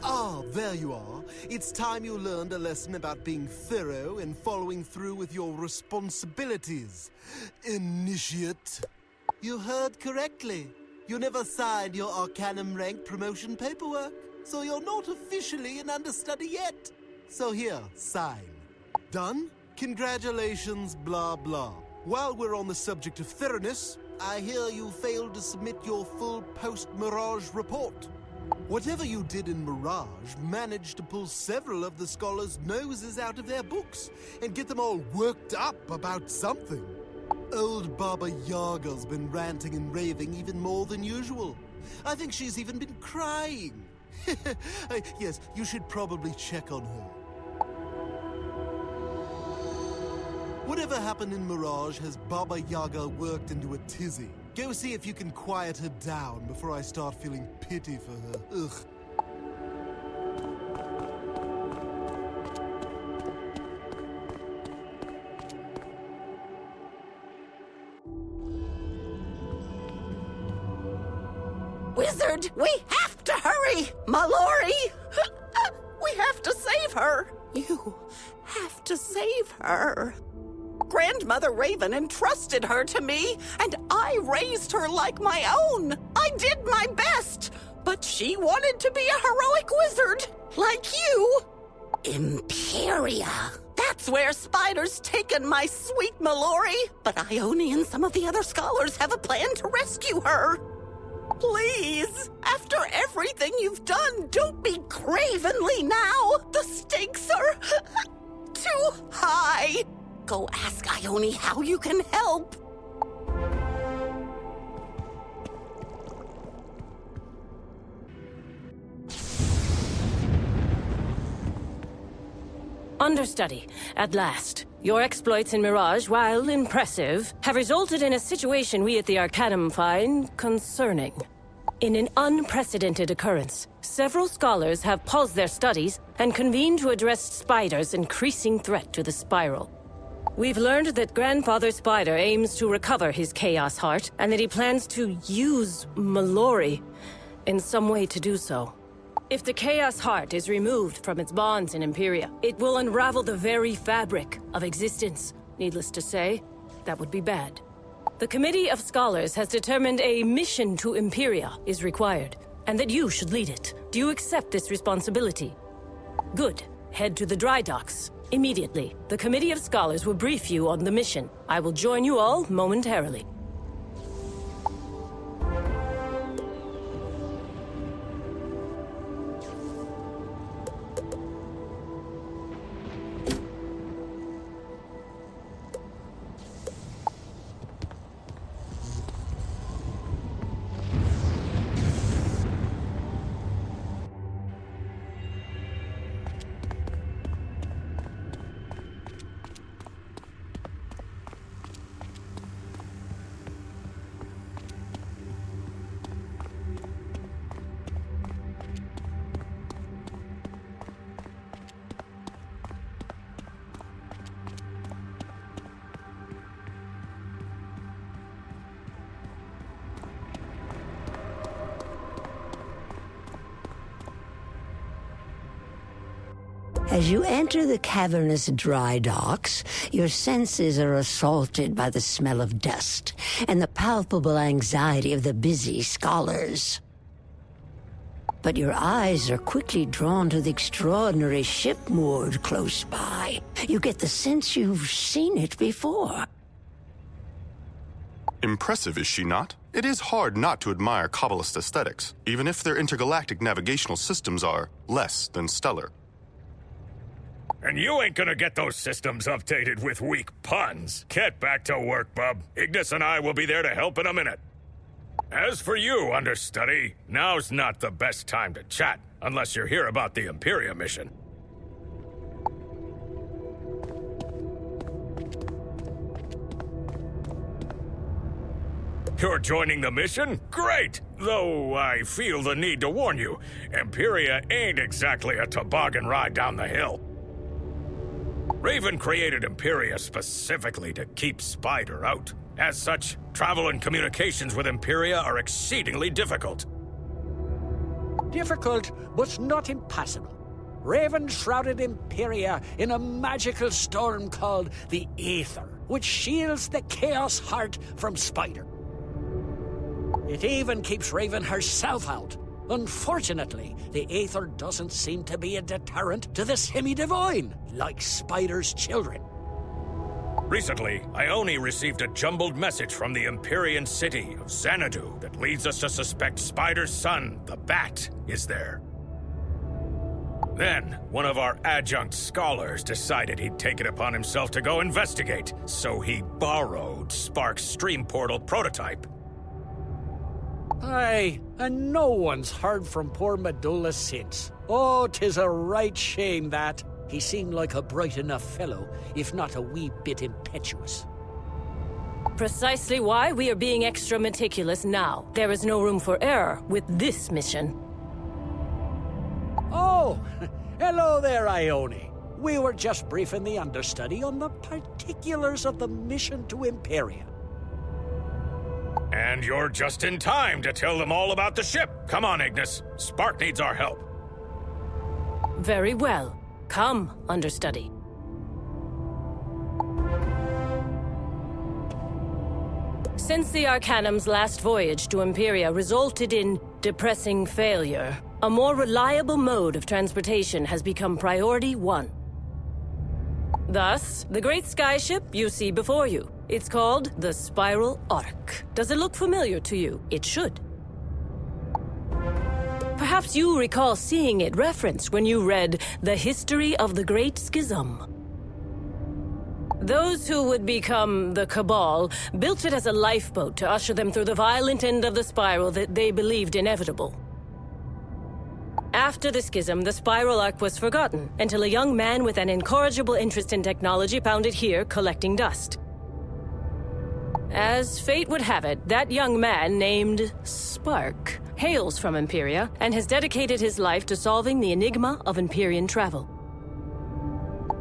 Ah, there you are. It's time you learned a lesson about being thorough and following through with your responsibilities. Initiate. You heard correctly. You never signed your Arcanum rank promotion paperwork, so you're not officially an understudy yet. So here, sign. Done? Congratulations, blah blah. While we're on the subject of thoroughness, I hear you failed to submit your full post-Mirage report. Whatever you did in Mirage managed to pull several of the scholars' noses out of their books and get them all worked up about something. Old Baba Yaga's been ranting and raving even more than usual. I think she's even been crying. Yes, you should probably check on her. Whatever happened in Mirage has Baba Yaga worked into a tizzy. Go see if you can quiet her down before I start feeling pity for her. Ugh. Wizard, we have to hurry! Mallory! We have to save her! You have to save her. Grandmother Raven entrusted her to me, and I raised her like my own. I did my best, but she wanted to be a heroic wizard, like you. Empyrea. That's where Spider's taken my sweet Mallory, but Ione and some of the other scholars have a plan to rescue her. Please, after everything you've done, don't be cravenly now. The stakes are too high. Go ask Ione how you can help. Understudy, at last. Your exploits in Mirage, while impressive, have resulted in a situation we at the Arcanum find concerning. In an unprecedented occurrence, several scholars have paused their studies and convened to address Spider's increasing threat to the Spiral. We've learned that Grandfather Spider aims to recover his Chaos Heart, and that he plans to use Mallory in some way to do so. If the Chaos Heart is removed from its bonds in Empyrea, it will unravel the very fabric of existence. Needless to say, that would be bad. The Committee of Scholars has determined a mission to Empyrea is required, and that you should lead it. Do you accept this responsibility? Good. Head to the dry docks. Immediately, the Committee of Scholars will brief you on the mission. I will join you all momentarily. As you enter the cavernous dry docks, your senses are assaulted by the smell of dust and the palpable anxiety of the busy scholars. But your eyes are quickly drawn to the extraordinary ship moored close by. You get the sense you've seen it before. Impressive, is she not? It is hard not to admire Kabbalist aesthetics, even if their intergalactic navigational systems are less than stellar. And you ain't gonna get those systems updated with weak puns. Get back to work, bub. Ignis and I will be there to help in a minute. As for you, understudy, now's not the best time to chat, unless you're here about the Empyrea mission. You're joining the mission? Great! Though I feel the need to warn you, Empyrea ain't exactly a toboggan ride down the hill. Raven created Empyrea specifically to keep Spider out. As such, travel and communications with Empyrea are exceedingly difficult. Difficult, but not impossible. Raven shrouded Empyrea in a magical storm called the Aether, which shields the Chaos Heart from Spider. It even keeps Raven herself out. Unfortunately, the Aether doesn't seem to be a deterrent to the semi-divine, like Spider's children. Recently, Ione received a jumbled message from the Empyrean city of Xanadu that leads us to suspect Spider's son, the Bat, is there. Then, one of our adjunct scholars decided he'd take it upon himself to go investigate, so he borrowed Spark's stream portal prototype. Aye, and no one's heard from poor Medulla since. Oh, 'tis a right shame that. He seemed like a bright enough fellow, if not a wee bit impetuous. Precisely why we are being extra meticulous now. There is no room for error with this mission. Oh, hello there, Ione. We were just briefing the understudy on the particulars of the mission to Empyrea. And you're just in time to tell them all about the ship. Come on, Ignis. Spark needs our help. Very well. Come, understudy. Since the Arcanum's last voyage to Empyrea resulted in depressing failure, a more reliable mode of transportation has become priority 1. Thus, the great skyship you see before you. It's called the Spiral Arc. Does it look familiar to you? It should. Perhaps you recall seeing it referenced when you read The History of the Great Schism. Those who would become the Cabal built it as a lifeboat to usher them through the violent end of the spiral that they believed inevitable. After the schism, the Spiral Arc was forgotten until a young man with an incorrigible interest in technology found it here collecting dust. As fate would have it, that young man, named Spark, hails from Empyrea and has dedicated his life to solving the enigma of Empyrean travel.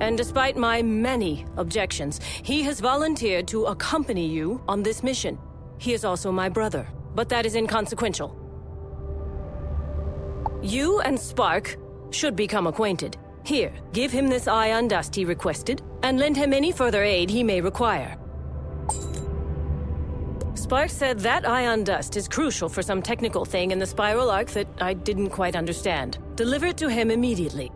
And despite my many objections, he has volunteered to accompany you on this mission. He is also my brother, but that is inconsequential. You and Spark should become acquainted. Here, give him this ion dust he requested, and lend him any further aid he may require. Spark said that ion dust is crucial for some technical thing in the Spiral Arc that I didn't quite understand. Deliver it to him immediately.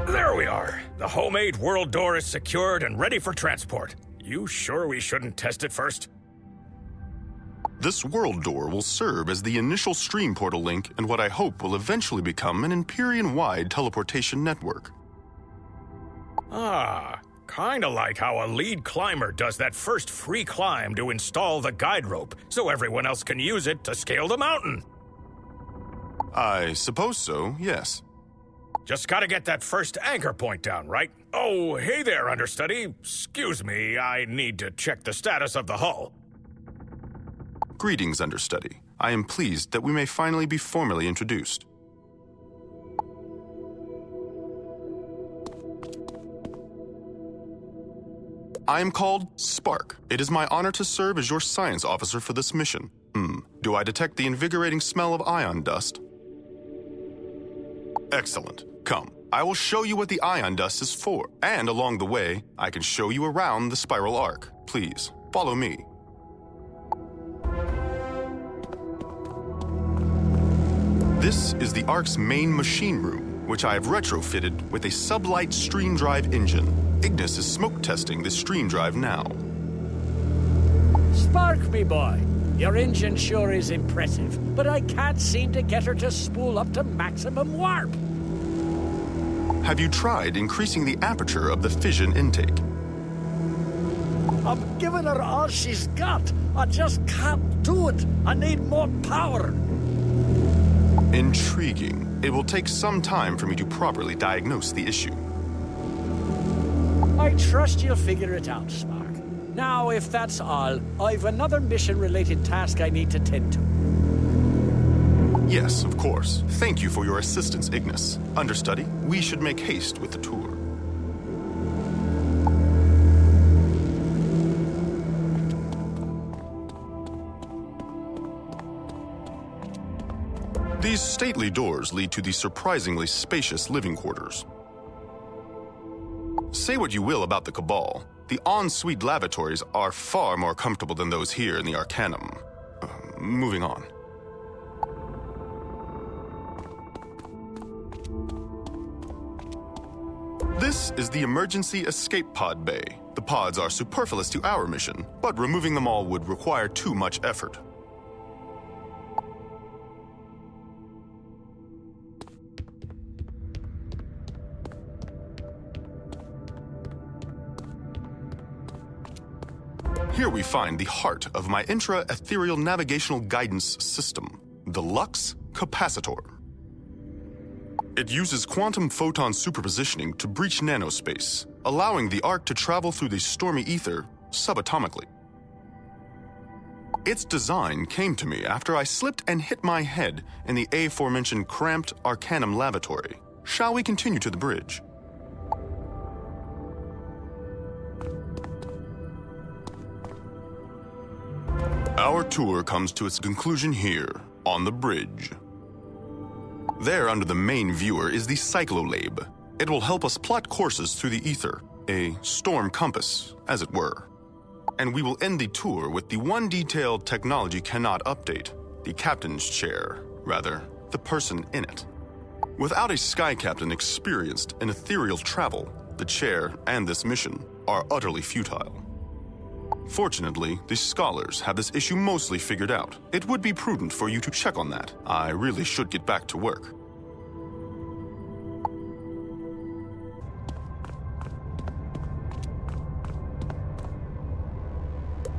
There we are. The homemade world door is secured and ready for transport. You sure we shouldn't test it first? This world door will serve as the initial stream portal link and what I hope will eventually become an Empyrean-wide teleportation network. Ah, kinda like how a lead climber does that first free climb to install the guide rope, so everyone else can use it to scale the mountain. I suppose so, yes. Just gotta get that first anchor point down, right? Oh, hey there, understudy. Excuse me, I need to check the status of the hull. Greetings, understudy. I am pleased that we may finally be formally introduced. I am called Spark. It is my honor to serve as your science officer for this mission. Do I detect the invigorating smell of ion dust? Excellent. Come, I will show you what the ion dust is for, and along the way, I can show you around the Spiral Arc. Please, follow me. This is the Arc's main machine room, which I have retrofitted with a sublight stream drive engine. Ignis is smoke testing this stream drive now. Spark, me boy. Your engine sure is impressive, but I can't seem to get her to spool up to maximum warp. Have you tried increasing the aperture of the fission intake? I'm giving her all she's got. I just can't do it. I need more power. Intriguing. It will take some time for me to properly diagnose the issue. I trust you'll figure it out, Spark. Now, if that's all, I've another mission-related task I need to tend to. Yes, of course. Thank you for your assistance, Ignis. Understudy, we should make haste with the tour. These stately doors lead to the surprisingly spacious living quarters. Say what you will about the Cabal, the ensuite lavatories are far more comfortable than those here in the Arcanum. Moving on. This is the emergency escape pod bay. The pods are superfluous to our mission, but removing them all would require too much effort. Here we find the heart of my intra-ethereal navigational guidance system, the Lux Capacitor. It uses quantum photon superpositioning to breach nanospace, allowing the Ark to travel through the stormy ether subatomically. Its design came to me after I slipped and hit my head in the aforementioned cramped Arcanum lavatory. Shall we continue to the bridge? Our tour comes to its conclusion here, on the bridge. There, under the main viewer, is the Cyclolabe. It will help us plot courses through the ether, a storm compass, as it were. And we will end the tour with the one detail technology cannot update, the captain's chair, rather, the person in it. Without a sky captain experienced in ethereal travel, the chair and this mission are utterly futile. Fortunately, the scholars have this issue mostly figured out. It would be prudent for you to check on that. I really should get back to work.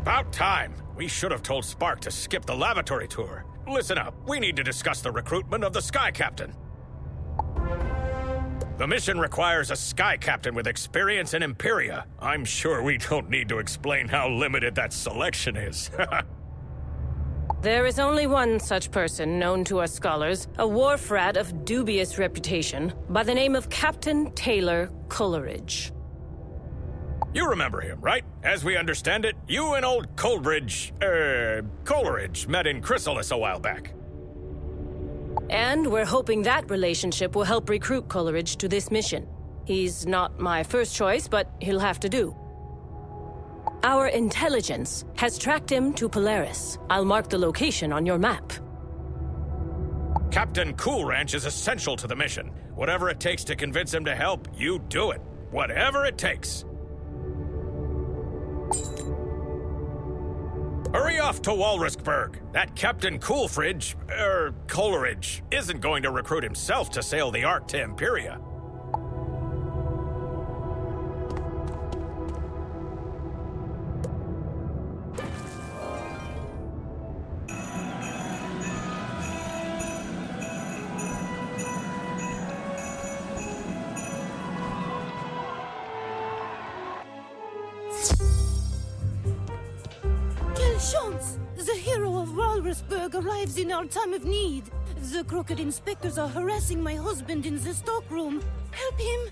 About time. We should have told Spark to skip the lavatory tour. Listen up, we need to discuss the recruitment of the Sky Captain. The mission requires a Sky Captain with experience in Empyrea. I'm sure we don't need to explain how limited that selection is. There is only one such person known to us scholars, a wharf rat of dubious reputation, by the name of Captain Taylor Coleridge. You remember him, right? As we understand it, you and old Coleridge met in Chrysalis a while back. And we're hoping that relationship will help recruit Coleridge to this mission. He's not my first choice, but he'll have to do. Our intelligence has tracked him to Polaris. I'll mark the location on your map. Captain Cool Ranch is essential to the mission. Whatever it takes to convince him to help, you do it. Whatever it takes. Hurry off to Walrusburg. That Captain Coleridge isn't going to recruit himself to sail the Ark to Empyrea. Chance! The hero of Walrusburg arrives in our time of need. The crooked inspectors are harassing my husband in the stockroom. Help him!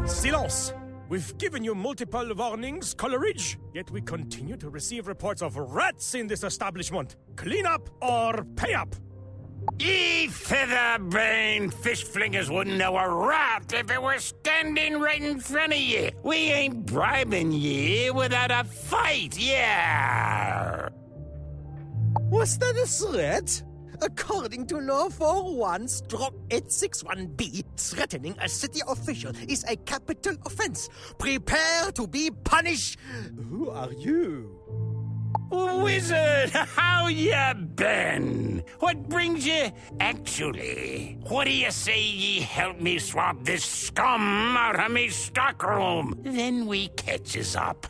Silence! We've given you multiple warnings, Coleridge, yet we continue to receive reports of rats in this establishment. Clean up or pay up! Ye feather-brained fish-flingers wouldn't know a rat if it were standing right in front of ye. We ain't bribing ye without a fight, yeah! Was that a threat? According to Law 401/861B, threatening a city official is a capital offense. Prepare to be punished. Who are you? Wizard, how ya been? What brings you? Actually, what do you say ye help me swap this scum out of me stockroom? Then we catches up.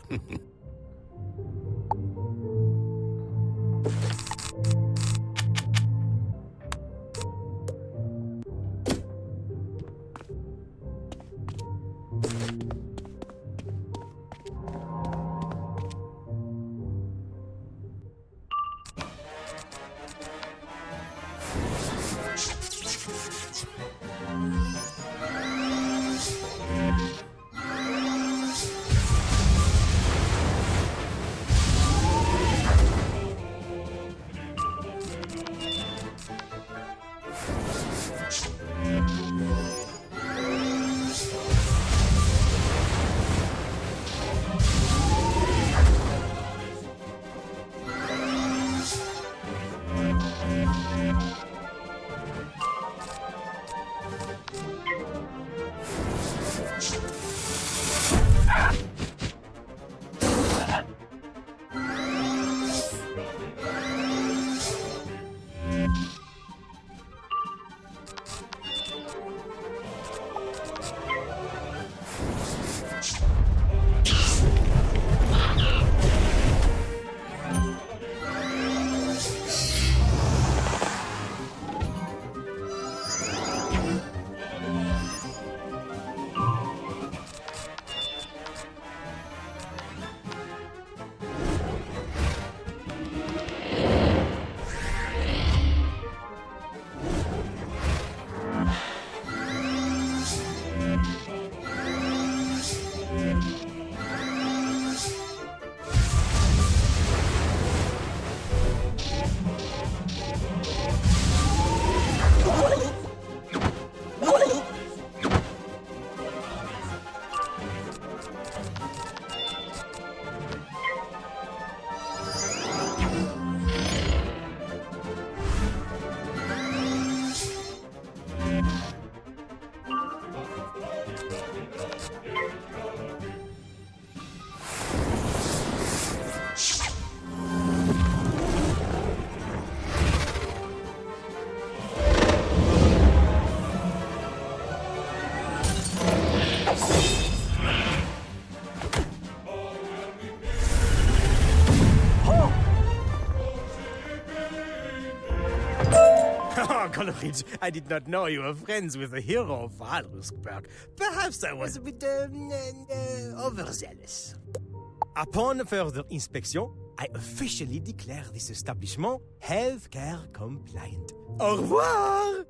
Oh, Coleridge, I did not know you were friends with the hero of Walrusburg. Perhaps I was a bit overzealous. Upon further inspection, I officially declare this establishment healthcare compliant. Au revoir!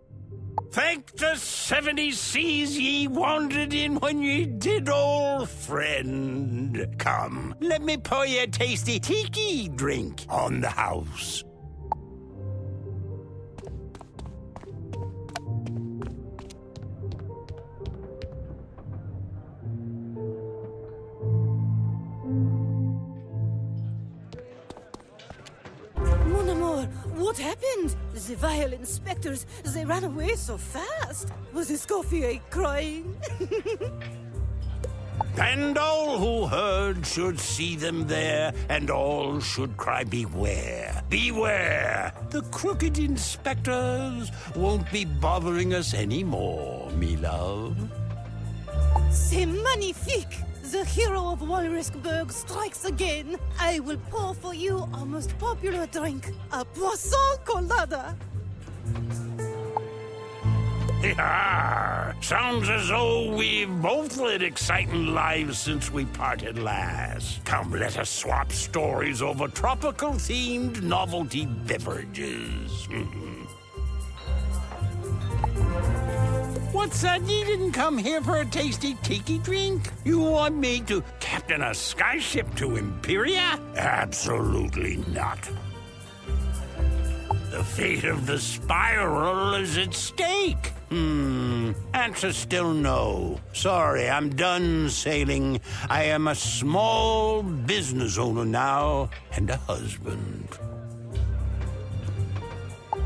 Thank the 70 seas ye wandered in when ye did, old friend. Come, let me pour you a tasty tiki drink on the house. Mon amour, what happened? The vile inspectors, they ran away so fast. Was Escoffier crying? And all who heard should see them there, and all should cry, beware, beware! The crooked inspectors won't be bothering us anymore, me love. C'est magnifique! The hero of Walrusburg strikes again. I will pour for you our most popular drink, a poisson colada. Yeah, sounds as though we've both led exciting lives since we parted last. Come, let us swap stories over tropical-themed novelty beverages. What's that? You didn't come here for a tasty tiki drink? You want me to captain a skyship to Empyrea? Absolutely not. The fate of the spiral is at stake. Answer still no. Sorry, I'm done sailing. I am a small business owner now and a husband.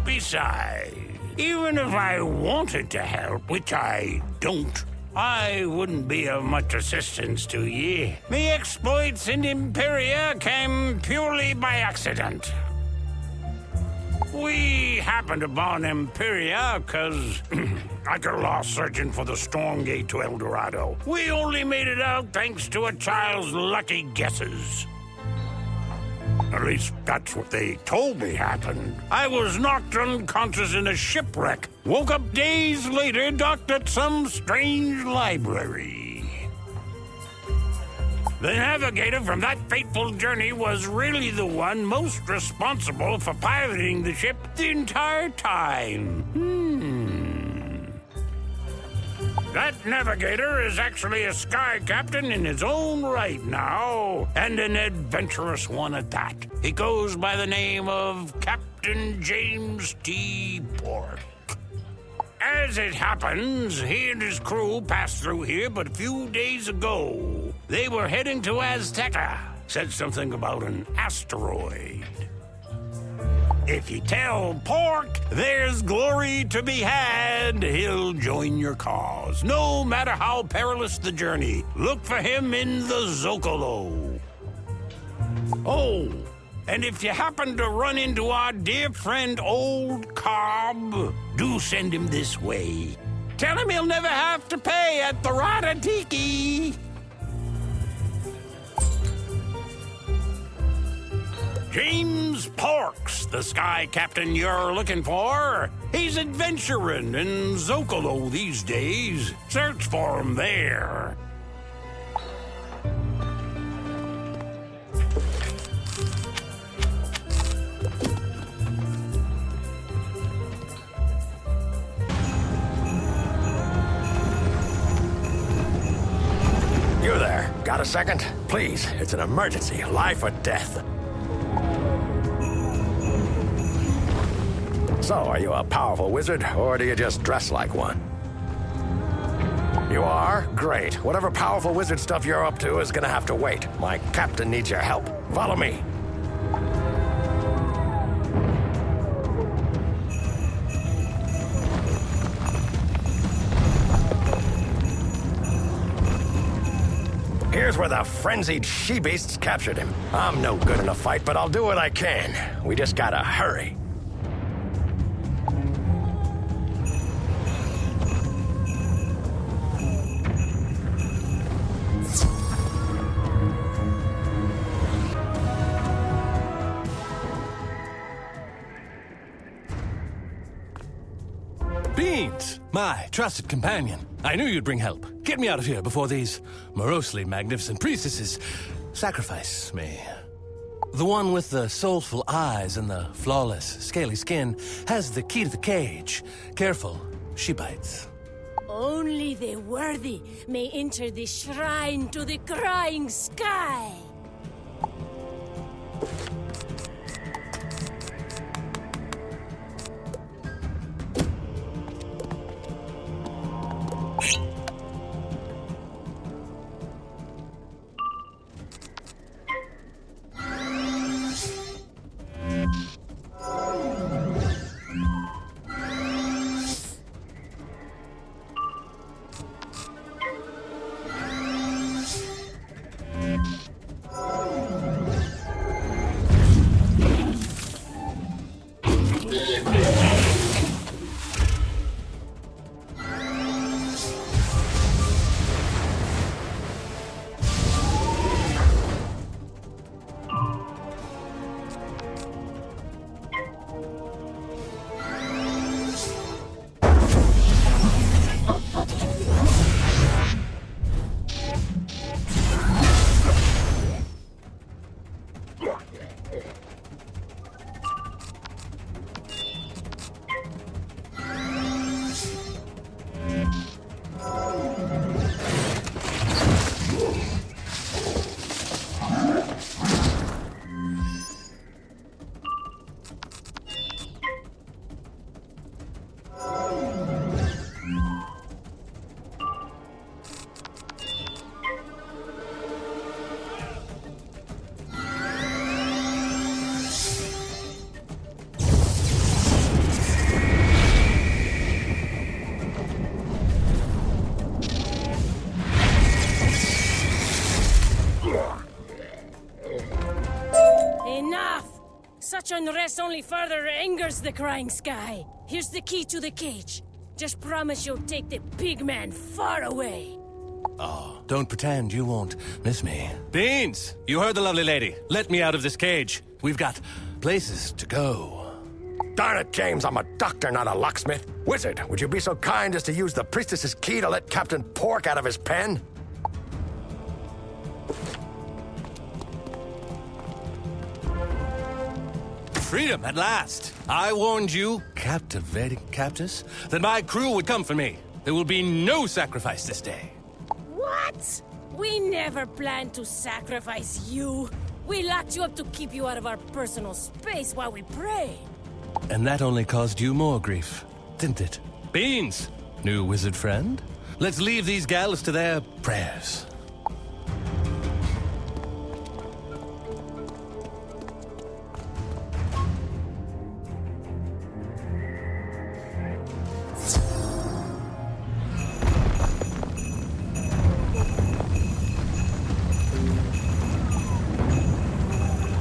Besides, even if I wanted to help, which I don't, I wouldn't be of much assistance to ye. Me exploits in Empyrea came purely by accident. We happened upon Empyrea because I got lost searching for the storm gate to El Dorado. We only made it out thanks to a child's lucky guesses. At least that's what they told me happened. I was knocked unconscious in a shipwreck. Woke up days later, docked at some strange library. The navigator from that fateful journey was really the one most responsible for piloting the ship the entire time. That navigator is actually a sky captain in his own right now, and an adventurous one at that. He goes by the name of Captain James T. Pork. As it happens, he and his crew passed through here but a few days ago. They were heading to Azteca. Said something about an asteroid. If you tell Pork there's glory to be had, he'll join your cause, no matter how perilous the journey. Look for him in the Zocalo. Oh, and if you happen to run into our dear friend Old Cobb, do send him this way. Tell him he'll never have to pay at the Rada Tiki. James Pork's the sky captain you're looking for. He's adventuring in Zocalo these days. Search for him there. You there, got a second? Please, it's an emergency, life or death. So, are you a powerful wizard, or do you just dress like one? You are? Great. Whatever powerful wizard stuff you're up to is gonna have to wait. My captain needs your help. Follow me. Here's where the frenzied she-beasts captured him. I'm no good in a fight, but I'll do what I can. We just gotta hurry. Beans! My trusted companion. I knew you'd bring help. Get me out of here before these morosely magnificent priestesses sacrifice me. The one with the soulful eyes and the flawless, scaly skin has the key to the cage. Careful, she bites. Only the worthy may enter the shrine to the crying sky. Such unrest only further angers the crying sky. Here's the key to the cage. Just promise you'll take the big man far away. Oh, don't pretend you won't miss me. Beans! You heard the lovely lady. Let me out of this cage. We've got places to go. Darn it, James, I'm a doctor, not a locksmith. Wizard, would you be so kind as to use the priestess's key to let Captain Pork out of his pen? Freedom at last. I warned you, captivating captors, that my crew would come for me. There will be no sacrifice this day. What? We never planned to sacrifice you. We locked you up to keep you out of our personal space while we pray. And that only caused you more grief, didn't it? Beans, new wizard friend. Let's leave these gals to their prayers.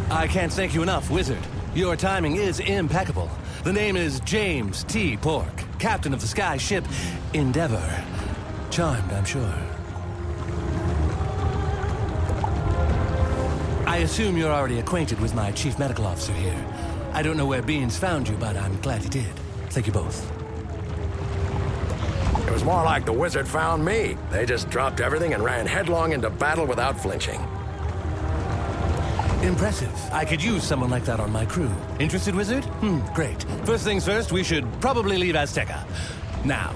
I can't thank you enough, Wizard. Your timing is impeccable. The name is James T. Pork, captain of the sky ship Endeavor. Charmed, I'm sure. I assume you're already acquainted with my chief medical officer here. I don't know where Beans found you, but I'm glad he did. Thank you both. It was more like the wizard found me. They just dropped everything and ran headlong into battle without flinching. Impressive. I could use someone like that on my crew. Interested, Wizard? Great. First things first, we should probably leave Azteca. Now.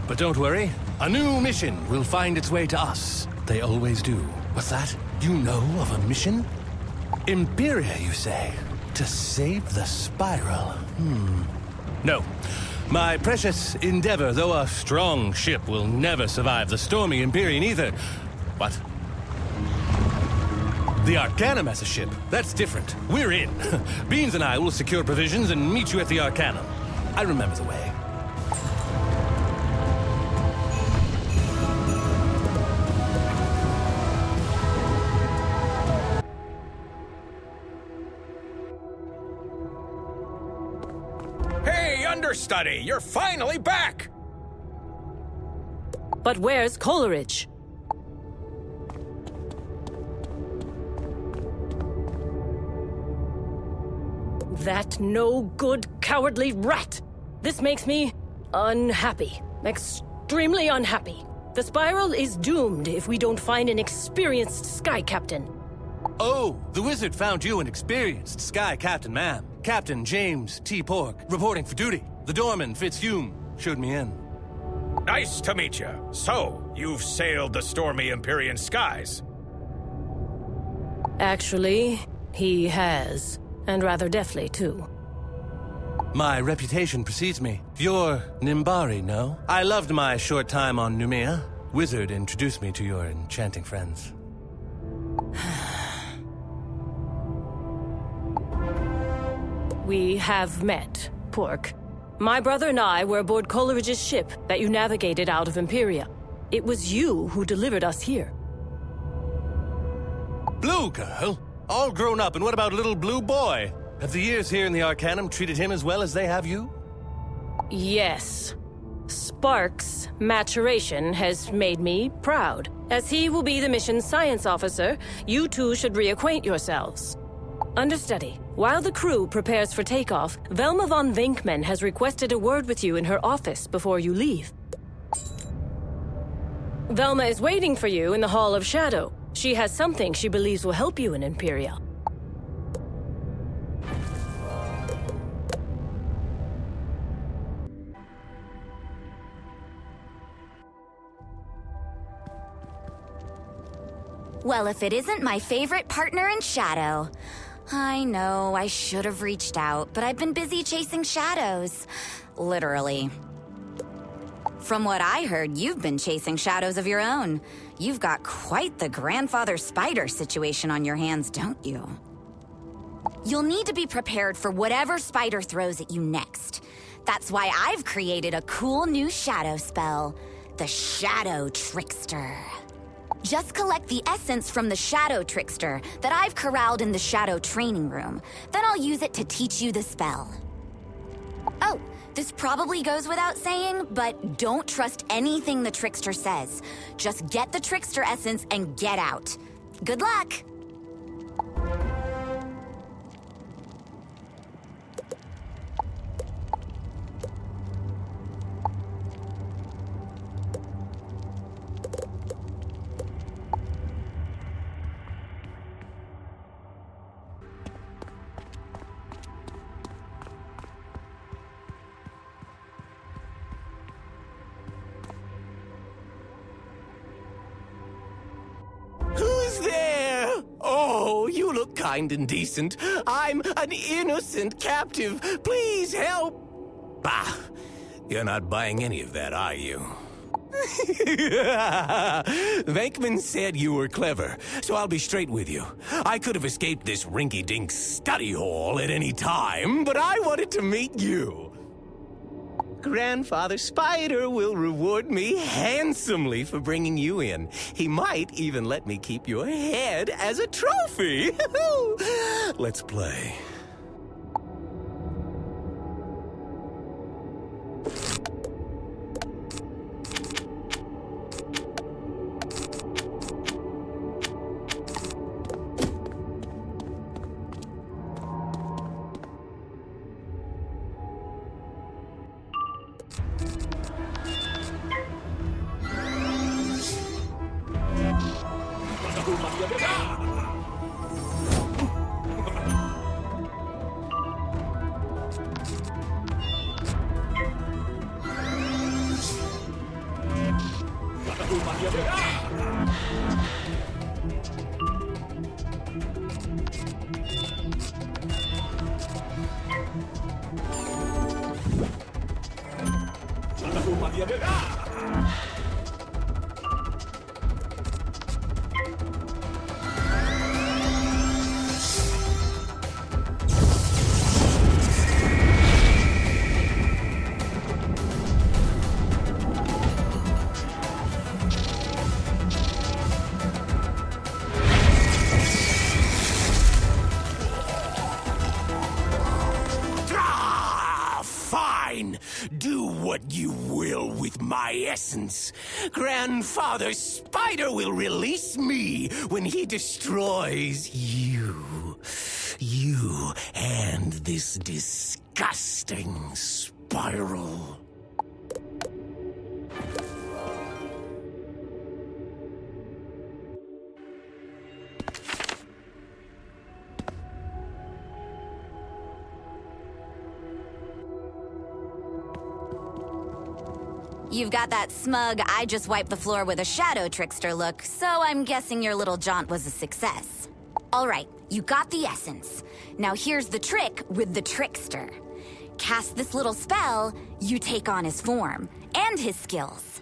But don't worry. A new mission will find its way to us. They always do. What's that? You know of a mission? Empyrea, you say? To save the spiral. No. My precious Endeavor, though a strong ship, will never survive the stormy Empyrean ether. What? The Arcanum as a ship. That's different. We're in. Beans and I will secure provisions and meet you at the Arcanum. I remember the way. understudy! You're finally back! But where's Coleridge? That no-good, cowardly rat! This makes me unhappy. Extremely unhappy. The spiral is doomed if we don't find an experienced sky captain. Oh, the wizard found you an experienced sky captain, ma'am. Captain James T. Pork, reporting for duty. The doorman, Fitzhume, showed me in. Nice to meet you. So, you've sailed the stormy Empyrean skies. Actually, he has. And rather deftly, too. My reputation precedes me. You're Nimbari, no? I loved my short time on Numea. Wizard introduced me to your enchanting friends. We have met, Pork. My brother and I were aboard Coleridge's ship that you navigated out of Empyrea. It was you who delivered us here. Blue girl? All grown up, and what about little blue boy? Have the years here in the Arcanum treated him as well as they have you? Yes. Spark's maturation has made me proud. As he will be the mission's science officer, you two should reacquaint yourselves. Understudy, while the crew prepares for takeoff, Velma von Vinkman has requested a word with you in her office before you leave. Velma is waiting for you in the Hall of Shadow. She has something she believes will help you in Empyrea. Well, if it isn't my favorite partner in Shadow. I know, I should have reached out, but I've been busy chasing shadows. Literally. From what I heard, you've been chasing shadows of your own. You've got quite the grandfather spider situation on your hands, don't you? You'll need to be prepared for whatever spider throws at you next. That's why I've created a cool new shadow spell, the Shadow Trickster. Just collect the essence from the Shadow Trickster that I've corralled in the Shadow Training Room. Then I'll use it to teach you the spell. Oh, this probably goes without saying, but don't trust anything the Trickster says. Just get the Trickster essence and get out. Good luck! Who's there? Oh, you look kind and decent. I'm an innocent captive. Please help. Bah, you're not buying any of that, are you? Venkman said you were clever, so I'll be straight with you. I could have escaped this rinky-dink study hall at any time, but I wanted to meet you. Grandfather Spider will reward me handsomely for bringing you in. He might even let me keep your head as a trophy. Let's play. what you will with my essence. Grandfather Spider will release me when he destroys you. You and this disgusting spiral. You've got that smug, I just wiped the floor with a shadow trickster look, so I'm guessing your little jaunt was a success. All right, you got the essence. Now here's the trick with the trickster. Cast this little spell, you take on his form, and his skills.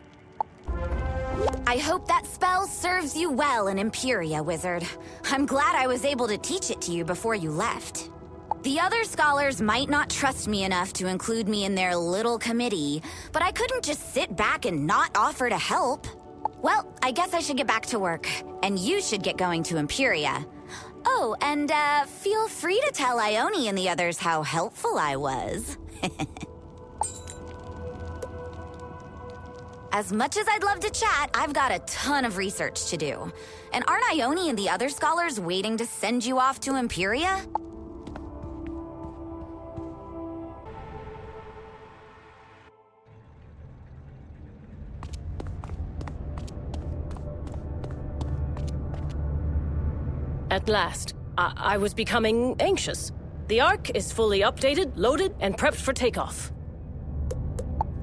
I hope that spell serves you well in Empyrea, Wizard. I'm glad I was able to teach it to you before you left. The other scholars might not trust me enough to include me in their little committee, but I couldn't just sit back and not offer to help. Well, I guess I should get back to work, and you should get going to Empyrea. Oh, and feel free to tell Ione and the others how helpful I was. As much as I'd love to chat, I've got a ton of research to do. And aren't Ione and the other scholars waiting to send you off to Empyrea? At last. I was becoming anxious. The Ark is fully updated, loaded, and prepped for takeoff.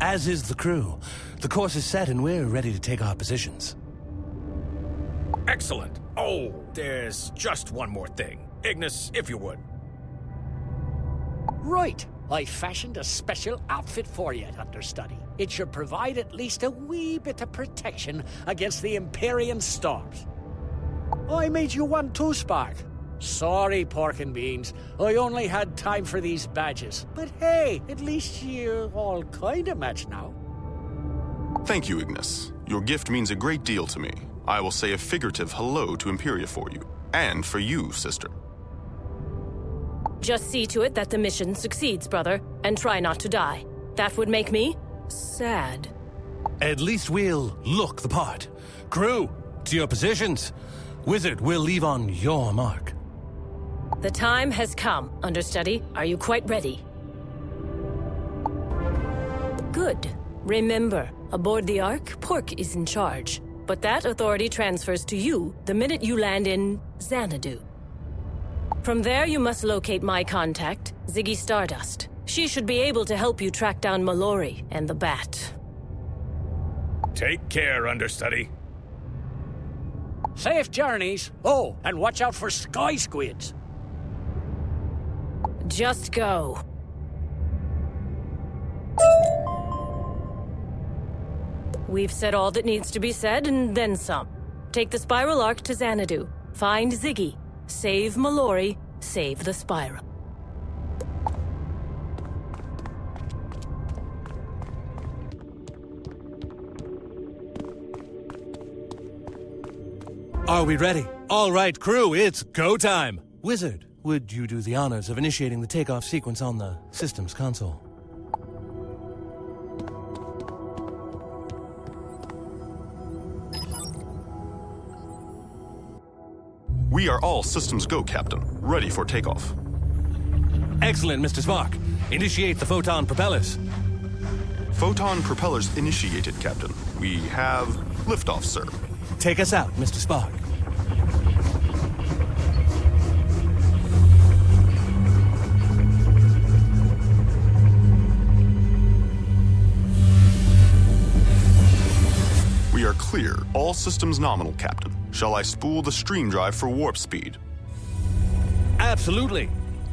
As is the crew. The course is set and we're ready to take our positions. Excellent. Oh, there's just one more thing. Ignis, if you would. Right. I fashioned a special outfit for you, understudy. It should provide at least a wee bit of protection against the Empyrean storms. I made you one too, Spark. Sorry, Pork and Beans. I only had time for these badges. But hey, at least you all kind of match now. Thank you, Ignis. Your gift means a great deal to me. I will say a figurative hello to Empyrea for you. And for you, sister. Just see to it that the mission succeeds, brother, and try not to die. That would make me sad. At least we'll look the part. Crew, to your positions. Wizard will leave on your mark. The time has come, understudy. Are you quite ready? Good. Remember, aboard the Ark, Pork is in charge. But that authority transfers to you the minute you land in Xanadu. From there, you must locate my contact, Ziggy Stardust. She should be able to help you track down Mallory and the Bat. Take care, understudy. Safe journeys. Oh, and watch out for sky squids. Just go. We've said all that needs to be said, and then some. Take the Spiral Arc to Xanadu. Find Ziggy. Save Mallory. Save the Spiral. Are we ready? All right, crew, it's go time. Wizard, would you do the honors of initiating the takeoff sequence on the systems console? We are all systems go, Captain. Ready for takeoff. Excellent, Mr. Spark. Initiate the photon propellers. Photon propellers initiated, Captain. We have liftoff, sir. Take us out, Mr. Spark. We are clear. All systems nominal, Captain. Shall I spool the stream drive for warp speed? Absolutely.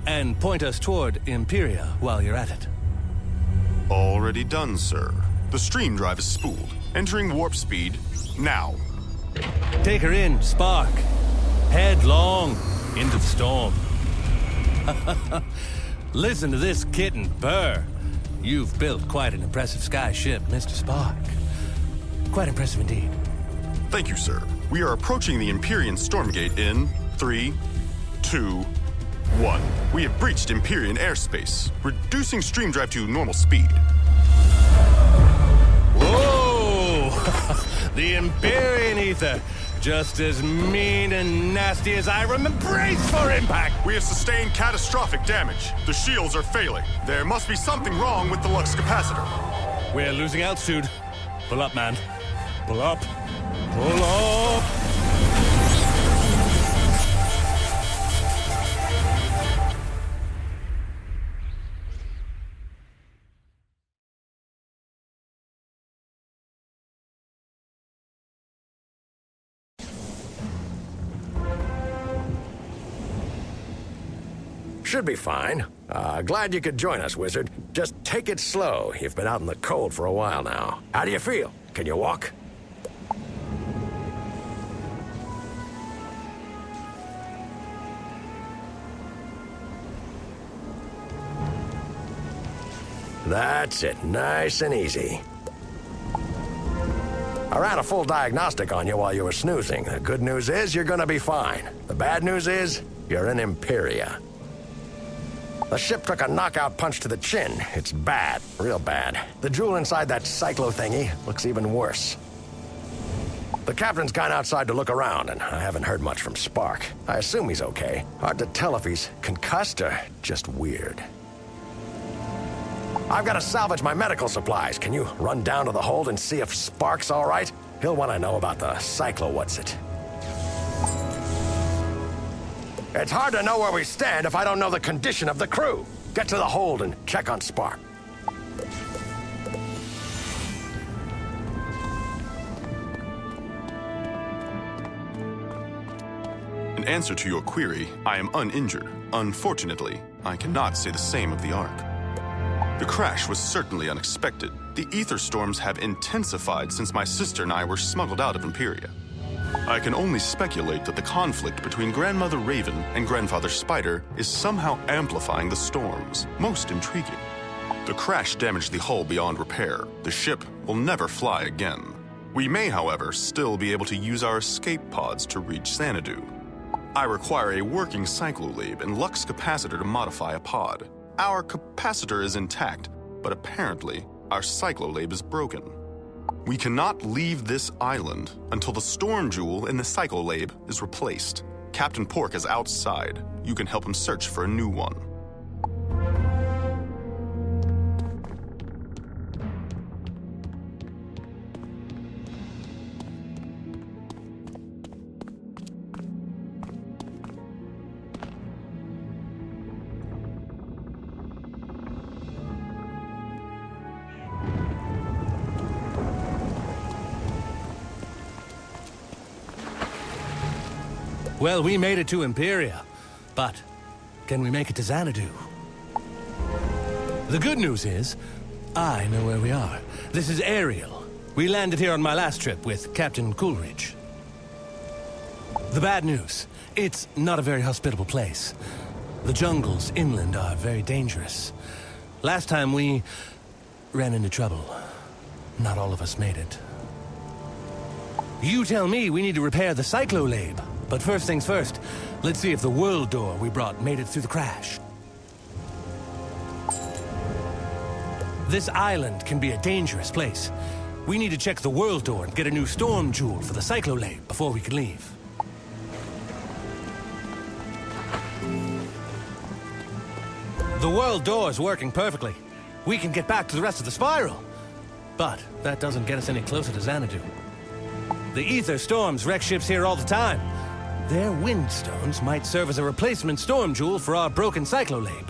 And point us toward Empyrea while you're at it. Already done, sir. The stream drive is spooled. Entering warp speed now. Take her in, Spark. Headlong into the storm. Listen to this kitten purr. You've built quite an impressive sky ship, Mr. Spark. Quite impressive indeed. Thank you, sir. We are approaching the Empyrean Stormgate in 3, 2, 1. We have breached Empyrean airspace, reducing stream drive to normal speed. The Empyrean ether. Just as mean and nasty as I remember. Brace for impact! We have sustained catastrophic damage. The shields are failing. There must be something wrong with the Lux capacitor. We're losing altitude. Pull up, man. Pull up. Pull up! Should be fine. Glad you could join us, Wizard. Just take it slow. You've been out in the cold for a while now. How do you feel? Can you walk? That's it. Nice and easy. I ran a full diagnostic on you while you were snoozing. The good news is you're gonna be fine. The bad news is you're in Empyrea. The ship took a knockout punch to the chin. It's bad, real bad. The jewel inside that cyclo thingy looks even worse. The captain's gone outside to look around, and I haven't heard much from Spark. I assume he's okay. Hard to tell if he's concussed or just weird. I've got to salvage my medical supplies. Can you run down to the hold and see if Spark's all right? He'll want to know about the cyclo what's-it. It's hard to know where we stand if I don't know the condition of the crew. Get to the hold and check on Spark. In answer to your query, I am uninjured. Unfortunately, I cannot say the same of the Ark. The crash was certainly unexpected. The ether storms have intensified since my sister and I were smuggled out of Empyrea. I can only speculate that the conflict between Grandmother Raven and Grandfather Spider is somehow amplifying the storms. Most intriguing. The crash damaged the hull beyond repair. The ship will never fly again. We may, however, still be able to use our escape pods to reach Xanadu. I require a working cyclolabe and lux capacitor to modify a pod. Our capacitor is intact, but apparently our cyclolabe is broken. We cannot leave this island until the storm jewel in the cyclolabe is replaced. Captain Pork is outside. You can help him search for a new one. Well, we made it to Empyrea, but can we make it to Xanadu? The good news is, I know where we are. This is Ariel. We landed here on my last trip with Captain Coolidge. The bad news, it's not a very hospitable place. The jungles inland are very dangerous. Last time we ran into trouble. Not all of us made it. You tell me we need to repair the cyclolabe. But first things first, let's see if the world door we brought made it through the crash. This island can be a dangerous place. We need to check the world door and get a new storm jewel for the cyclolabe before we can leave. The world door is working perfectly. We can get back to the rest of the spiral. But that doesn't get us any closer to Xanadu. The ether storms wreck ships here all the time. Their windstones might serve as a replacement storm jewel for our broken cyclolabe.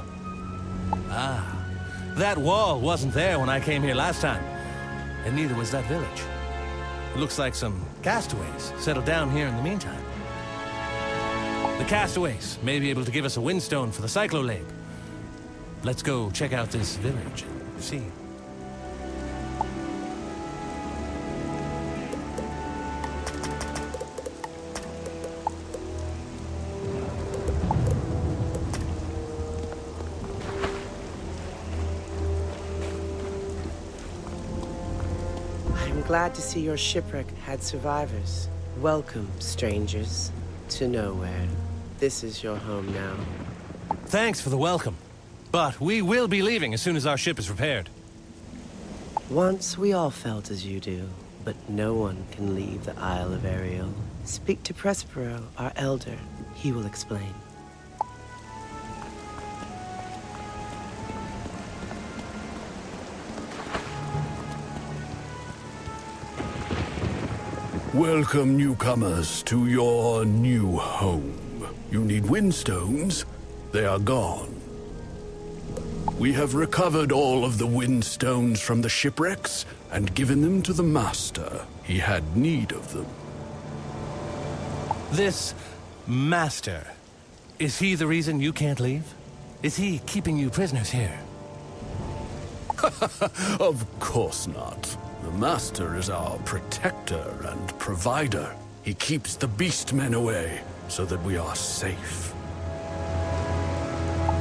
Ah, that wall wasn't there when I came here last time, and neither was that village. It looks like some castaways settled down here in the meantime. The castaways may be able to give us a windstone for the cyclolabe. Let's go check out this village and see. I'm glad to see your shipwreck had survivors. Welcome, strangers, to nowhere. This is your home now. Thanks for the welcome. But we will be leaving as soon as our ship is repaired. Once we all felt as you do. but no one can leave the Isle of Ariel. Speak to Prospero, our elder. He will explain. Welcome, newcomers, to your new home. You need windstones? They are gone. We have recovered all of the windstones from the shipwrecks and given them to the master. He had need of them. This master, is he the reason you can't leave? Is he keeping you prisoners here? Of course not. The master is our protector and provider. He keeps the beastmen away so that we are safe.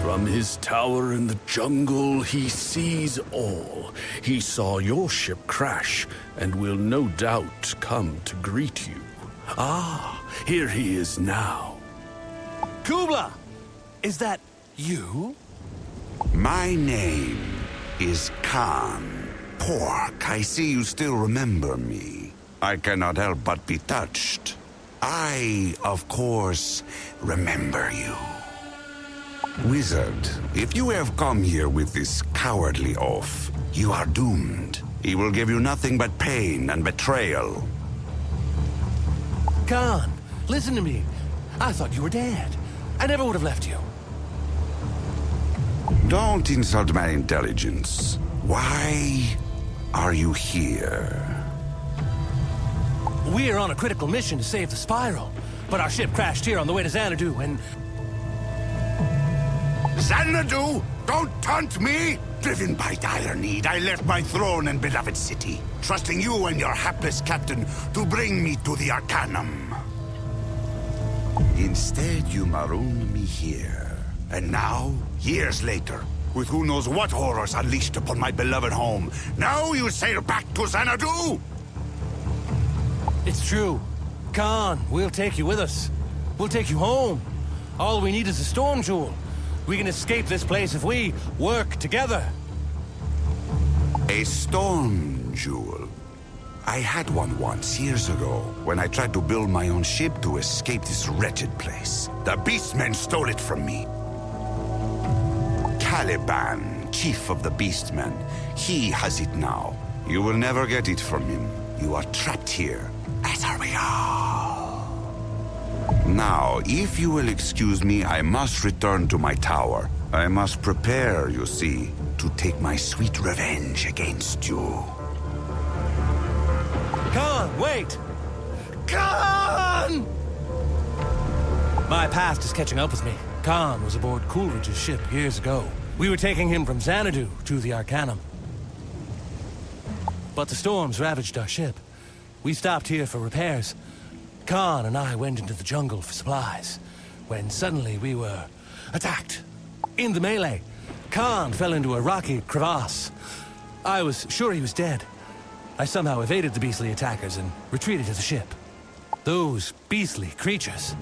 From his tower in the jungle, he sees all. He saw your ship crash and will no doubt come to greet you. Ah, here he is now. Kubla! Is that you? My name is Khan. Pork, I see you still remember me. I cannot help but be touched. I, of course, remember you. Wizard, if you have come here with this cowardly oaf, you are doomed. He will give you nothing but pain and betrayal. Khan, listen to me. I thought you were dead. I never would have left you. Don't insult my intelligence. Why are you here? We're on a critical mission to save the Spiral, but our ship crashed here on the way to Xanadu, and... Xanadu? Don't taunt me! Driven by dire need, I left my throne and beloved city, trusting you and your hapless captain to bring me to the Arcanum. Instead, you marooned me here. And now, years later, with who knows what horrors unleashed upon my beloved home, now you sail back to Xanadu! It's true. Khan, we'll take you with us. We'll take you home. All we need is a storm jewel. We can escape this place if we work together. A storm jewel? I had one once, years ago, when I tried to build my own ship to escape this wretched place. The beastmen stole it from me. Caliban, chief of the beastmen, he has it now. You will never get it from him. You are trapped here, as are we all. Now, if you will excuse me, I must return to my tower. I must prepare, you see, to take my sweet revenge against you. Khan, wait! Khan! My past is catching up with me. Khan was aboard Coolidge's ship years ago. We were taking him from Xanadu to the Arcanum. But the storms ravaged our ship. We stopped here for repairs. Khan and I went into the jungle for supplies, when suddenly we were attacked. In the melee, Khan fell into a rocky crevasse. I was sure he was dead. I somehow evaded the beastly attackers and retreated to the ship. Those beastly creatures,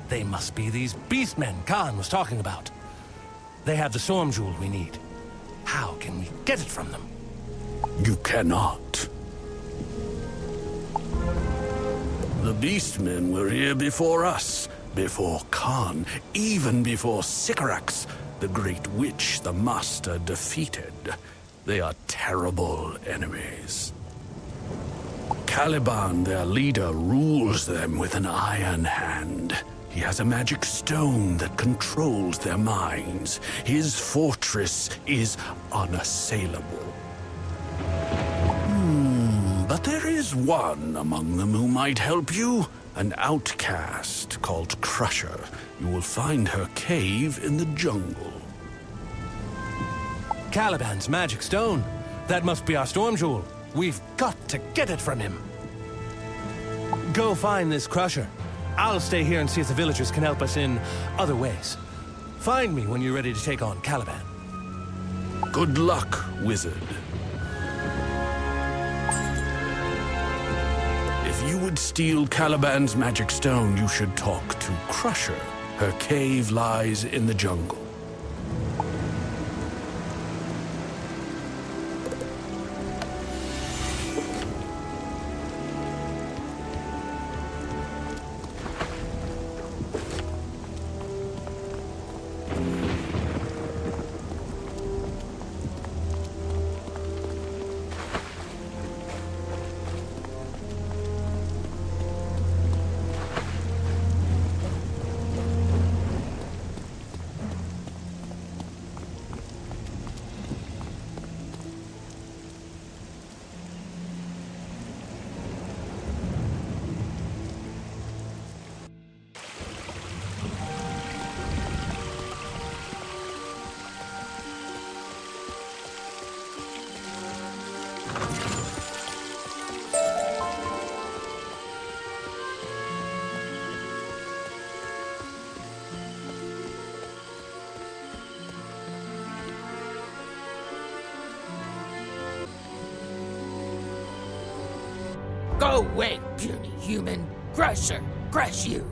they must be these beastmen Khan was talking about. They have the storm jewel we need. How can we get it from them? You cannot. The beastmen were here before us, before Khan, even before Sycorax, the great witch the master defeated. They are terrible enemies. Caliban, their leader, rules them with an iron hand. He has a magic stone that controls their minds. His fortress is unassailable. But there is one among them who might help you. An outcast called Crusher. You will find her cave in the jungle. Caliban's magic stone. That must be our storm jewel. We've got to get it from him. Go find this Crusher. I'll stay here and see if the villagers can help us in other ways. Find me when you're ready to take on Caliban. Good luck, wizard. If you would steal Caliban's magic stone, you should talk to Crusher. Her cave lies in the jungle. Go away, puny human. Crush her. Crush you.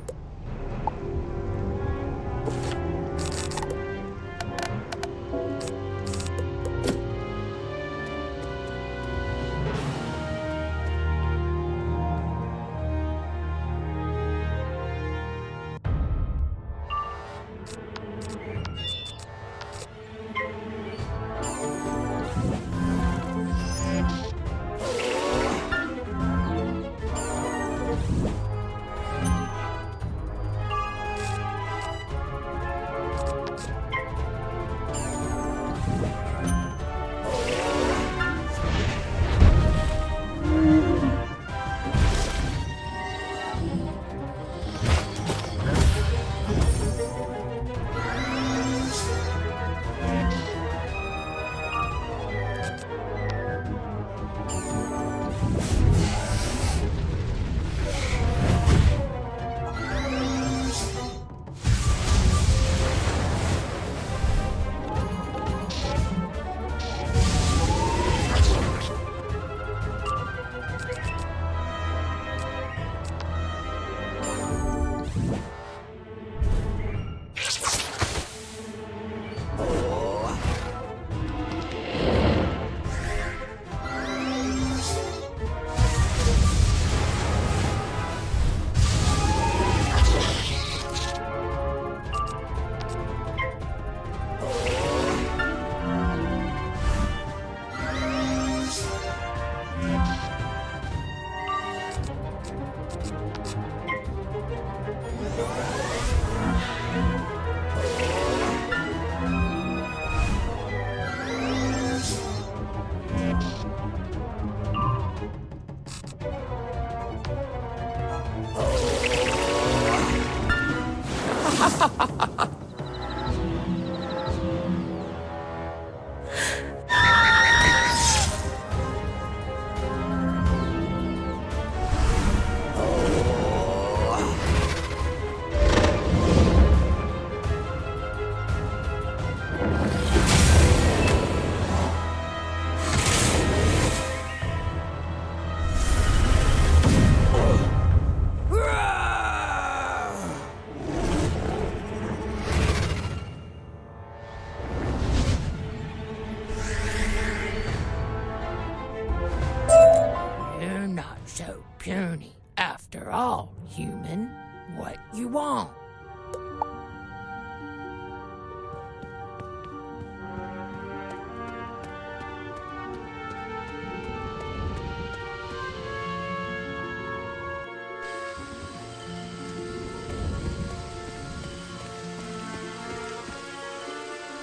Puny. After all, human, what you want?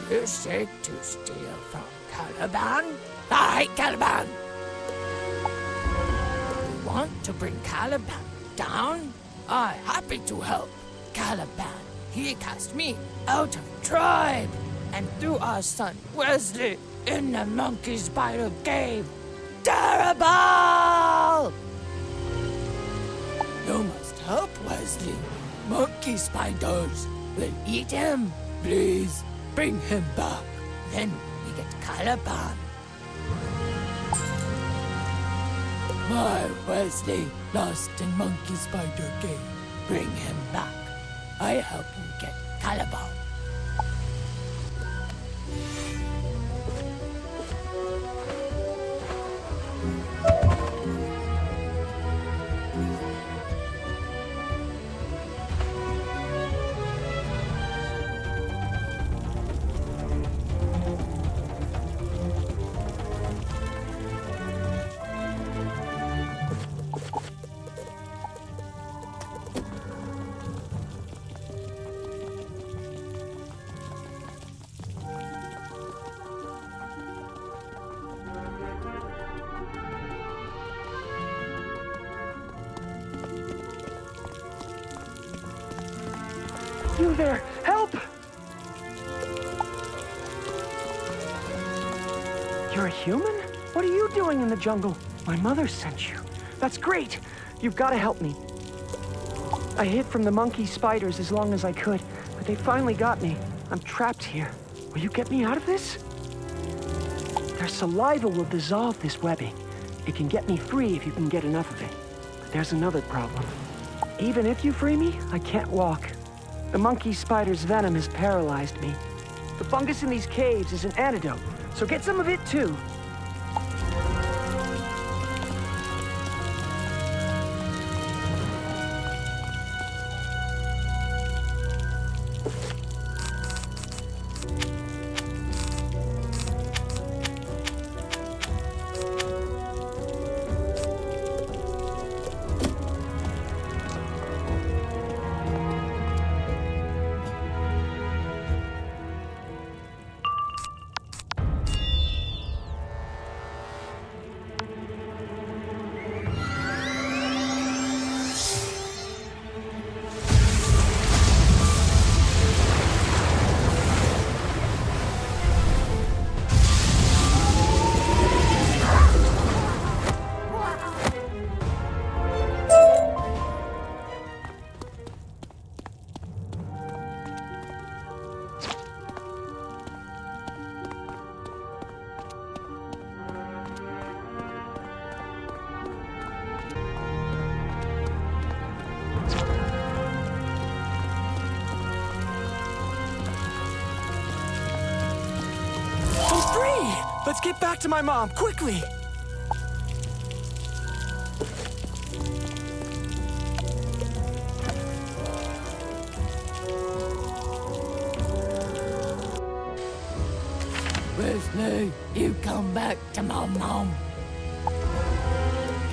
You seek to steal from Caliban? I hate Caliban! Want to bring Caliban down? I'm happy to help. Caliban, he cast me out of tribe and threw our son Wesley in the monkey spider cave. Terrible! You must help Wesley. Monkey spiders will eat him. Please bring him back. Then we get Caliban. My Wesley lost in monkey spider cave. Bring him back. I help you get Caliban. You there! Help! You're a human? What are you doing in the jungle? My mother sent you. That's great! You've got to help me. I hid from the monkey spiders as long as I could, but they finally got me. I'm trapped here. Will you get me out of this? Their saliva will dissolve this webbing. It can get me free if you can get enough of it. There's another problem. Even if you free me, I can't walk. The monkey spider's venom has paralyzed me. The fungus in these caves is an antidote, so get some of it too. Let's get back to my mom, quickly! Wesley, you come back to my mom.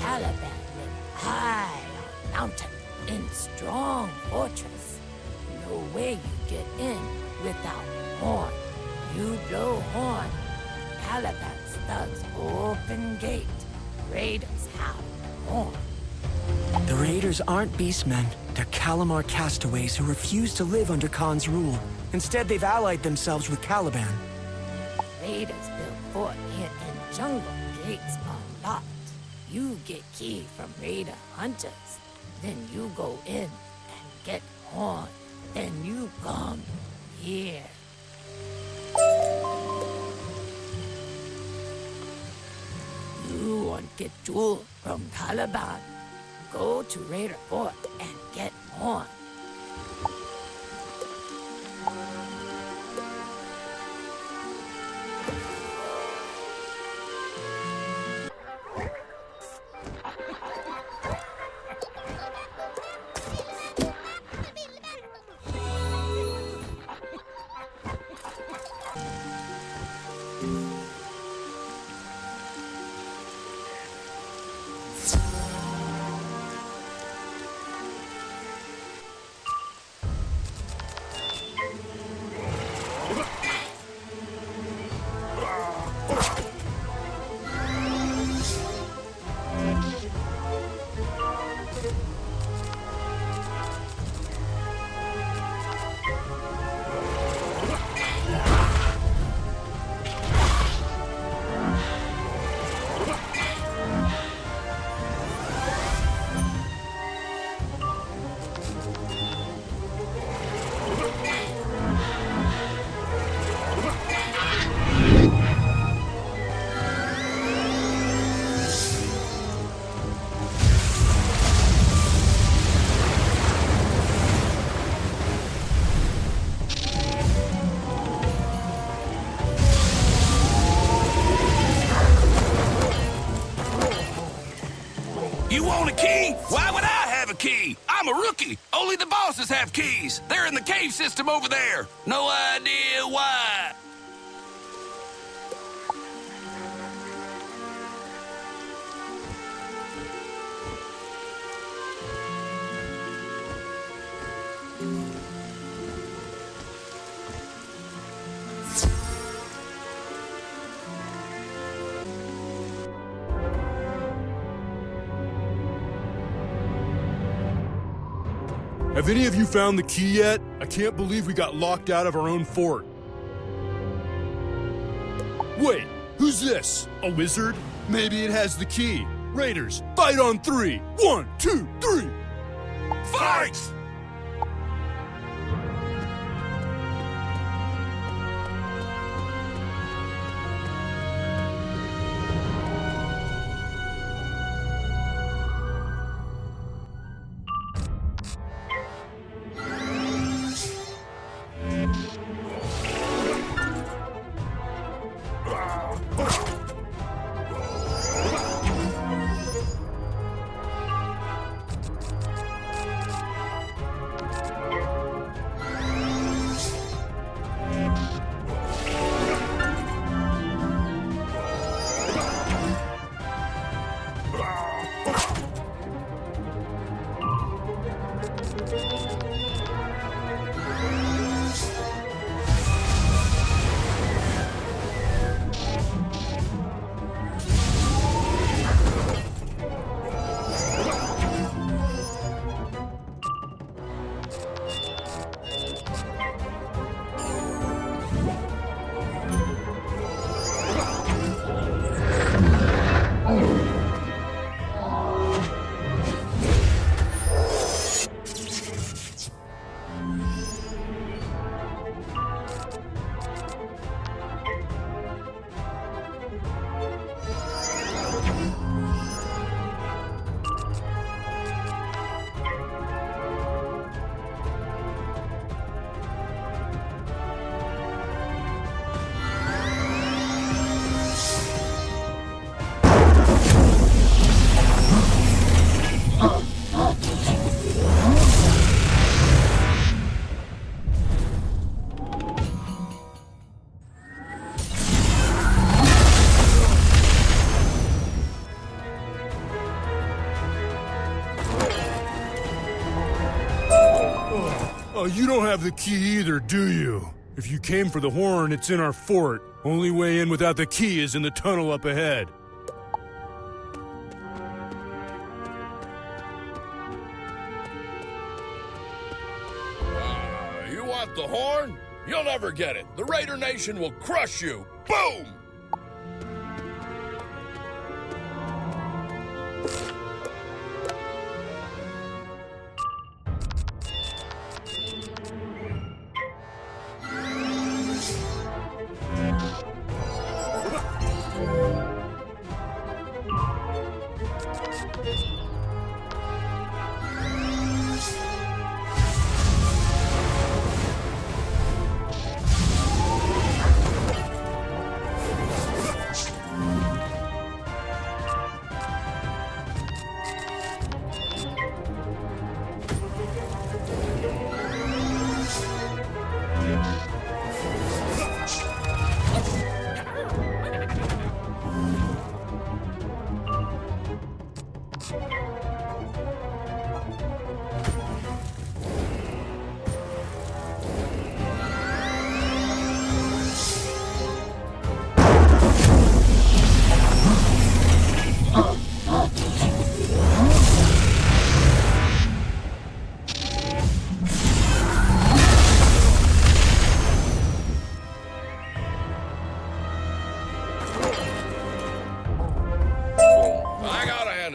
Caliban lived high on mountain in strong fortress. No way you get in without horn. You blow horn. Caliban's thugs open gate. Raiders have horn. The Raiders aren't beastmen. They're Calamar castaways who refuse to live under Khan's rule. Instead, they've allied themselves with Caliban. Raiders build fort here in jungle. Gates are locked. You get key from Raider hunters. Then you go in and get horn. Then you come here. You want get jewel from Caliban. Go to Raider Fort and get horn. Why would I have a key? I'm a rookie. Only the bosses have keys. They're in the cave system over there. No idea why. Have any of you found the key yet? I can't believe we got locked out of our own fort. Wait, who's this? A wizard? Maybe it has the key. Raiders, fight on 3. 1, 2, 3. Fight! You don't have the key either, do you? If you came for the horn, it's in our fort. Only way in without the key is in the tunnel up ahead. You want the horn? You'll never get it. The Raider Nation will crush you. Boom!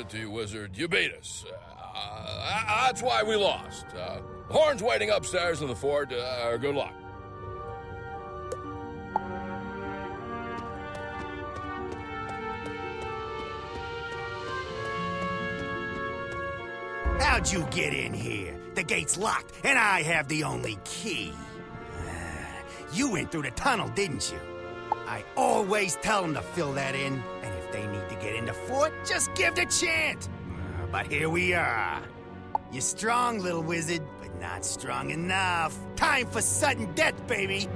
To you, Wizard. You beat us. That's why we lost. Horn's waiting upstairs in the fort. Good luck. How'd you get in here? The gate's locked, and I have the only key. You went through the tunnel, didn't you? I always tell them to fill that in, and if they need to get in the fort, just give the chant. But here we are. You're strong, little wizard, but not strong enough. Time for sudden death, baby!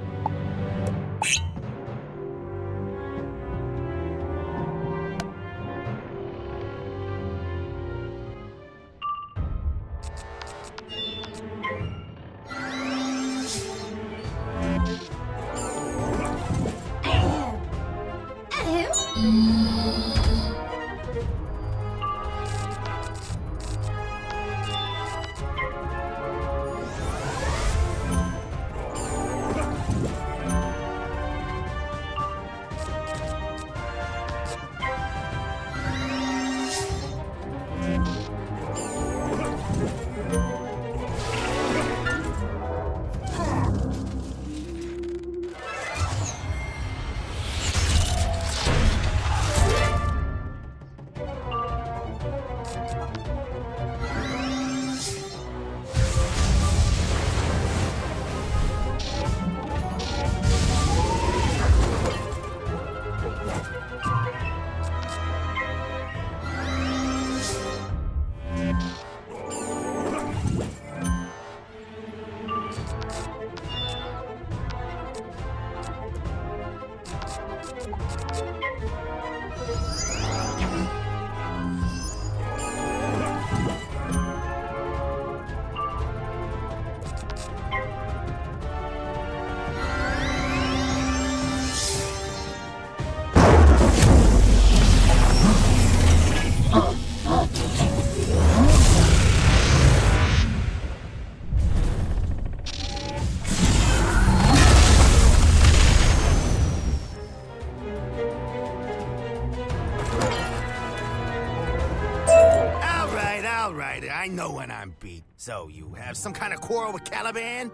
when I'm beat. So, you have some kind of quarrel with Caliban?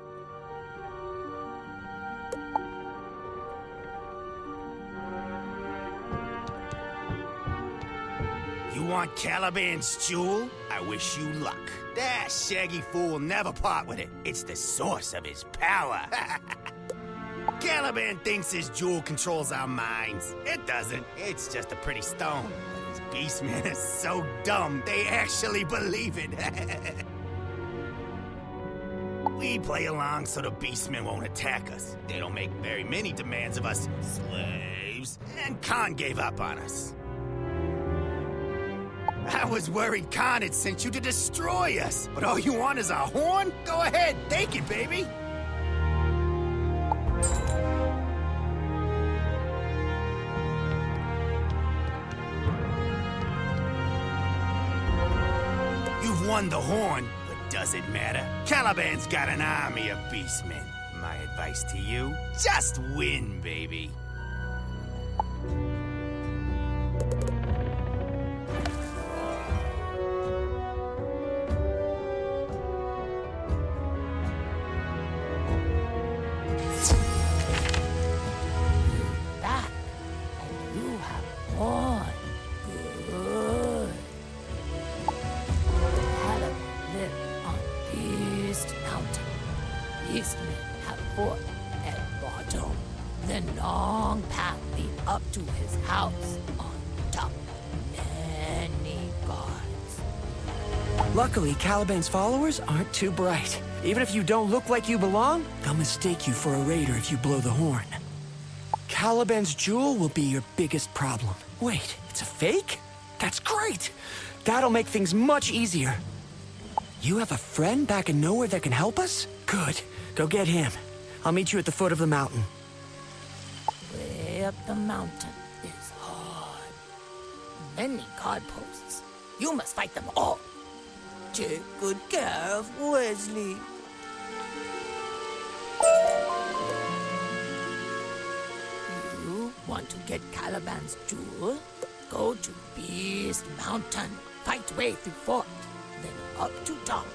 You want Caliban's jewel? I wish you luck. That shaggy fool will never part with it. It's the source of his power. Caliban thinks his jewel controls our minds. It doesn't. It's just a pretty stone. But his beastmen are so dumb, they actually believe it. We play along so the beastmen won't attack us. They don't make very many demands of us slaves. And Khan gave up on us. I was worried Khan had sent you to destroy us. But all you want is a horn? Go ahead, take it, baby. You've won the horn, but does it matter? Caliban's got an army of beastmen. My advice to you, just win, baby. Luckily, Caliban's followers aren't too bright. Even if you don't look like you belong, they'll mistake you for a raider if you blow the horn. Caliban's jewel will be your biggest problem. Wait, it's a fake? That's great! That'll make things much easier. You have a friend back in nowhere that can help us? Good. Go get him. I'll meet you at the foot of the mountain. Way up the mountain is hard. Many guard posts. You must fight them all. Take good care of Wesley. You want to get Caliban's jewel? Go to Beast Mountain. Fight way through fort. Then up to top.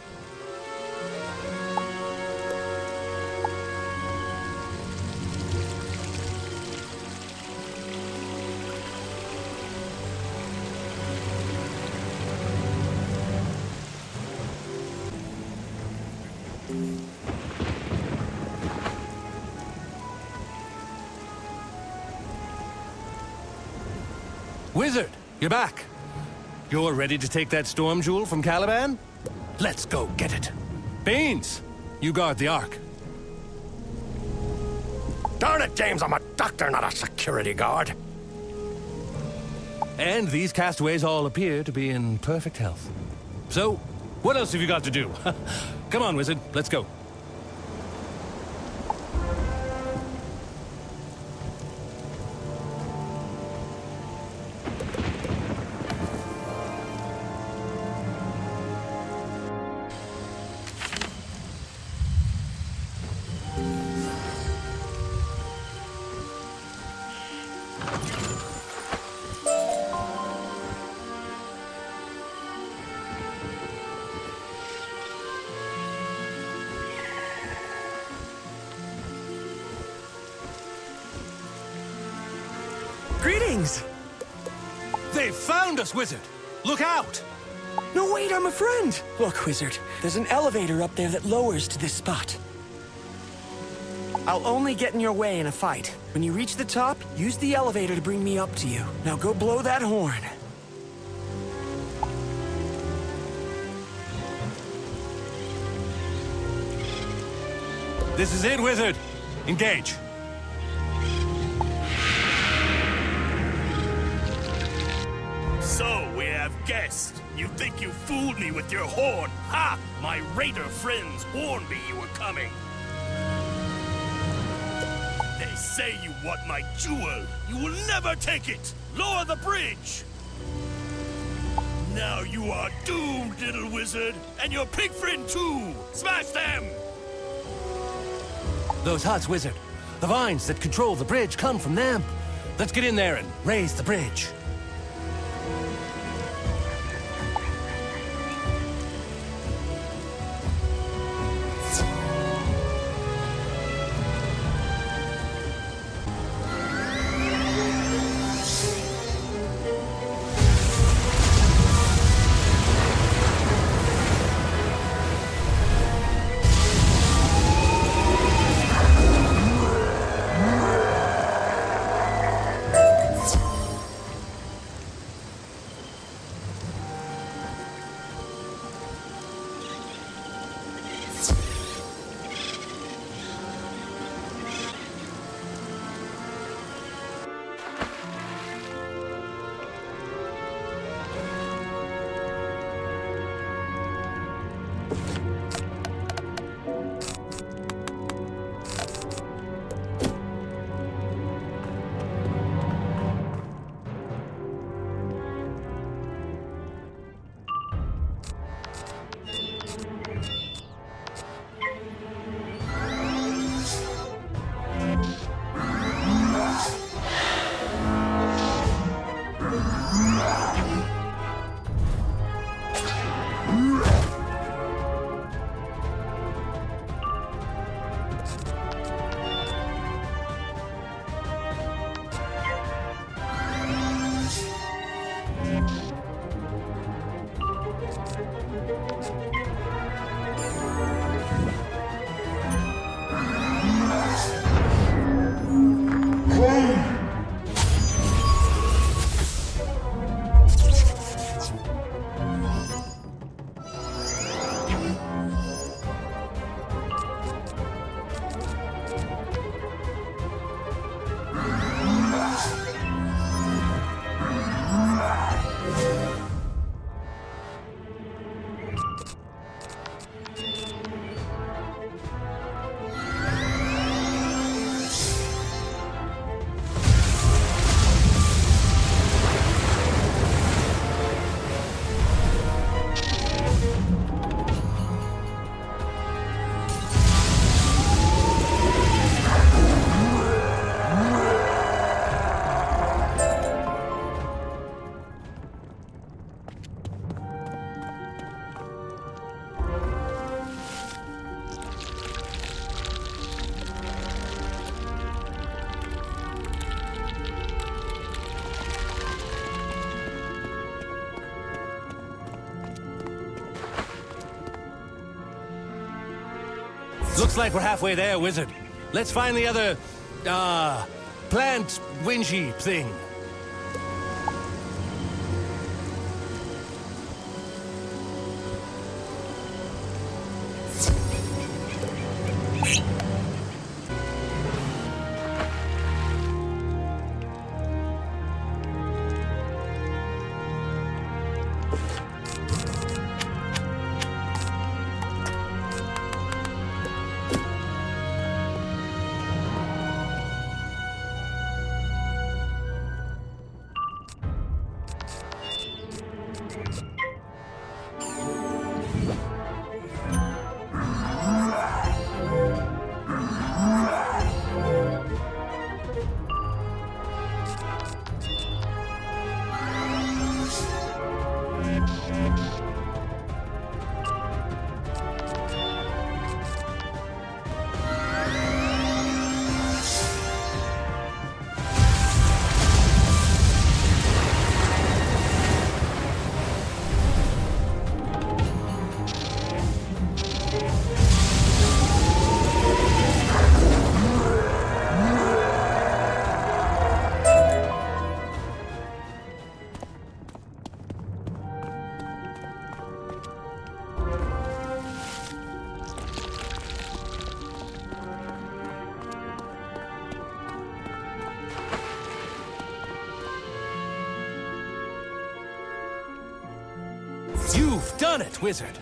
Wizard, you're back. You're ready to take that storm jewel from Caliban? Let's go get it. Beans, you guard the Ark. Darn it, James, I'm a doctor, not a security guard. And these castaways all appear to be in perfect health. So, what else have you got to do? Come on, Wizard, let's go. Greetings! They found us, Wizard! Look out! No, wait, I'm a friend! Look, Wizard, there's an elevator up there that lowers to this spot. I'll only get in your way in a fight. When you reach the top, use the elevator to bring me up to you. Now go blow that horn. This is it, Wizard. Engage. So, we have guests. You think you fooled me with your horn? Ha! My raider friends warned me you were coming. They say you want my jewel. You will never take it. Lower the bridge. Now you are doomed, little wizard. And your pig friend, too. Smash them! Those huts, Wizard. The vines that control the bridge come from them. Let's get in there and raise the bridge. Looks like we're halfway there, Wizard. Let's find the other, plant wingy thing. You've done it, Wizard!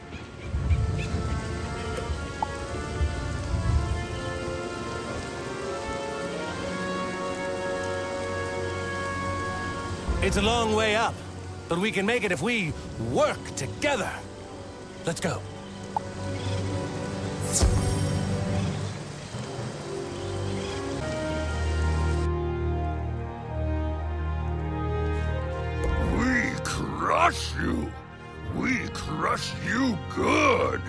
It's a long way up, but we can make it if we work together. Let's go. We crush you! We crush you good!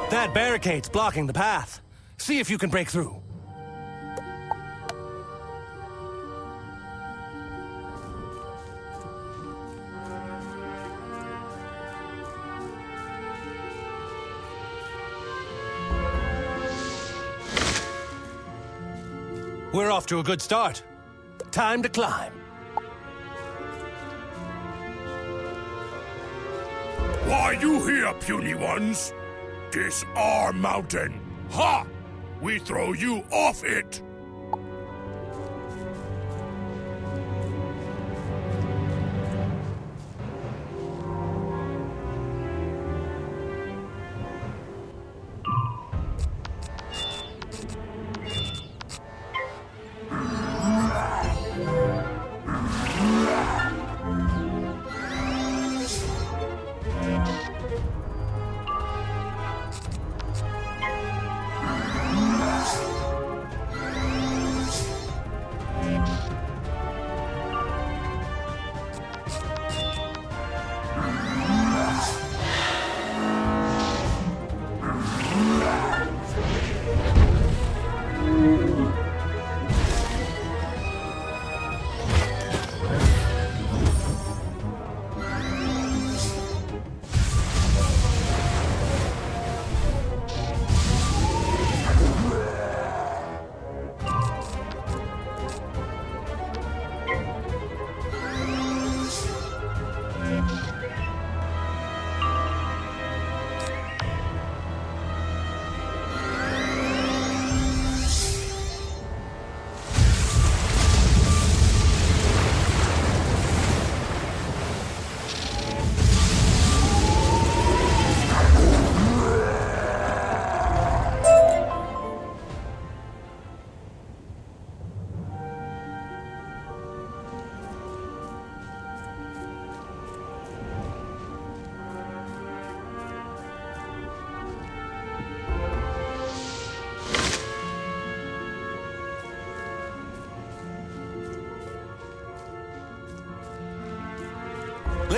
That barricade's blocking the path. See if you can break through. We're off to a good start. Time to climb. Why you here, puny ones? This our mountain. Ha! We throw you off it!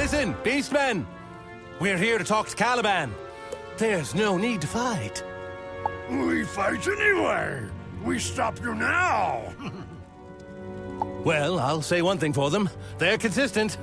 Listen, beastmen! We're here to talk to Caliban. There's no need to fight. We fight anyway. We stop you now. Well, I'll say one thing for them. They're consistent.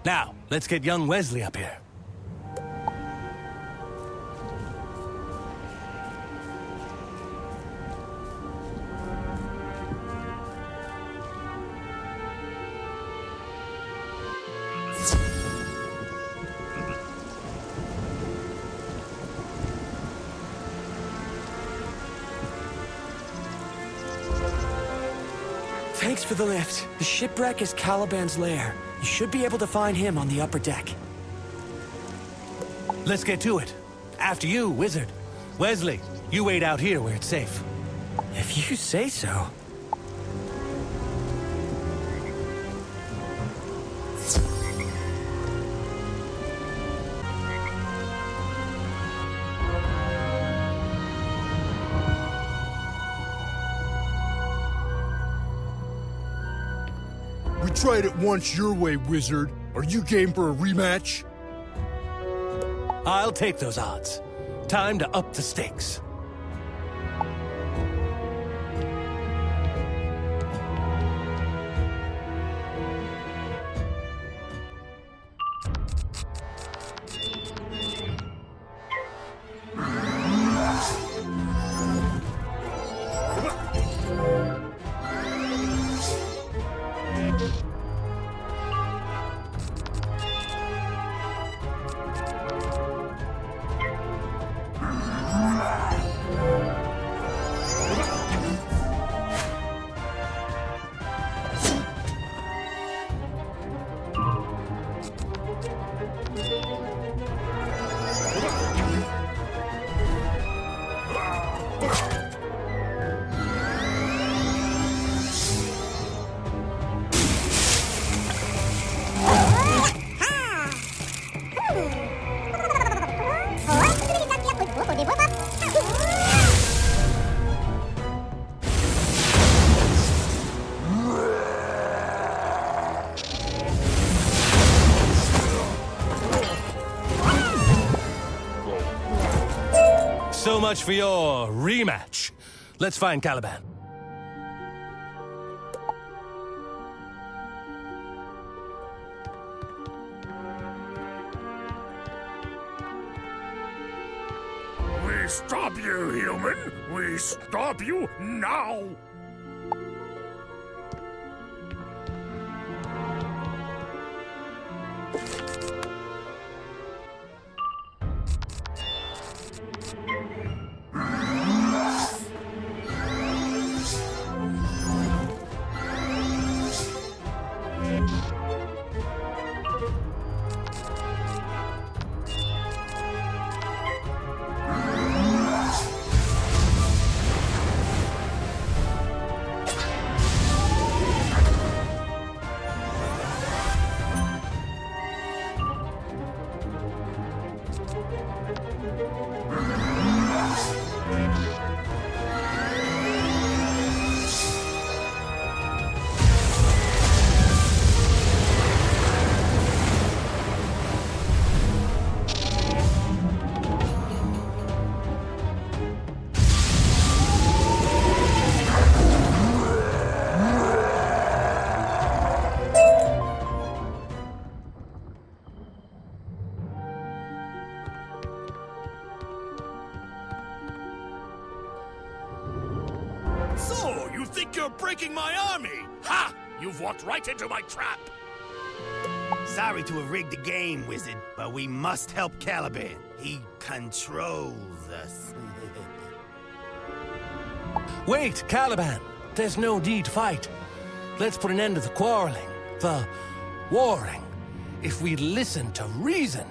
Now, let's get young Wesley up here. Thanks for the lift. The shipwreck is Caliban's lair. You should be able to find him on the upper deck. Let's get to it. After you, Wizard. Wesley, you wait out here where it's safe. If you say so. We tried it once your way, Wizard. Are you game for a rematch? I'll take those odds. Time to up the stakes. So much for your rematch. Let's find Caliban. stop you, human! We stop you now! So, you think you're breaking my army? Ha! You've walked right into my trap! Sorry to have rigged the game, Wizard, but we must help Caliban. He controls us. Wait, Caliban! There's no need to fight. Let's put an end to the quarreling, the warring. If we listen to reason,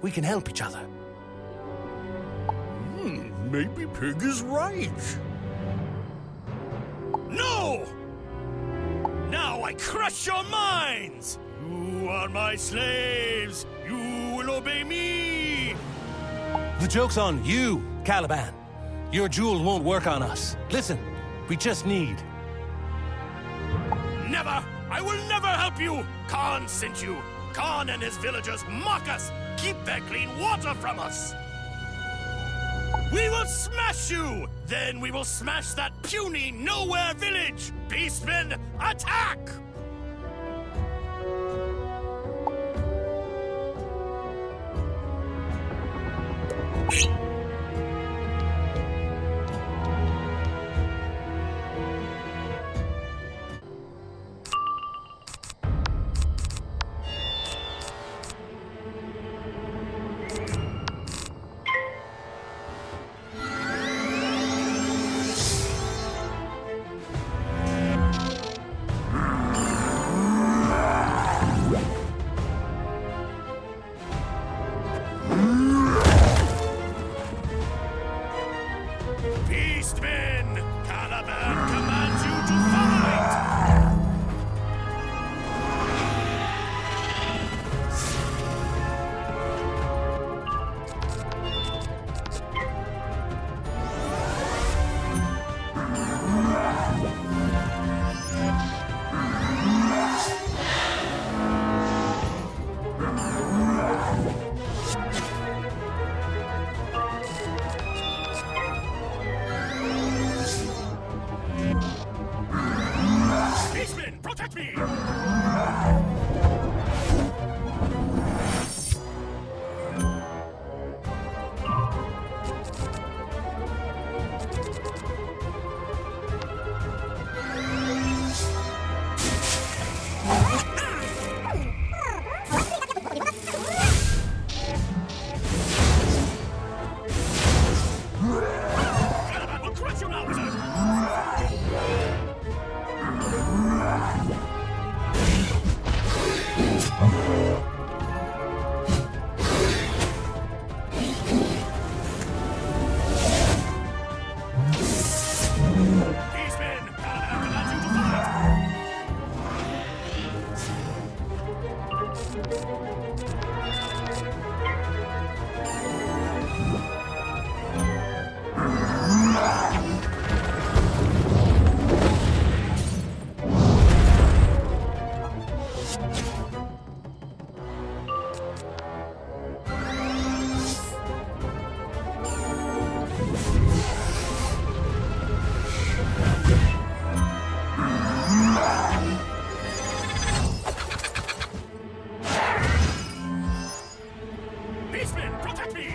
we can help each other. Maybe Pig is right. No! Now I crush your minds! You are my slaves! You will obey me! The joke's on you, Caliban. Your jewel won't work on us. Listen, we just need... Never! I will never help you! Khan sent you! Khan and his villagers mock us! Keep their clean water from us! We will smash you! Then we will smash that puny nowhere village! Beastmen, attack! Beastmen! Caliban commands you to fight! Beastmen, protect me! Caliban will crush you now, wizard! Beastmen, Caliban commands you to fight! Beastmen, protect me!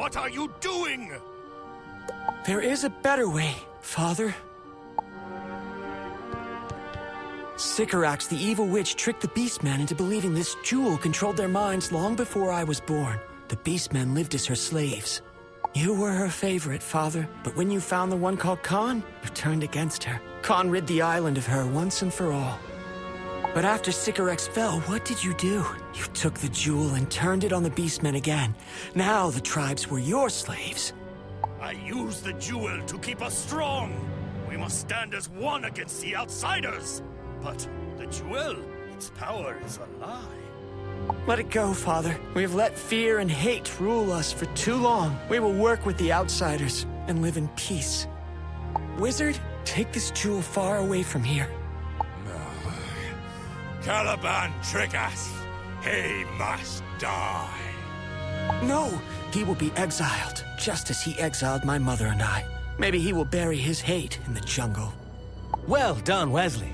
What are you doing? There is a better way, Father. Sycorax, the evil witch, tricked the Beastmen into believing this jewel controlled their minds long before I was born. The Beastmen lived as her slaves. You were her favorite, Father, but when you found the one called Khan, you turned against her. Khan rid the island of her once and for all. But after Sycorax fell, what did you do? You took the jewel and turned it on the Beastmen again. Now the tribes were your slaves. I used the jewel to keep us strong. We must stand as one against the outsiders. But the jewel, its power is a lie. Let it go, Father. We have let fear and hate rule us for too long. We will work with the outsiders and live in peace. Wizard, take this jewel far away from here. Caliban trick us. He must die. No, he will be exiled, just as he exiled my mother and I. Maybe he will bury his hate in the jungle. Well done, Wesley.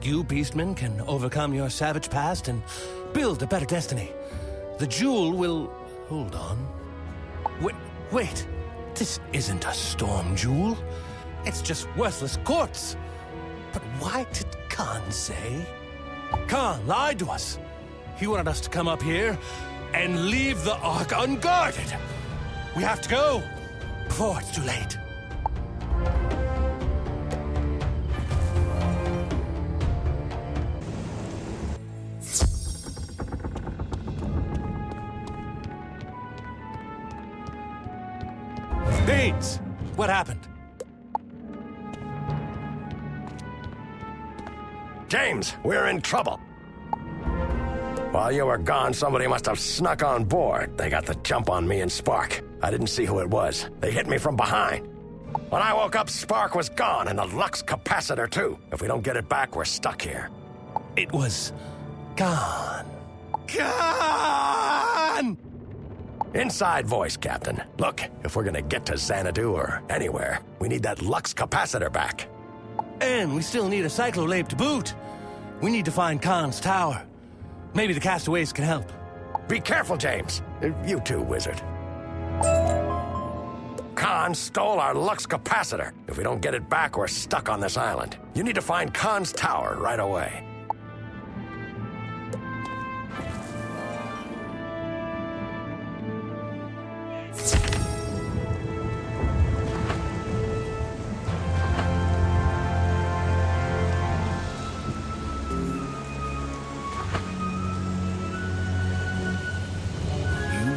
You beastmen can overcome your savage past and build a better destiny. The jewel will... Hold on. Wait. This isn't a storm jewel. It's just worthless quartz. But why did Khan say? Khan lied to us. He wanted us to come up here and leave the Ark unguarded. We have to go before it's too late. Bates, what happened? James, we're in trouble. While you were gone, somebody must have snuck on board. They got the jump on me and Spark. I didn't see who it was. They hit me from behind. When I woke up, Spark was gone, and the Lux capacitor, too. If we don't get it back, we're stuck here. It was gone. Gone! Inside voice, Captain. Look, if we're gonna get to Xanadu or anywhere, we need that Lux capacitor back. And we still need a cyclolape to boot. We need to find Khan's tower. Maybe the castaways can help. Be careful, James. You too, Wizard. Khan stole our Lux capacitor. If we don't get it back, we're stuck on this island. You need to find Khan's tower right away.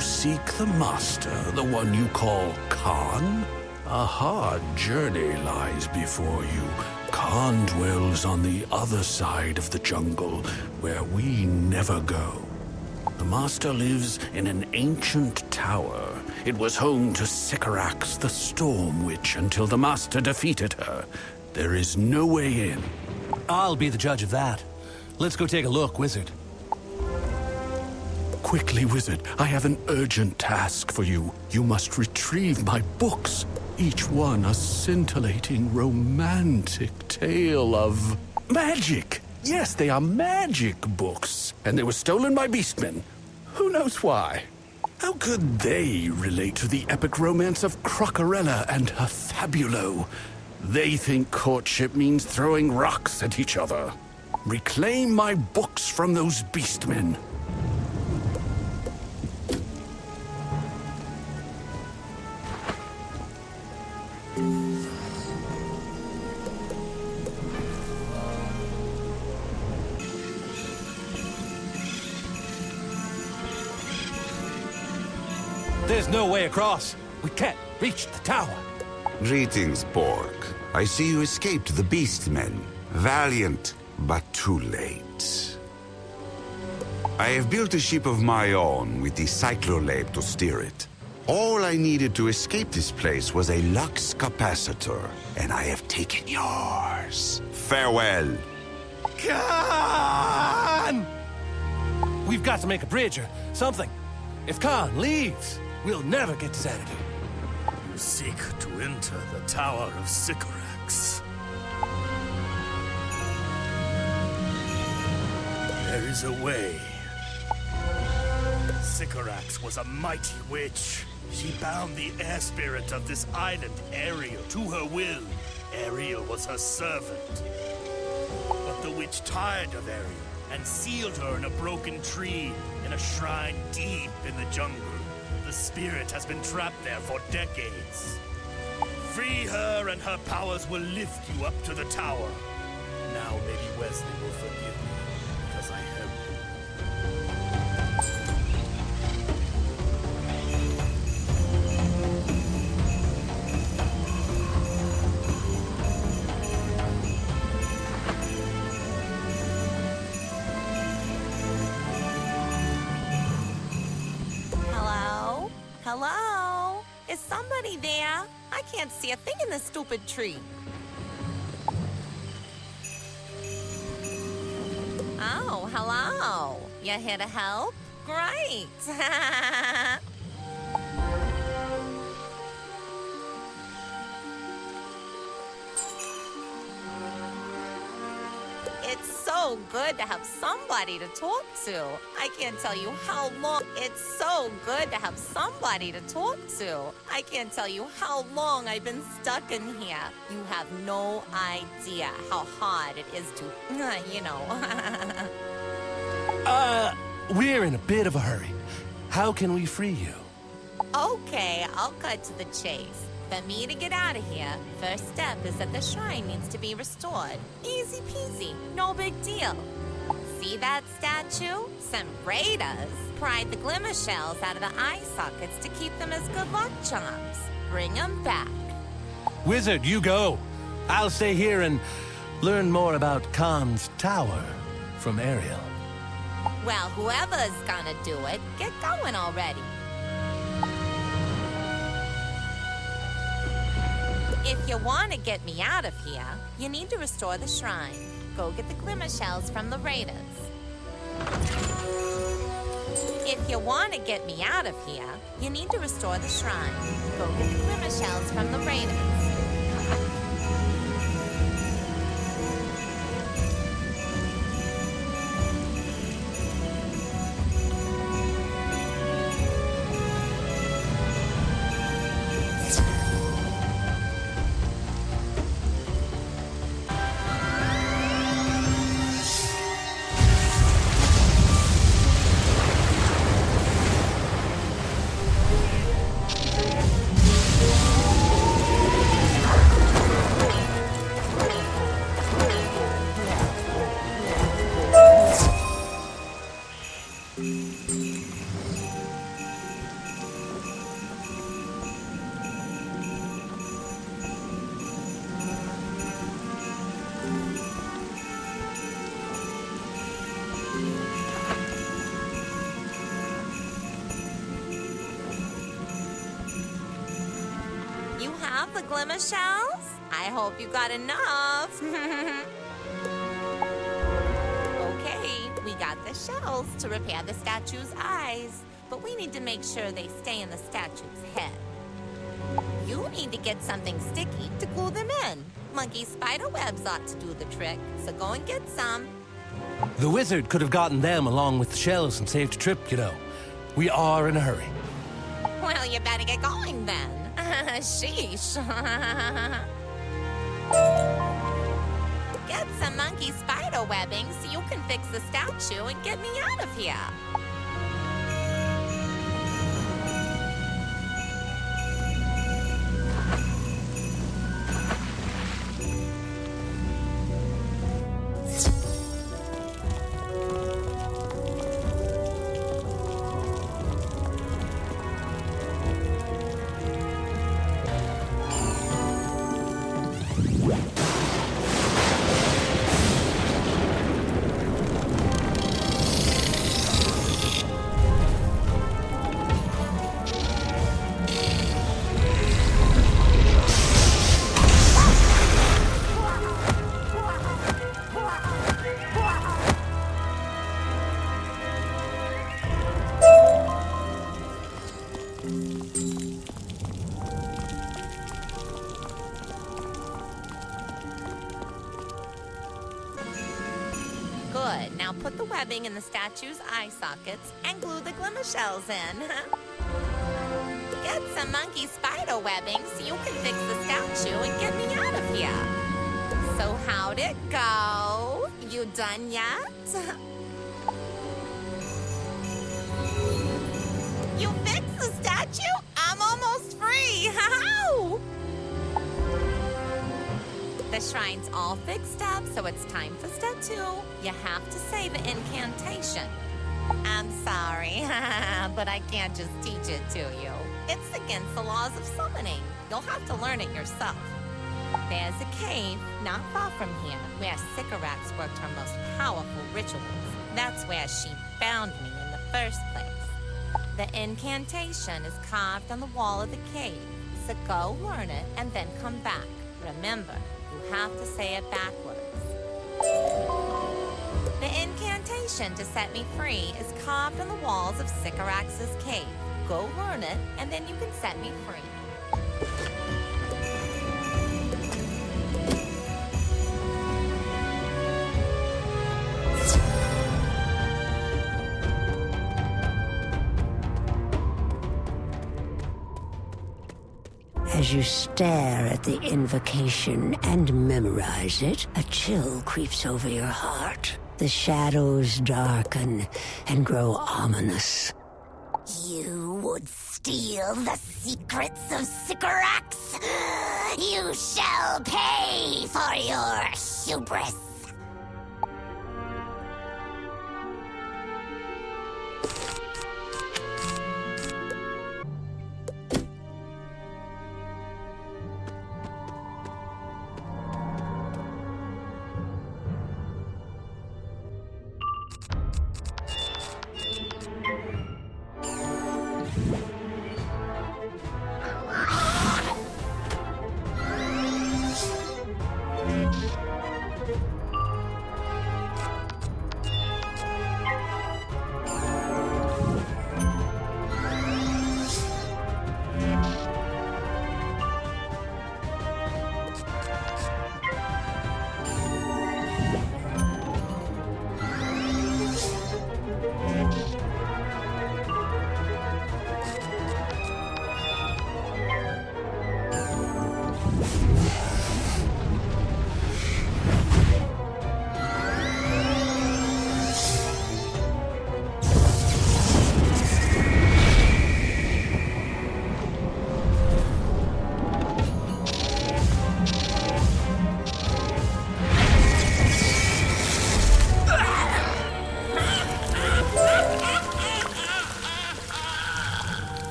Seek the master, the one you call Khan? A hard journey lies before you. Khan dwells on the other side of the jungle, where we never go. The master lives in an ancient tower. It was home to Sycorax, the Storm Witch, until the master defeated her. There is no way in. I'll be the judge of that. Let's go take a look, Wizard. Quickly, Wizard, I have an urgent task for you. You must retrieve my books, each one a scintillating, romantic tale of magic. Yes, they are magic books, and they were stolen by beastmen. Who knows why? How could they relate to the epic romance of Crocorella and her Fabulo? They think courtship means throwing rocks at each other. Reclaim my books from those beastmen. There's no way across. We can't reach the tower. Greetings, Borg. I see you escaped the beastmen. Valiant, but too late. I have built a ship of my own with the cyclolape to steer it. All I needed to escape this place was a Lux capacitor, and I have taken yours. Farewell. Khan! We've got to make a bridge or something. If Khan leaves, we'll never get to Xanadu. You seek to enter the Tower of Sycorax. There is a way. Sycorax was a mighty witch. She bound the air spirit of this island, Ariel, to her will. Ariel was her servant. But the witch tired of Ariel and sealed her in a broken tree in a shrine deep in the jungle. The spirit has been trapped there for decades. Free her and her powers will lift you up to the tower. Now maybe Wesley will forgive me because I helped him. Hello? Hello? Is somebody there? I can't see a thing in this stupid tree. Oh, hello. You here to help? Great. It's so good to have somebody to talk to. I can't tell you how long. It's so good to have somebody to talk to. I can't tell you how long I've been stuck in here. You have no idea how hard it is to, you know. We're in a bit of a hurry. How can we free you? Okay, I'll cut to the chase. For me to get out of here, first step is that the shrine needs to be restored. Easy peasy, no big deal. See that statue? Some raiders pried the glimmer shells out of the eye sockets to keep them as good luck charms. Bring them back. Wizard, you go. I'll stay here and learn more about Khan's tower from Ariel. Well, whoever's gonna do it, get going already. If you want to get me out of here, you need to restore the shrine. Go get the glimmer shells from the raiders. If you want to get me out of here, you need to restore the shrine. Go get the glimmer shells from the raiders. The glimmer shells? I hope you got enough. Okay, we got the shells to repair the statue's eyes, but we need to make sure they stay in the statue's head. You need to get something sticky to glue them in. Monkey spider webs ought to do the trick, so go and get some. The wizard could have gotten them along with the shells and saved a trip, you know. We are in a hurry. Well, you better get going then. Sheesh. Get some monkey spider webbing so you can fix the statue and get me out of here. Good. Now put the webbing in the statue's eye sockets and glue the glimmer shells in. Get some monkey spider webbing so you can fix the statue and get me out of here. So how'd it go? You done yet? You fixed the statue? I'm almost free! How? The shrine's all fixed up, so it's time for step 2. You have to say the incantation. I'm sorry, but I can't just teach it to you. It's against the laws of summoning. You'll have to learn it yourself. There's a cave not far from here where Sycorax worked her most powerful rituals. That's where she found me in the first place. The incantation is carved on the wall of the cave, so go learn it and then come back. Remember, you have to say it backwards. The incantation to set me free is carved on the walls of Sycorax's cave. Go learn it, and then you can set me free. As you stare at the invocation and memorize it, a chill creeps over your heart. The shadows darken and grow ominous. You would steal the secrets of Sycorax? You shall pay for your hubris.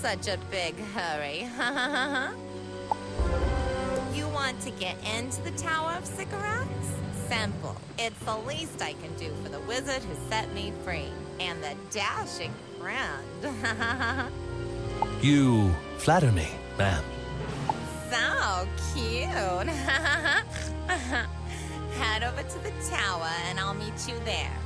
Such a big hurry. You want to get into the Tower of Sycorax? Simple. It's the least I can do for the wizard who set me free. And the dashing friend. You flatter me, ma'am. So cute. Head over to the tower and I'll meet you there.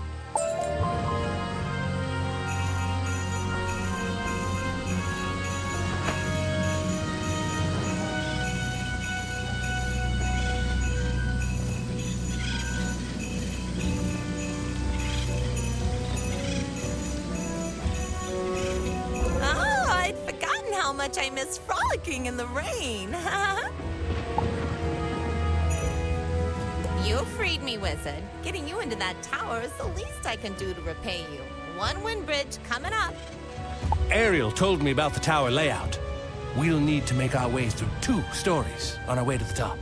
I miss frolicking in the rain. You freed me, wizard. Getting you into that tower is the least I can do to repay you. One wind bridge coming up. Ariel told me about the tower layout. We'll need to make our way through 2 stories on our way to the top.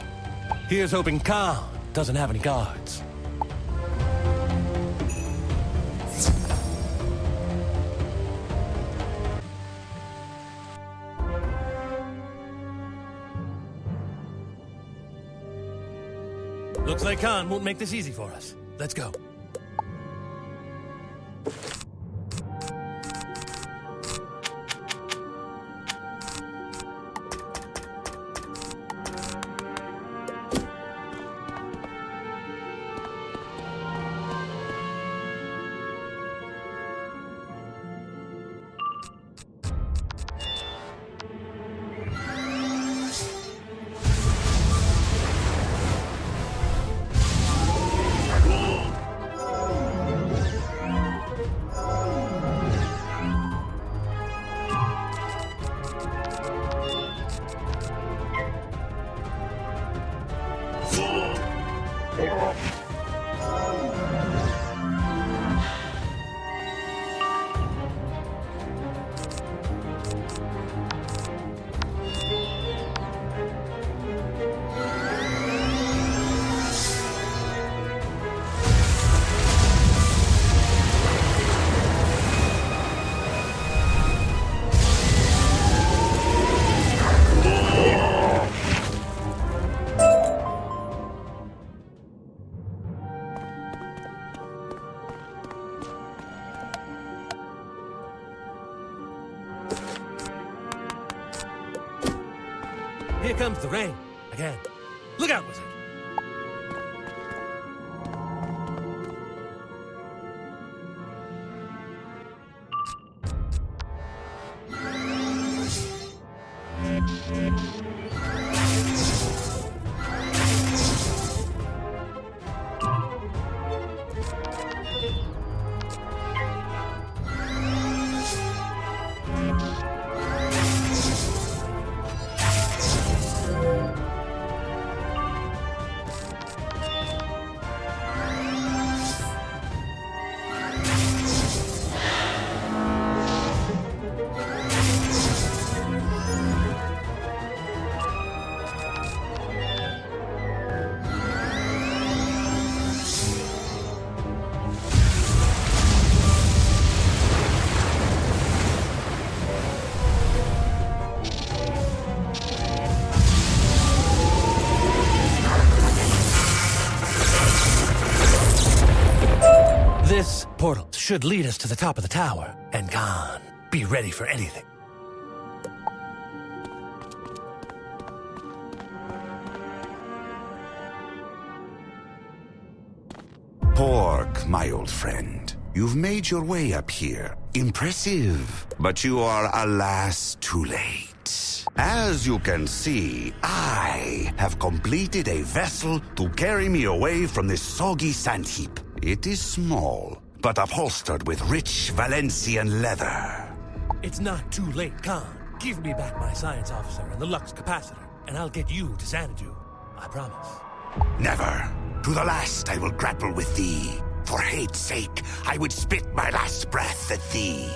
Here's hoping Khan doesn't have any guards. Looks like Khan won't make this easy for us. Let's go. Here comes the rain. Again. Look out, Wizard. This portal should lead us to the top of the tower. And Khan, be ready for anything. Pork, my old friend. You've made your way up here. Impressive. But you are, alas, too late. As you can see, I have completed a vessel to carry me away from this soggy sand heap. It is small, but upholstered with rich Valencian leather. It's not too late, Khan. Give me back my science officer and the Lux capacitor, and I'll get you to Xanadu. I promise. Never. To the last I will grapple with thee. For hate's sake, I would spit my last breath at thee.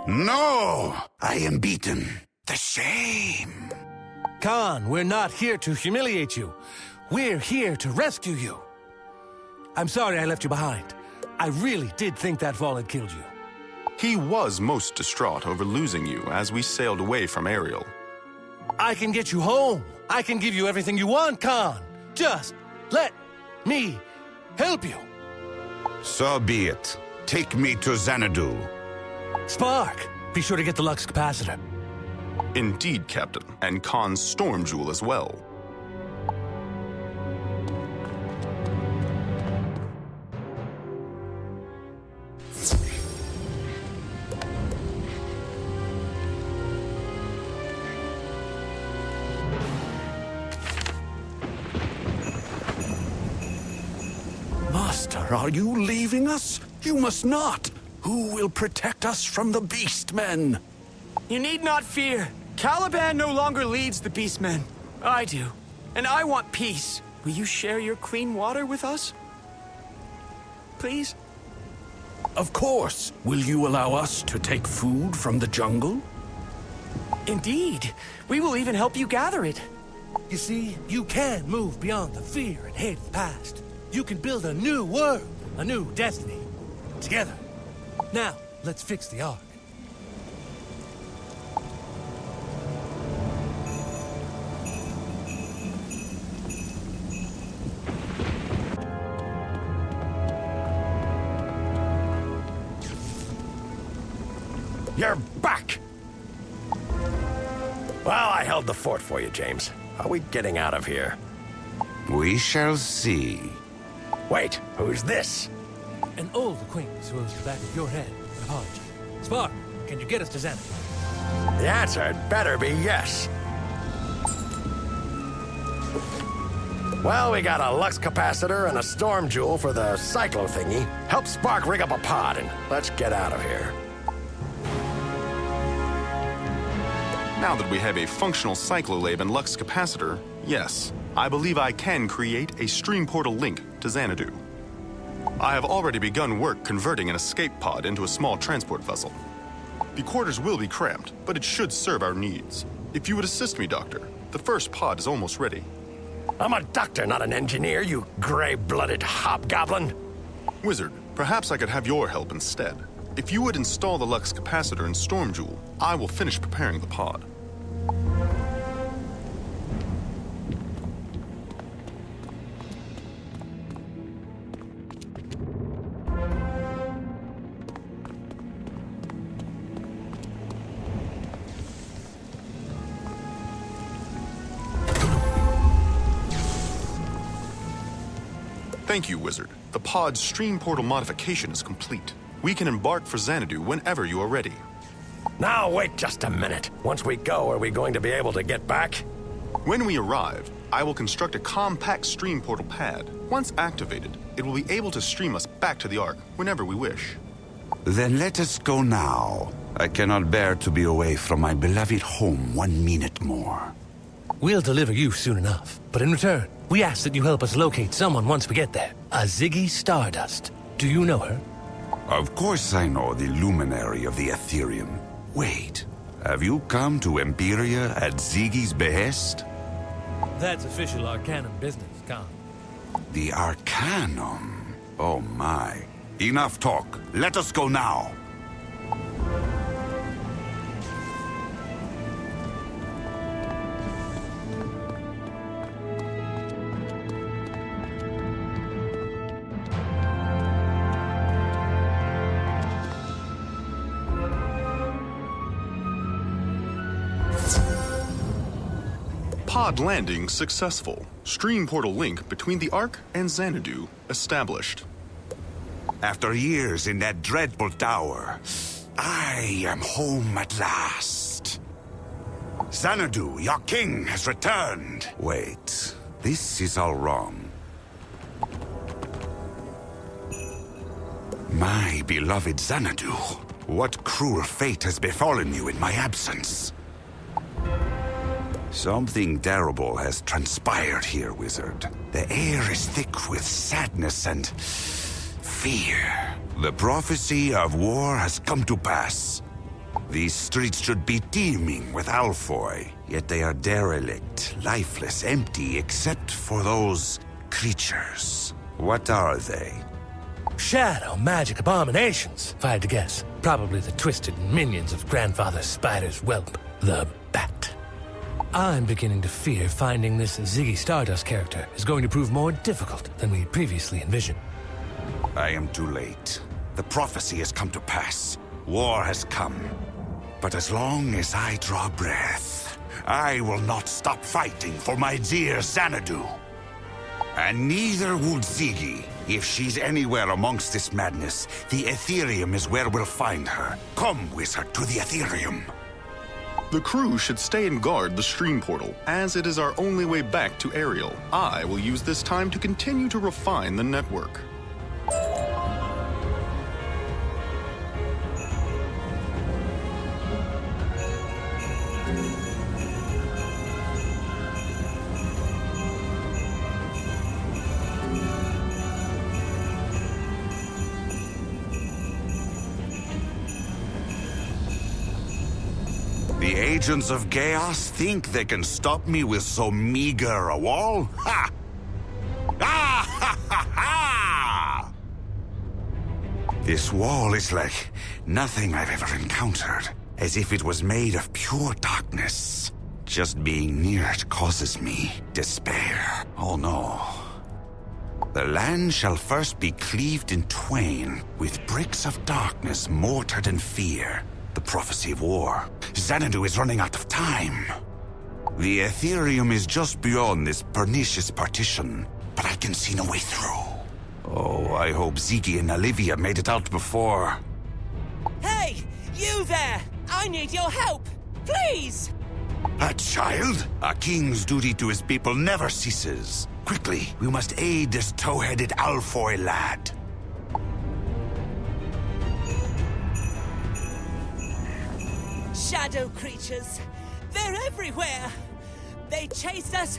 No! I am beaten. The shame. Khan, we're not here to humiliate you. We're here to rescue you. I'm sorry I left you behind. I really did think that fall had killed you. He was most distraught over losing you as we sailed away from Ariel. I can get you home. I can give you everything you want, Khan. Just let me help you. So be it. Take me to Xanadu. Spark, be sure to get the Lux capacitor. Indeed, Captain, and Khan's storm jewel as well. Master, are you leaving us? You must not. Who will protect us from the Beastmen? You need not fear. Caliban no longer leads the Beastmen. I do. And I want peace. Will you share your clean water with us? Please? Of course. Will you allow us to take food from the jungle? Indeed. We will even help you gather it. You see, you can move beyond the fear and hate of the past. You can build a new world, a new destiny. Together. Now, let's fix the Ark. You're back! Well, I held the fort for you, James. Are we getting out of here? We shall see. Wait, who's this? An old acquaintance who owes the back of your head an apology. Spark, can you get us to Xanadu? The answer had better be yes. Well, we got a lux capacitor and a storm jewel for the cyclo thingy. Help Spark rig up a pod and let's get out of here. Now that we have a functional cyclolab and lux capacitor, yes, I believe I can create a stream portal link to Xanadu. I have already begun work converting an escape pod into a small transport vessel. The quarters will be cramped, but it should serve our needs. If you would assist me, Doctor, the first pod is almost ready. I'm a doctor, not an engineer, you gray-blooded hobgoblin. Wizard, perhaps I could have your help instead. If you would install the lux capacitor and storm jewel, I will finish preparing the pod. Thank you, Wizard. The pod's stream portal modification is complete. We can embark for Xanadu whenever you are ready. Now, wait just a minute. Once we go, are we going to be able to get back? When we arrive, I will construct a compact stream portal pad. Once activated, it will be able to stream us back to the Ark whenever we wish. Then let us go now. I cannot bear to be away from my beloved home 1 minute more. We'll deliver you soon enough, but in return, we ask that you help us locate someone once we get there. A Ziggy Stardust. Do you know her? Of course I know the luminary of the Ethereum. Wait, have you come to Empyrea at Ziggy's behest? That's official Arcanum business, Khan. The Arcanum? Oh my. Enough talk. Let us go now. Pod landing successful. Stream portal link between the Ark and Xanadu established. After years in that dreadful tower, I am home at last. Xanadu, your king, has returned. Wait, this is all wrong. My beloved Xanadu, what cruel fate has befallen you in my absence? Something terrible has transpired here, Wizard. The air is thick with sadness and fear. The prophecy of war has come to pass. These streets should be teeming with Alfoy, yet they are derelict, lifeless, empty, except for those creatures. What are they? Shadow magic abominations, if I had to guess. Probably the twisted minions of Grandfather Spider's whelp, the Bat. I'm beginning to fear finding this Ziggy Stardust character is going to prove more difficult than we previously envisioned. I am too late. The prophecy has come to pass. War has come. But as long as I draw breath, I will not stop fighting for my dear Xanadu. And neither would Ziggy. If she's anywhere amongst this madness, the Ethereum is where we'll find her. Come, Wizard, to the Ethereum. The crew should stay and guard the stream portal, as it is our only way back to Ariel. I will use this time to continue to refine the network. The agents of chaos think they can stop me with so meager a wall? Ha! Ah, ha, ha, ha! This wall is like nothing I've ever encountered, as if it was made of pure darkness. Just being near it causes me despair. Oh no. The land shall first be cleaved in twain, with bricks of darkness mortared in fear. The prophecy of war. Xanadu is running out of time. The Ethereum is just beyond this pernicious partition, but I can see no way through. Oh, I hope Ziggy and Olivia made it out before. Hey, you there! I need your help! Please! A child? A king's duty to his people never ceases. Quickly, we must aid this tow-headed Alfoy lad. Shadow creatures. They're everywhere. They chased us.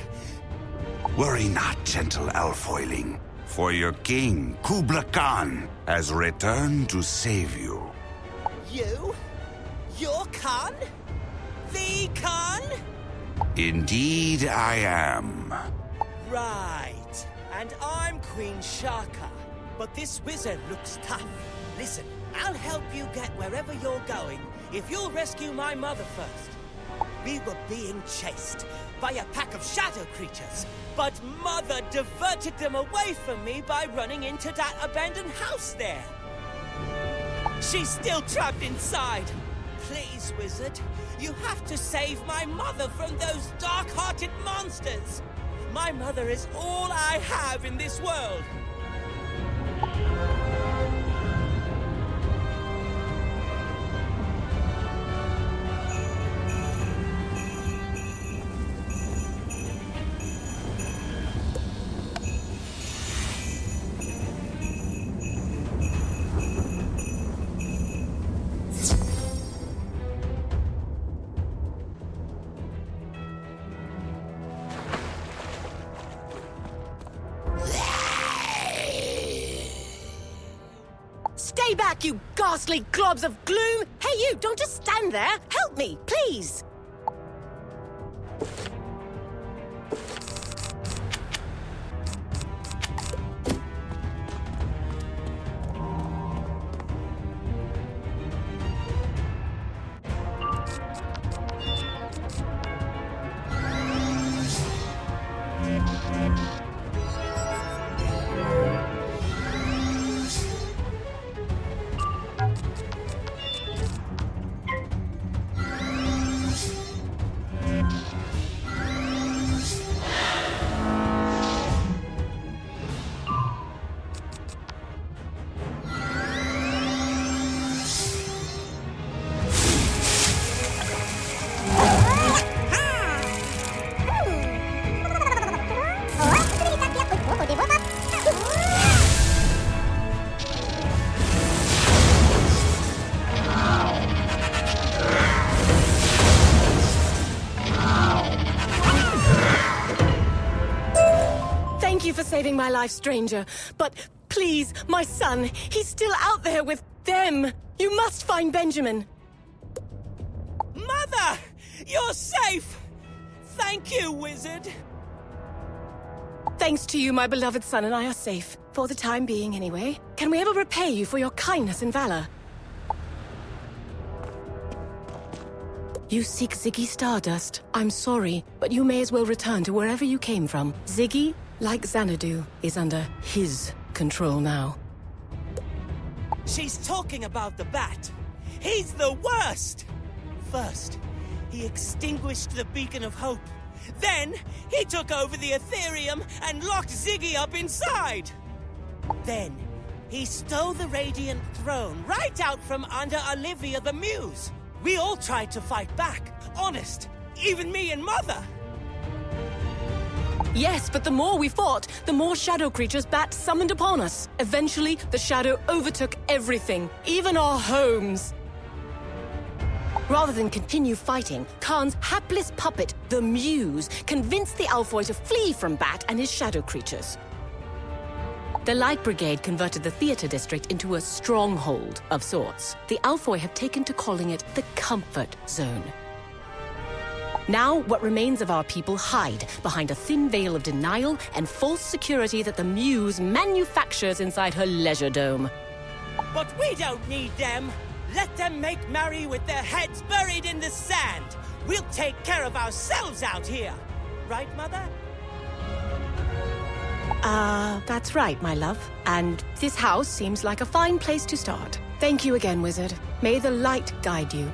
Worry not, gentle Alfoyling, for your king, Kubla Khan, has returned to save you. You? You're Khan? The Khan? Indeed I am. Right. And I'm Queen Shaka. But this wizard looks tough. Listen, I'll help you get wherever you're going if you'll rescue my mother first. We were being chased by a pack of shadow creatures, but Mother diverted them away from me by running into that abandoned house there. She's still trapped inside. Please, wizard, you have to save my mother from those dark-hearted monsters. My mother is all I have in this world. Stay back, you ghastly globs of gloom! Hey, you, don't just stand there! Help me, please! Saving my life, stranger. But please, my son, he's still out there with them. You must find Benjamin. Mother! You're safe! Thank you, wizard. Thanks to you, my beloved son and I are safe. For the time being, anyway. Can we ever repay you for your kindness and valor? You seek Ziggy Stardust. I'm sorry, but you may as well return to wherever you came from. Ziggy, like Xanadu, is under his control now. She's talking about the bat. He's the worst! First, he extinguished the beacon of hope. Then, he took over the Ethereum and locked Ziggy up inside. Then, he stole the Radiant Throne right out from under Olivia the Muse. We all tried to fight back. Honest, even me and Mother. Yes, but the more we fought, the more shadow creatures Bat summoned upon us. Eventually, the shadow overtook everything, even our homes. Rather than continue fighting, Khan's hapless puppet, the Muse, convinced the Alfoy to flee from Bat and his shadow creatures. The Light Brigade converted the theater district into a stronghold of sorts. The Alfoy have taken to calling it the Comfort Zone. Now, what remains of our people hide behind a thin veil of denial and false security that the Muse manufactures inside her leisure dome. But we don't need them. Let them make merry with their heads buried in the sand. We'll take care of ourselves out here. Right, Mother? That's right, my love. And this house seems like a fine place to start. Thank you again, Wizard. May the light guide you.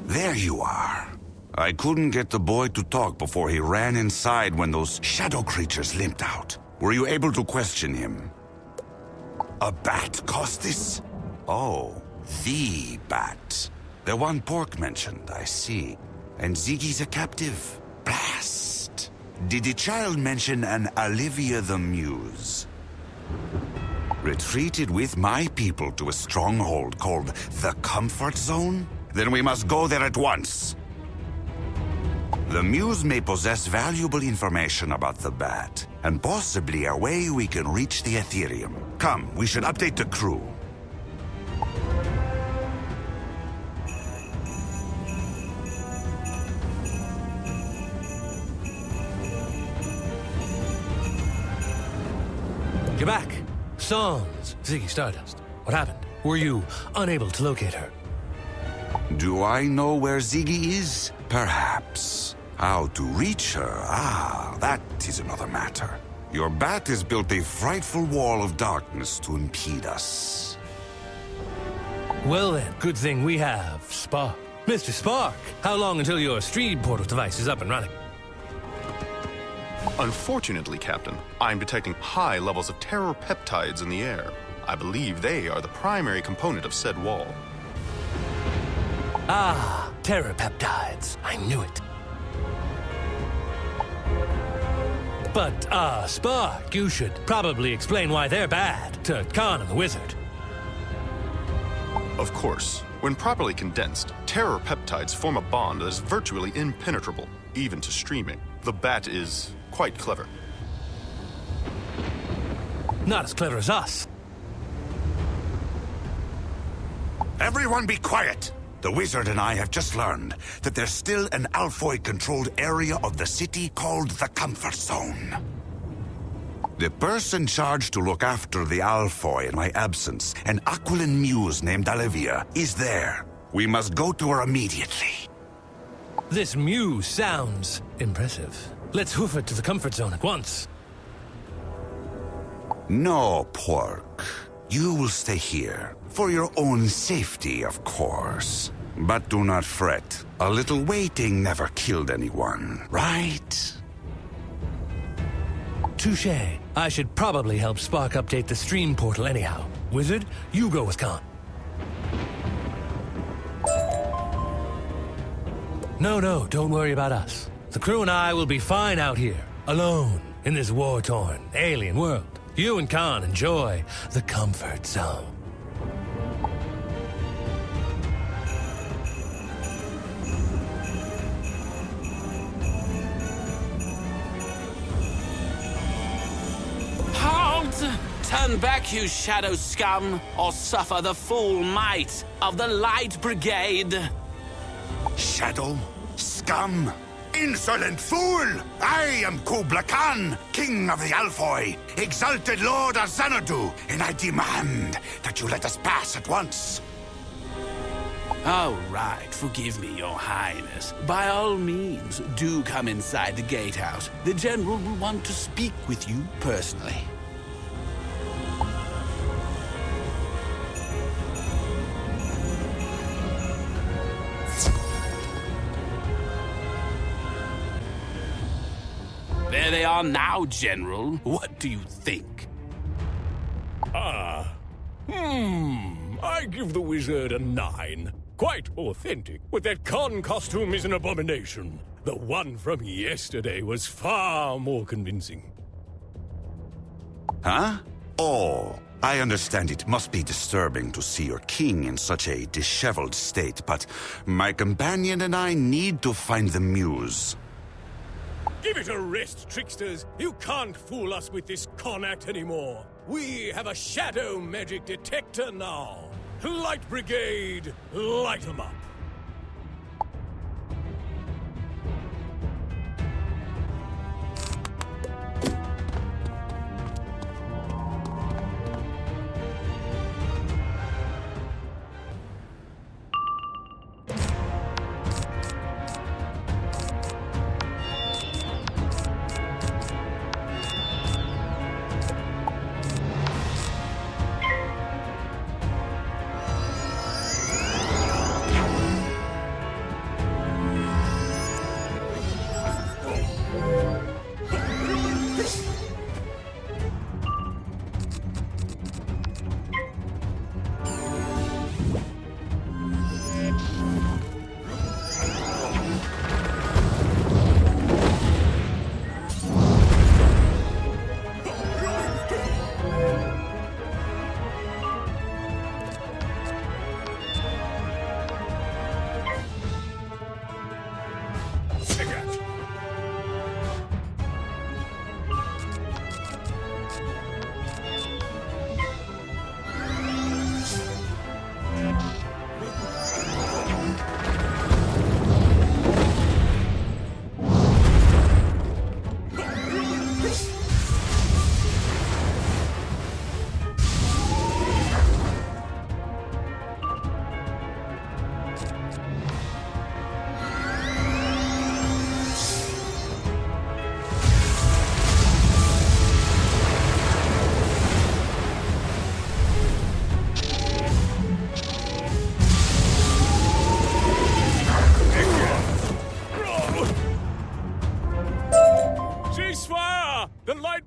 There you are. I couldn't get the boy to talk before he ran inside when those shadow creatures limped out. Were you able to question him? A bat caused this? Oh, the bat. The one Pork mentioned, I see. And Ziggy's a captive. Blast. Did the child mention an Olivia the Muse? Retreated with my people to a stronghold called the Comfort Zone? Then we must go there at once. The Muse may possess valuable information about the bat, and possibly a way we can reach the Ethereum. Come, we should update the crew. You're back. Songs. Ziggy Stardust. What happened? Were you unable to locate her? Do I know where Ziggy is? Perhaps. How to reach her? That is another matter. Your bat has built a frightful wall of darkness to impede us. Well then, good thing we have Spark. Mr. Spark, how long until your stream portal device is up and running? Unfortunately, Captain, I'm detecting high levels of terror peptides in the air. I believe they are the primary component of said wall. Terror peptides. I knew it. But, Spark, you should probably explain why they're bad to Khan and the Wizard. Of course. When properly condensed, terror peptides form a bond that is virtually impenetrable, even to streaming. The bat is quite clever. Not as clever as us. Everyone be quiet! The Wizard and I have just learned that there's still an Alfoy-controlled area of the city called the Comfort Zone. The person charged to look after the Alfoy in my absence, an Aquiline Muse named Olivia, is there. We must go to her immediately. This Muse sounds impressive. Let's hoof it to the Comfort Zone at once. No, Pork. You will stay here. For your own safety, of course. But do not fret. A little waiting never killed anyone, right? Touché. I should probably help Spark update the stream portal anyhow. Wizard, you go with Khan. No, don't worry about us. The crew and I will be fine out here, alone, in this war-torn, alien world. You and Khan enjoy the Comfort Zone. Turn back, you shadow scum, or suffer the full might of the Light Brigade. Shadow? Scum? Insolent fool! I am Kubla Khan, King of the Alfoy, exalted Lord of Xanadu, and I demand that you let us pass at once. All right, forgive me, your highness. By all means, do come inside the gatehouse. The general will want to speak with you personally. There they are now, General. What do you think? I give the Wizard a 9. Quite authentic, but that Khan costume is an abomination. The one from yesterday was far more convincing. Huh? Oh, I understand it must be disturbing to see your king in such a disheveled state, but my companion and I need to find the muse. Give it a rest, tricksters. You can't fool us with this con act anymore. We have a shadow magic detector now. Light Brigade, light 'em up.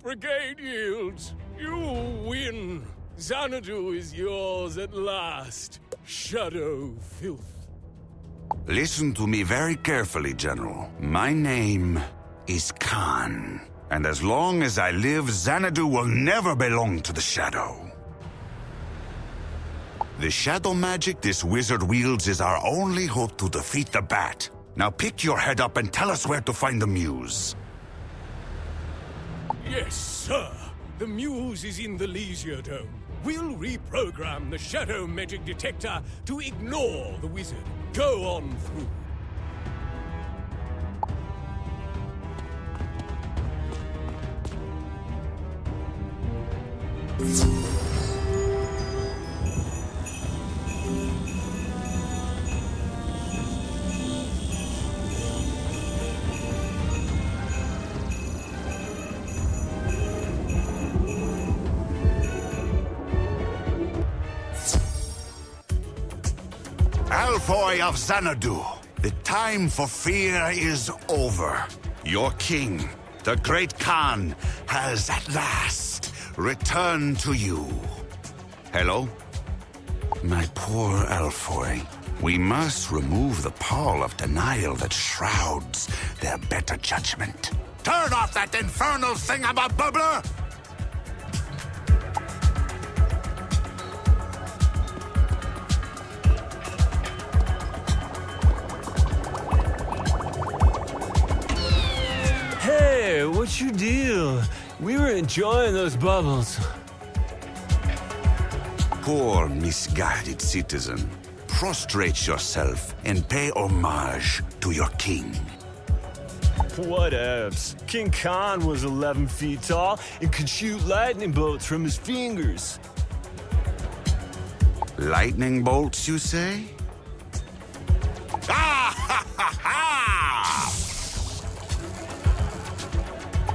Brigade yields. You win. Xanadu is yours at last. Shadow filth. Listen to me very carefully, General. My name is Khan. And as long as I live, Xanadu will never belong to the Shadow. The shadow magic this wizard wields is our only hope to defeat the Bat. Now pick your head up and tell us where to find the Muse. Yes, sir. The Muse is in the Leisure Dome. We'll reprogram the shadow magic detector to ignore the wizard. Go on through. Alfoy of Xanadu, the time for fear is over. Your king, the great Khan, has at last returned to you. Hello? My poor Alfoy. We must remove the pall of denial that shrouds their better judgment. Turn off that infernal thingamabobbler! Hey, what's your deal? We were enjoying those bubbles. Poor misguided citizen. Prostrate yourself and pay homage to your king. Whatevs. King Khan was 11 feet tall and could shoot lightning bolts from his fingers. Lightning bolts, you say? Ah, ha, ha, ha!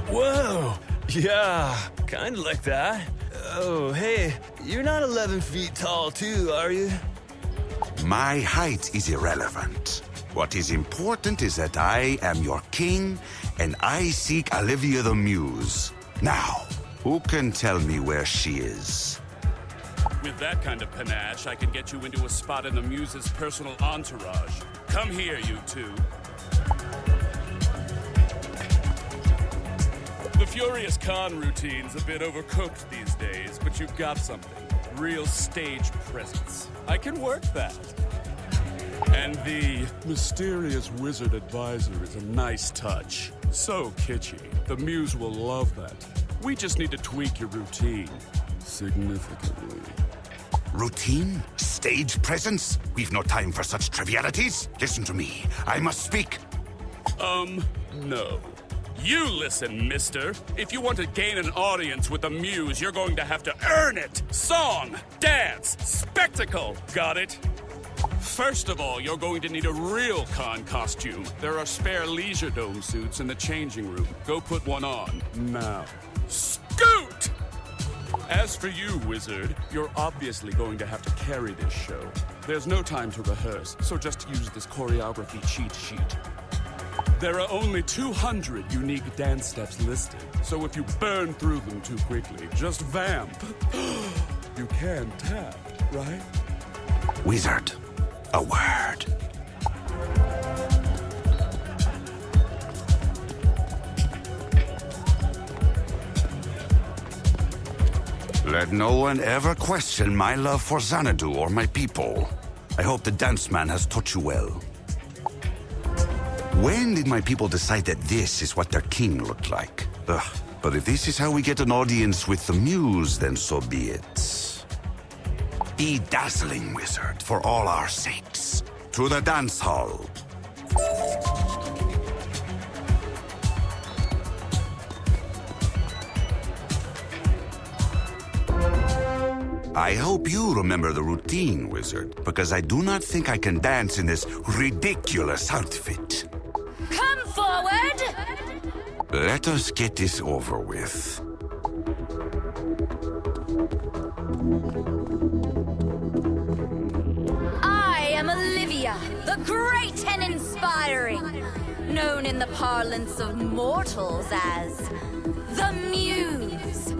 Whoa, yeah, kinda like that. Oh, hey, you're not 11 feet tall too, are you? My height is irrelevant. What is important is that I am your king, and I seek Olivia the Muse. Now, who can tell me where she is? With that kind of panache, I can get you into a spot in the Muse's personal entourage. Come here, you two. The Furious Khan routine's a bit overcooked these days, but you've got something. Real stage presence. I can work that. And the mysterious wizard advisor is a nice touch. So kitschy. The muse will love that. We just need to tweak your routine significantly. Routine? Stage presence? We've no time for such trivialities. Listen to me. I must speak. No. You listen, mister. If you want to gain an audience with the muse, you're going to have to earn it. Song, dance, spectacle. Got it? First of all, you're going to need a real con costume. There are spare Leisure Dome suits in the changing room. Go put one on, now. Scoot! As for you, Wizard, you're obviously going to have to carry this show. There's no time to rehearse, so just use this choreography cheat sheet. There are only 200 unique dance steps listed, so if you burn through them too quickly, just vamp. You can tap, right? Wizard, a word. Let no one ever question my love for Xanadu or my people. I hope the dance man has taught you well. When did my people decide that this is what their king looked like? Ugh, but if this is how we get an audience with the muse, then so be it. Be dazzling, wizard, for all our sakes. To the dance hall. I hope you remember the routine, wizard, because I do not think I can dance in this ridiculous outfit. Come forward! Let us get this over with. I am Olivia, the great and inspiring, known in the parlance of mortals as the Muse.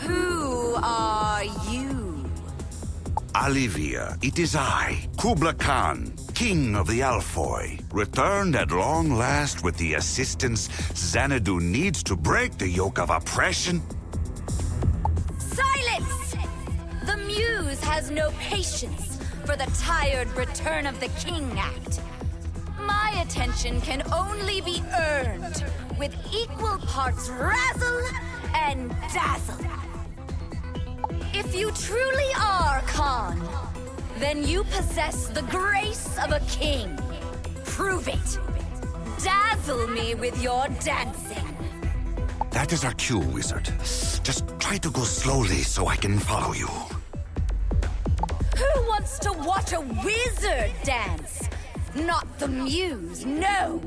Who are you? Olivia, it is I, Kubla Khan, King of the Alfoy, returned at long last with the assistance Xanadu needs to break the yoke of oppression. Silence! The Muse has no patience for the tired return of the King act. My attention can only be earned with equal parts razzle and dazzle. If you truly are Khan, then you possess the grace of a king. Prove it. Dazzle me with your dancing. That is our cue, wizard. Just try to go slowly so I can follow you. Who wants to watch a wizard dance? Not the Muse, no.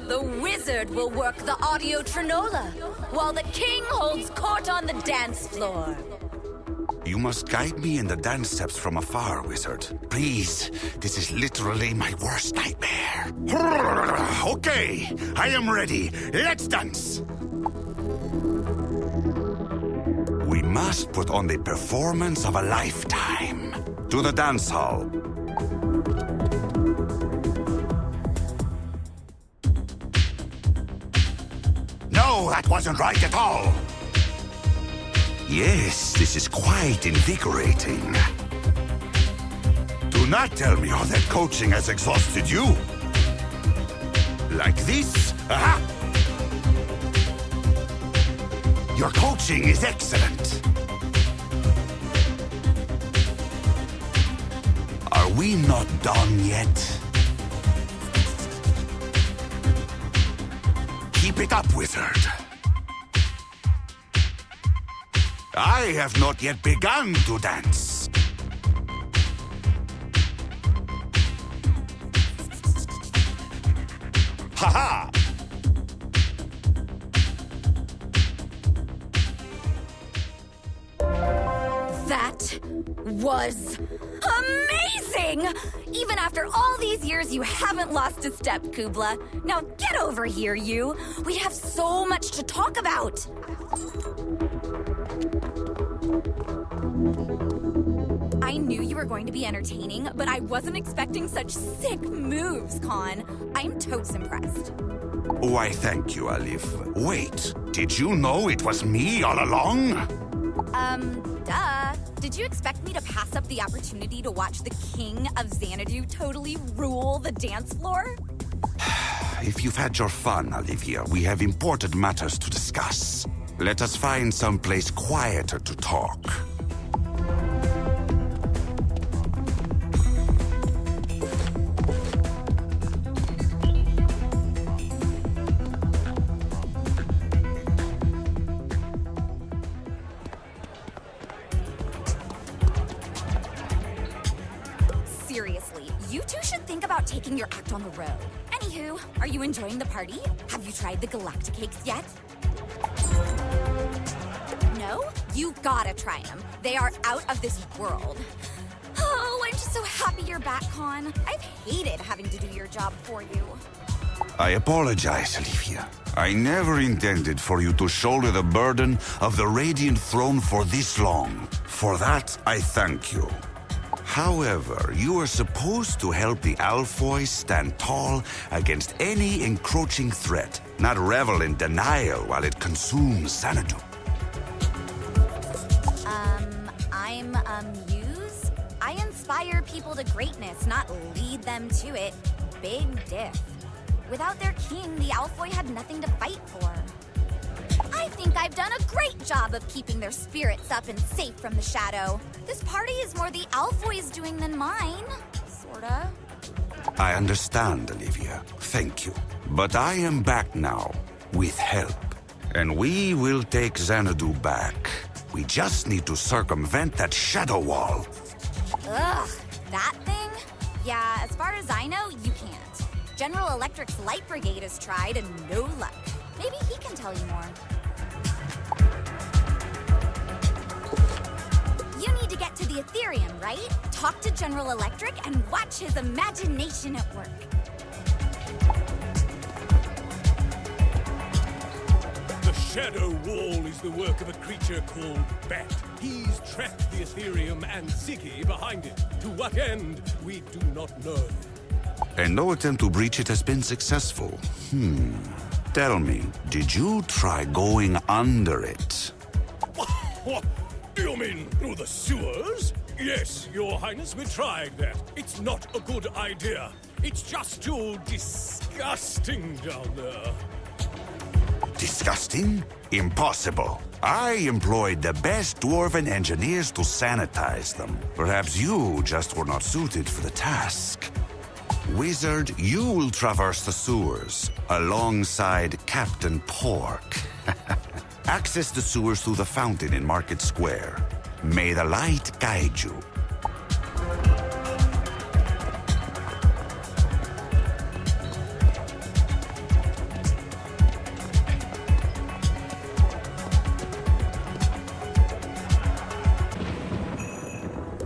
The wizard will work the audio trinola, while the king holds court on the dance floor. You must guide me in the dance steps from afar, wizard. Please, this is literally my worst nightmare. Okay, I am ready. Let's dance. We must put on the performance of a lifetime. To the dance hall. No, that wasn't right at all. Yes, this is quite invigorating. Do not tell me all that coaching has exhausted you. Like this? Aha! Your coaching is excellent. Are we not done yet? Keep it up, wizard. I have not yet begun to dance. Ha-ha! That was amazing! Even after all these years, you haven't lost a step, Kubla. Now get over here, you. We have so much to talk about. I knew you were going to be entertaining, but I wasn't expecting such sick moves, Khan. I'm totes impressed. Why, thank you, Alif. Wait, did you know it was me all along? Duh. Did you expect me to pass up the opportunity to watch the King of Xanadu totally rule the dance floor? If you've had your fun, Olivia, we have important matters to discuss. Let us find some place quieter to talk. Seriously, you two should think about taking your act on the road. Anywho, are you enjoying the party? Have you tried the Galactic Cakes yet? No? You gotta try them. They are out of this world. Oh, I'm just so happy you're back, Con. I've hated having to do your job for you. I apologize, Olivia. I never intended for you to shoulder the burden of the Radiant Throne for this long. For that, I thank you. However, you are supposed to help the Alfoys stand tall against any encroaching threat, not revel in denial while it consumes Xanadu. I'm a muse? I inspire people to greatness, not lead them to it. Big diff. Without their king, the Alfoy had nothing to fight for. I think I've done a great job of keeping their spirits up and safe from the shadow. This party is more the Alfoy's doing than mine. Sorta. I understand, Olivia. Thank you. But I am back now, with help. And we will take Xanadu back. We just need to circumvent that shadow wall. Ugh, that thing? Yeah, as far as I know, you can't. General Electric's Light Brigade has tried and no luck. Maybe he can tell you more. You need to get to the Ethereum, right? Talk to General Electric and watch his imagination at work. The Shadow Wall is the work of a creature called Bat. He's trapped the Ethereum and Ziggy behind it. To what end, we do not know. And no attempt to breach it has been successful. Tell me, did you try going under it? What? You mean through the sewers? Yes, Your Highness, we tried that. It's not a good idea. It's just too disgusting down there. Disgusting? Impossible. I employed the best dwarven engineers to sanitize them. Perhaps you just were not suited for the task. Wizard, you will traverse the sewers, alongside Captain Pork. Access the sewers through the fountain in Market Square. May the light guide you.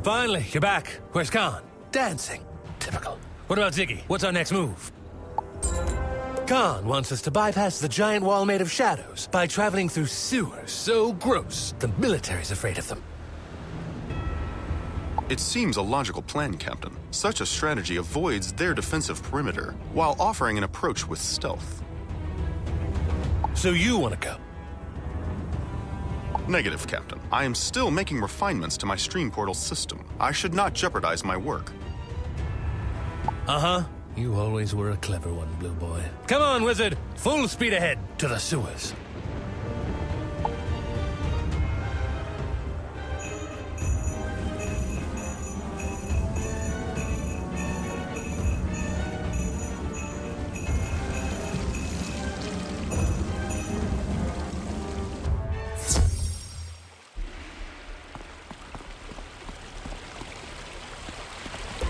Finally, you're back. Where's Khan? Dancing. Typical. What about Ziggy? What's our next move? Khan wants us to bypass the giant wall made of shadows by traveling through sewers so gross the military's afraid of them. It seems a logical plan, Captain. Such a strategy avoids their defensive perimeter, while offering an approach with stealth. So you want to go? Negative, Captain. I am still making refinements to my stream portal system. I should not jeopardize my work. Uh-huh. You always were a clever one, Blue Boy. Come on, Wizard! Full speed ahead to the sewers.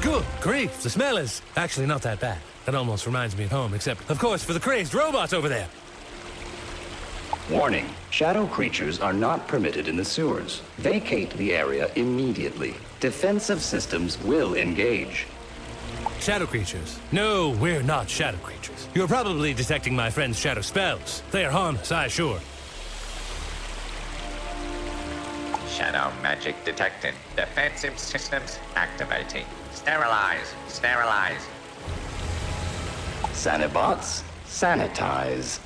Good grief, the smell is actually not that bad. That almost reminds me of home, except, of course, for the crazed robots over there. Warning, shadow creatures are not permitted in the sewers. Vacate the area immediately. Defensive systems will engage. Shadow creatures? No, we're not shadow creatures. You're probably detecting my friend's shadow spells. They are harmless, I assure. Shadow magic detected. Defensive systems activating. Sterilize. Sterilize. Sanibots, Sanitize.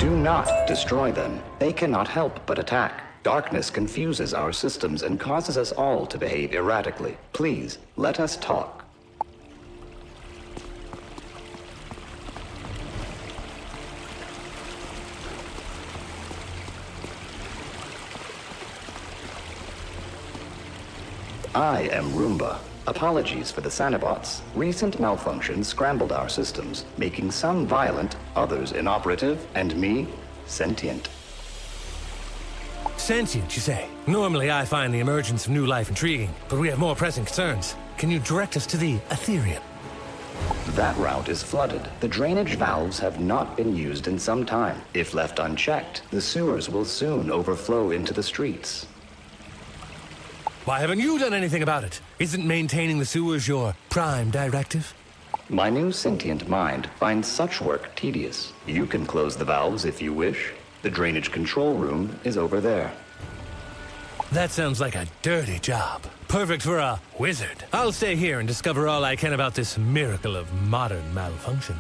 Do not destroy them. They cannot help but attack. Darkness confuses our systems and causes us all to behave erratically. Please, let us talk. I am Roomba. Apologies for the Sanibots. Recent malfunctions scrambled our systems, making some violent, others inoperative, and me sentient. Sentient, you say? Normally I find the emergence of new life intriguing, but we have more pressing concerns. Can you direct us to the Empyrea? That route is flooded. The drainage valves have not been used in some time. If left unchecked, the sewers will soon overflow into the streets. Why haven't you done anything about it? Isn't maintaining the sewers your prime directive? My new sentient mind finds such work tedious. You can close the valves if you wish. The drainage control room is over there. That sounds like a dirty job. Perfect for a wizard. I'll stay here and discover all I can about this miracle of modern malfunction.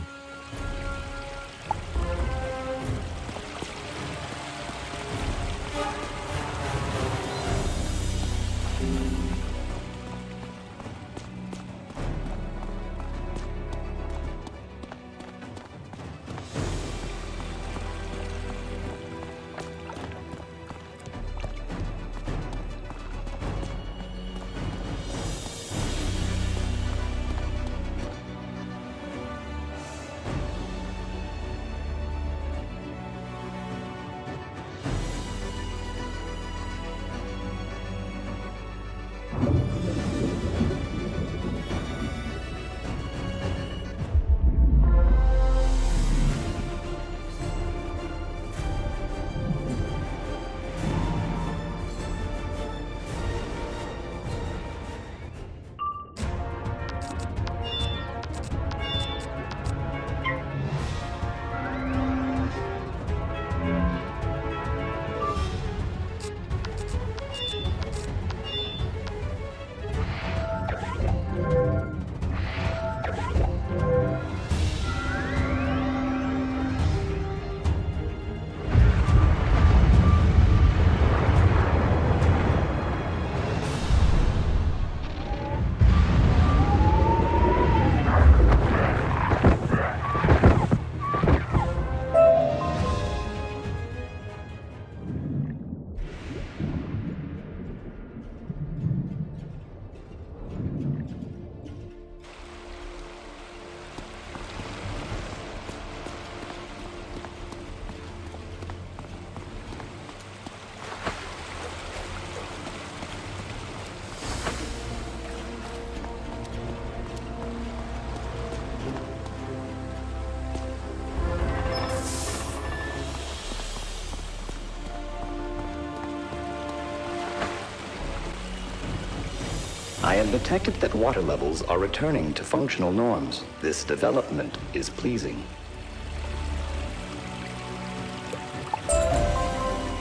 I have detected that water levels are returning to functional norms. This development is pleasing.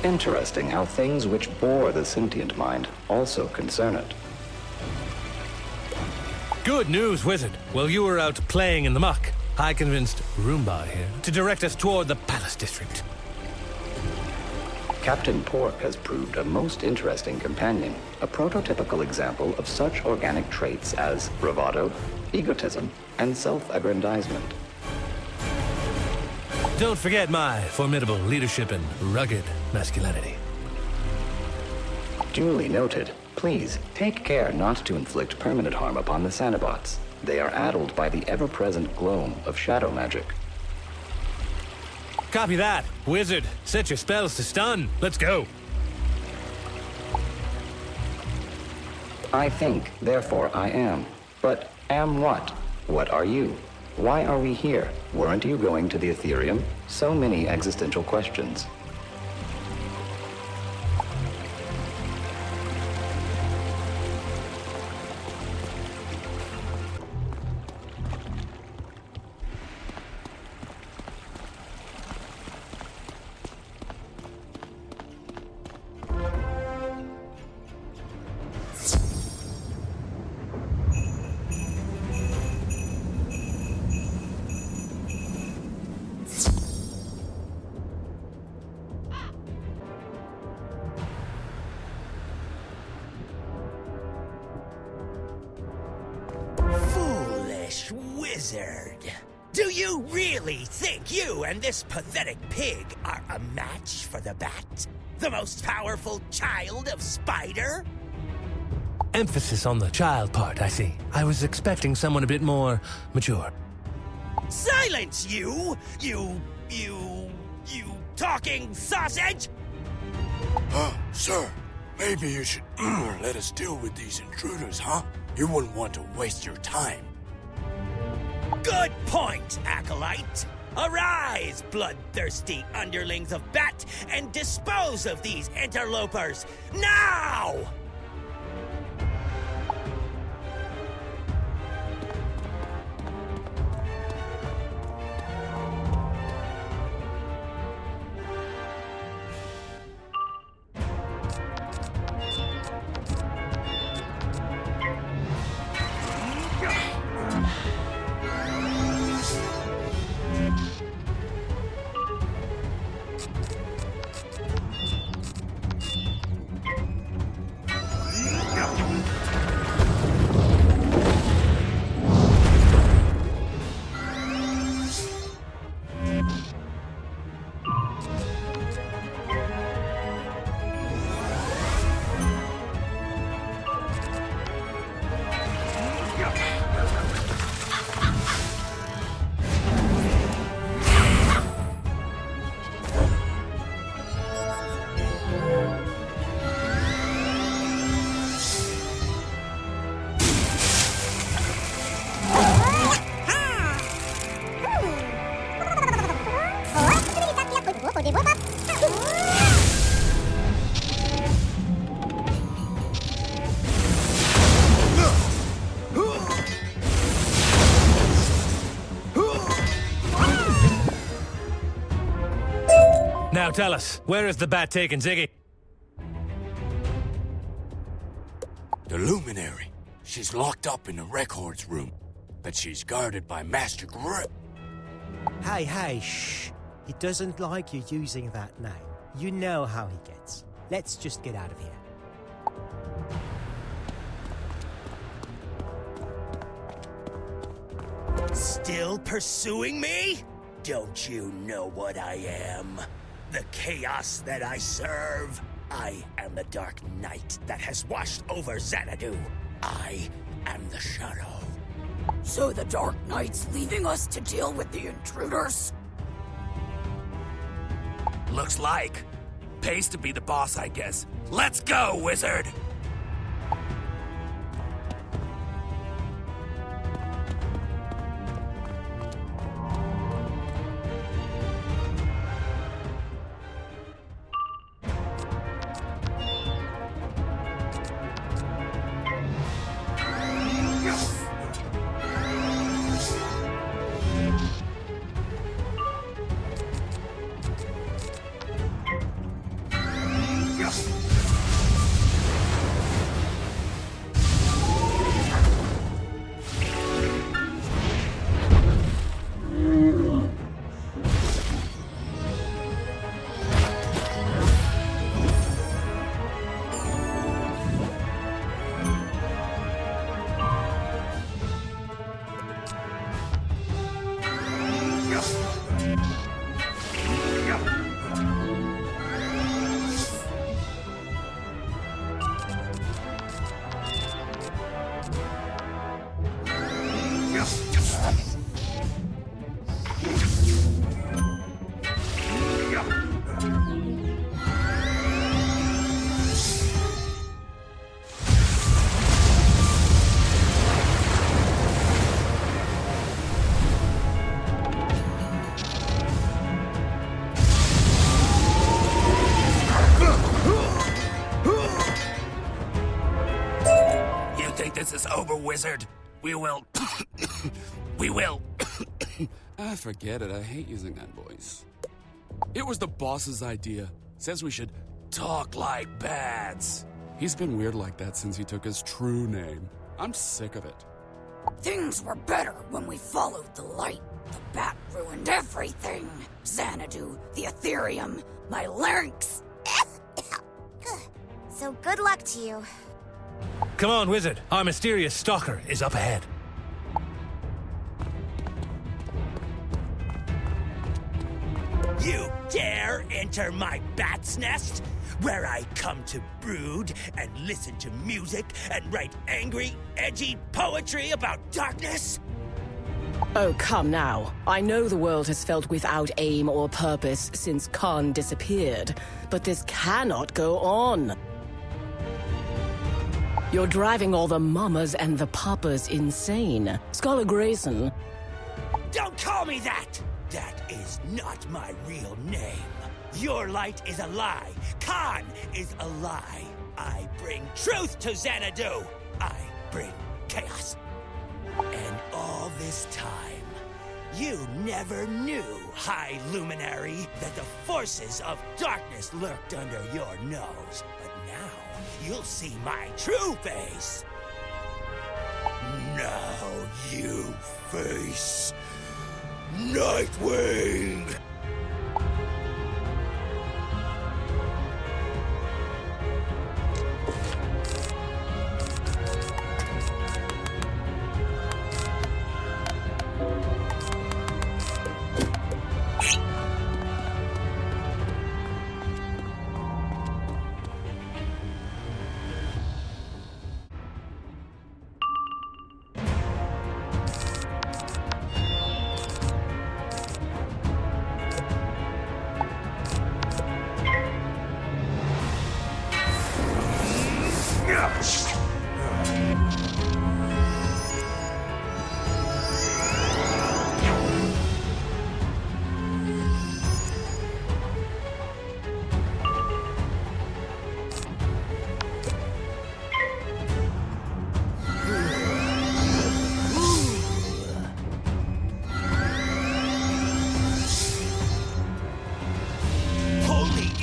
Interesting how things which bore the sentient mind also concern it. Good news, Wizard. While you were out playing in the muck, I convinced Roomba here to direct us toward the Palace District. Captain Pork has proved a most interesting companion, a prototypical example of such organic traits as bravado, egotism, and self-aggrandizement. Don't forget my formidable leadership and rugged masculinity. Duly noted. Please, take care not to inflict permanent harm upon the Sanabots. They are addled by the ever-present gloam of shadow magic. Copy that. Wizard, set your spells to stun. Let's go. I think, therefore I am. But am what? What are you? Why are we here? Weren't you going to the Ethereum? So many existential questions. Wizard! Do you really think you and this pathetic pig are a match for the Bat? The most powerful child of Spider? Emphasis on the child part, I see. I was expecting someone a bit more mature. Silence, you talking sausage! Sir, maybe you should let us deal with these intruders, huh? You wouldn't want to waste your time. Good point, Acolyte! Arise, bloodthirsty underlings of Bat, and dispose of these interlopers, now! Now tell us, where is the Bat taking Ziggy? The Luminary. She's locked up in the records room, but she's guarded by Master Grip. Hey, shh. He doesn't like you using that name. You know how he gets. Let's just get out of here. Still pursuing me? Don't you know what I am? The chaos that I serve? I am the Dark Knight that has washed over Xanadu. I am the Shadow. So the Dark Knight's leaving us to deal with the intruders? Looks like. Pays to be the boss, I guess. Let's go, Wizard! over, wizard. We will... we will... Forget it. I hate using that voice. It was the boss's idea. Says we should talk like bats. He's been weird like that since he took his true name. I'm sick of it. Things were better when we followed the light. The bat ruined everything. Xanadu, the Ethereum, my larynx. So good luck to you. Come on, wizard. Our mysterious stalker is up ahead. You dare enter my bat's nest? Where I come to brood and listen to music and write angry, edgy poetry about darkness? Oh, come now. I know the world has felt without aim or purpose since Khan disappeared, but this cannot go on. You're driving all the mamas and the papas insane. Scholar Grayson... Don't call me that! That is not my real name. Your light is a lie. Khan is a lie. I bring truth to Xanadu. I bring chaos. And all this time, you never knew, High Luminary, that the forces of darkness lurked under your nose. But now, you'll see my true face. Now you face Nightwing!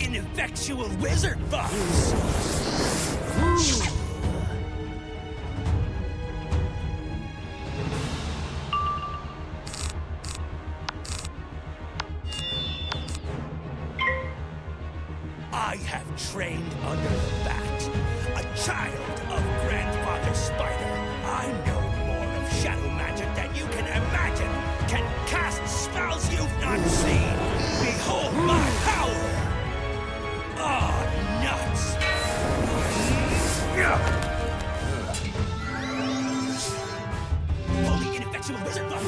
Ineffectual wizard box! I have trained under the bat, a child of Grandfather Spider. I know more of shadow magic than you can imagine, can cast spells you've not seen. Behold my power! Oh, nuts! Holy ineffectual wizard box!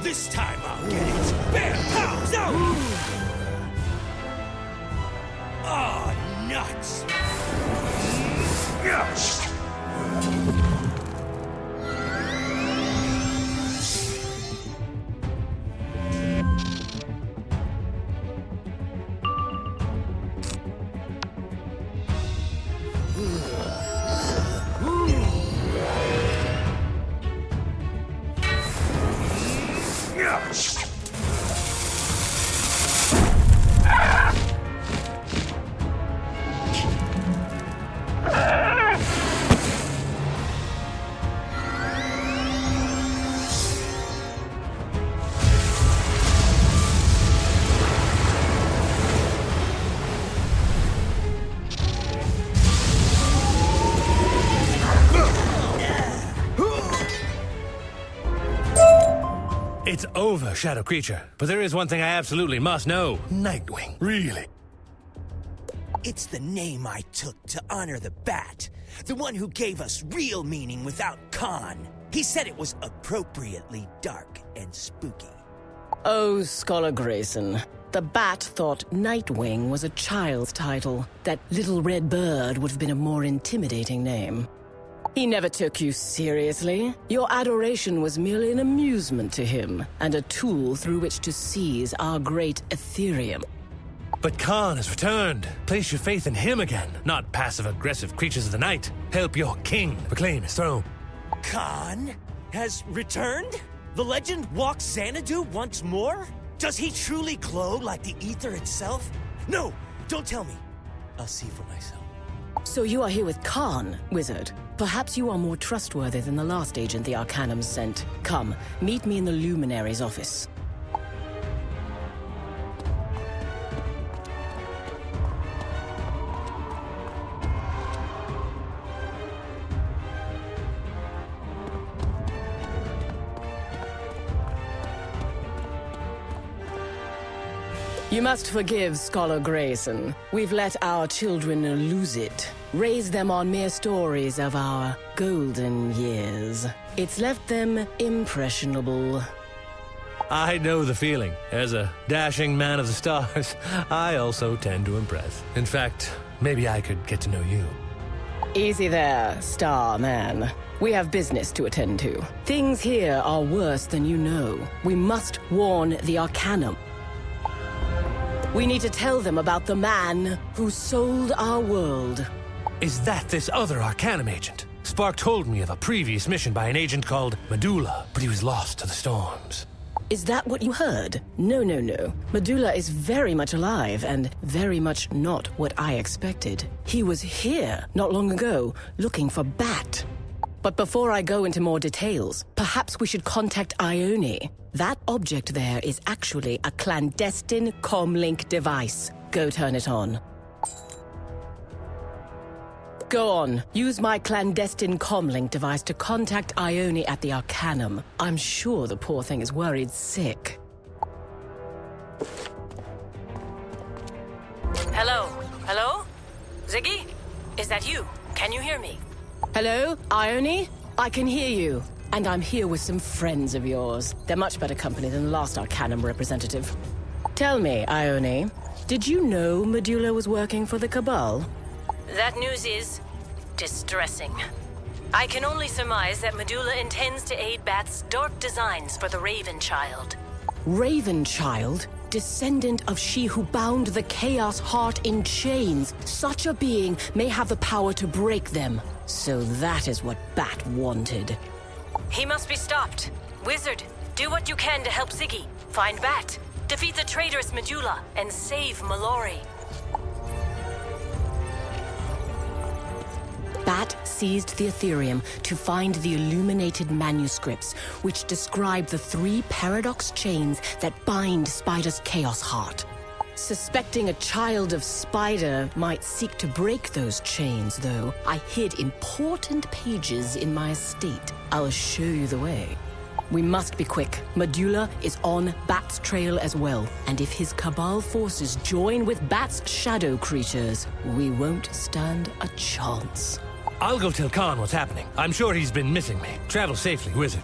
This time I'll get it! Bear pounds out! Oh, nuts! It's over, Shadow Creature. But there is one thing I absolutely must know. Nightwing, really? It's the name I took to honor the bat. The one who gave us real meaning without Khan. He said it was appropriately dark and spooky. Oh, Scholar Grayson. The bat thought Nightwing was a child's title. That little red bird would have been a more intimidating name. He never took you seriously. Your adoration was merely an amusement to him, and a tool through which to seize our great Ethereum. But Khan has returned. Place your faith in him again, not passive-aggressive creatures of the night. Help your king reclaim his throne. Khan has returned? The legend walks Xanadu once more? Does he truly glow like the ether itself? No, don't tell me. I'll see for myself. So you are here with Khan, Wizard. Perhaps you are more trustworthy than the last agent the Arcanum sent. Come, meet me in the Luminary's office. You must forgive Scholar Grayson. We've let our children lose it. Raised them on mere stories of our golden years. It's left them impressionable. I know the feeling. As a dashing man of the stars, I also tend to impress. In fact, maybe I could get to know you. Easy there, Star Man. We have business to attend to. Things here are worse than you know. We must warn the Arcanum. We need to tell them about the man who sold our world. Is that this other Arcanum agent? Spark told me of a previous mission by an agent called Medulla, but he was lost to the storms. Is that what you heard? No. Medulla is very much alive and very much not what I expected. He was here not long ago, looking for Bat. But before I go into more details, perhaps we should contact Ione. That object there is actually a clandestine comlink device. Go turn it on. Go on. Use my clandestine comlink device to contact Ione at the Arcanum. I'm sure the poor thing is worried sick. Hello? Hello? Ziggy? Is that you? Can you hear me? Hello, Ione? I can hear you. And I'm here with some friends of yours. They're much better company than the last Arcanum representative. Tell me, Ione, did you know Medulla was working for the Cabal? That news is distressing. I can only surmise that Medulla intends to aid Bat's dark designs for the Raven Child. Raven Child? Descendant of she who bound the Chaos Heart in chains. Such a being may have the power to break them. So that is what Bat wanted. He must be stopped. Wizard, do what you can to help Ziggy. Find Bat, defeat the traitorous Medulla, and save Mallory. Bat seized the Ethereum to find the illuminated manuscripts, which describe the 3 paradox chains that bind Spider's Chaos Heart. Suspecting a child of Spider might seek to break those chains, though, I hid important pages in my estate. I'll show you the way. We must be quick. Medulla is on Bat's trail as well, and if his Cabal forces join with Bat's shadow creatures, we won't stand a chance. I'll go tell Khan what's happening. I'm sure he's been missing me. Travel safely, Wizard.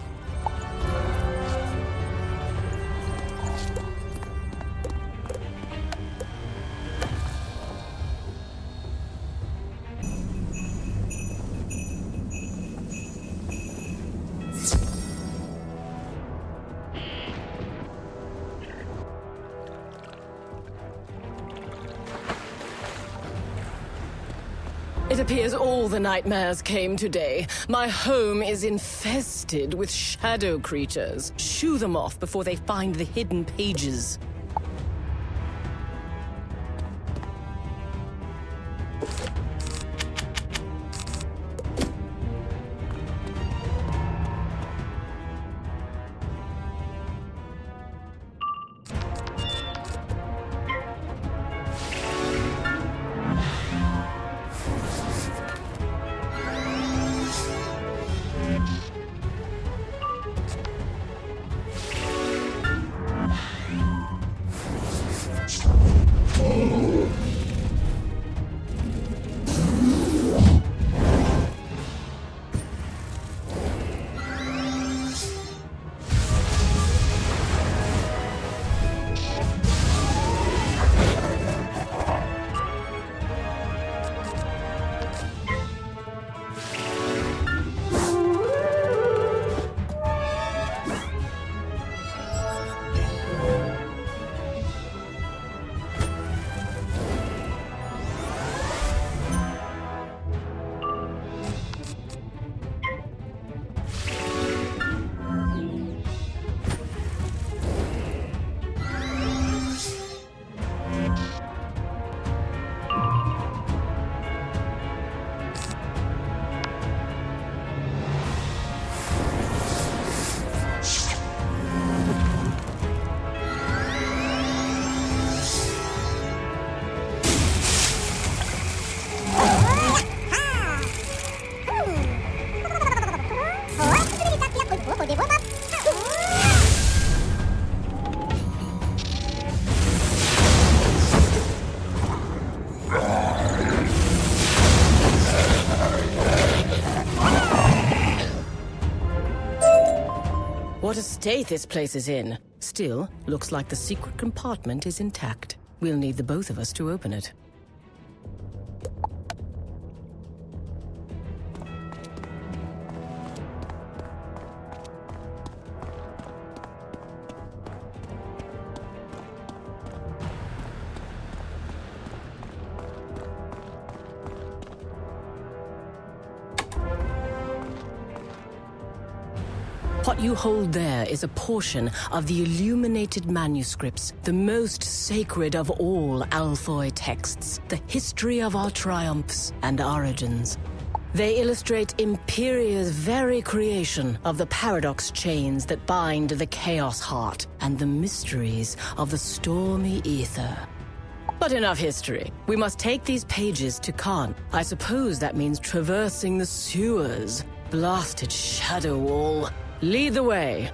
It appears all the nightmares came today. My home is infested with shadow creatures. Shoo them off before they find the hidden pages. What a state this place is in. Still, looks like the secret compartment is intact. We'll need the both of us to open it. What you hold there is a portion of the illuminated manuscripts, the most sacred of all Alfoy texts, the history of our triumphs and origins. They illustrate Empyrea's very creation of the paradox chains that bind the Chaos Heart and the mysteries of the stormy ether. But enough history. We must take these pages to Khan. I suppose that means traversing the sewers. Blasted shadow wall. Lead the way.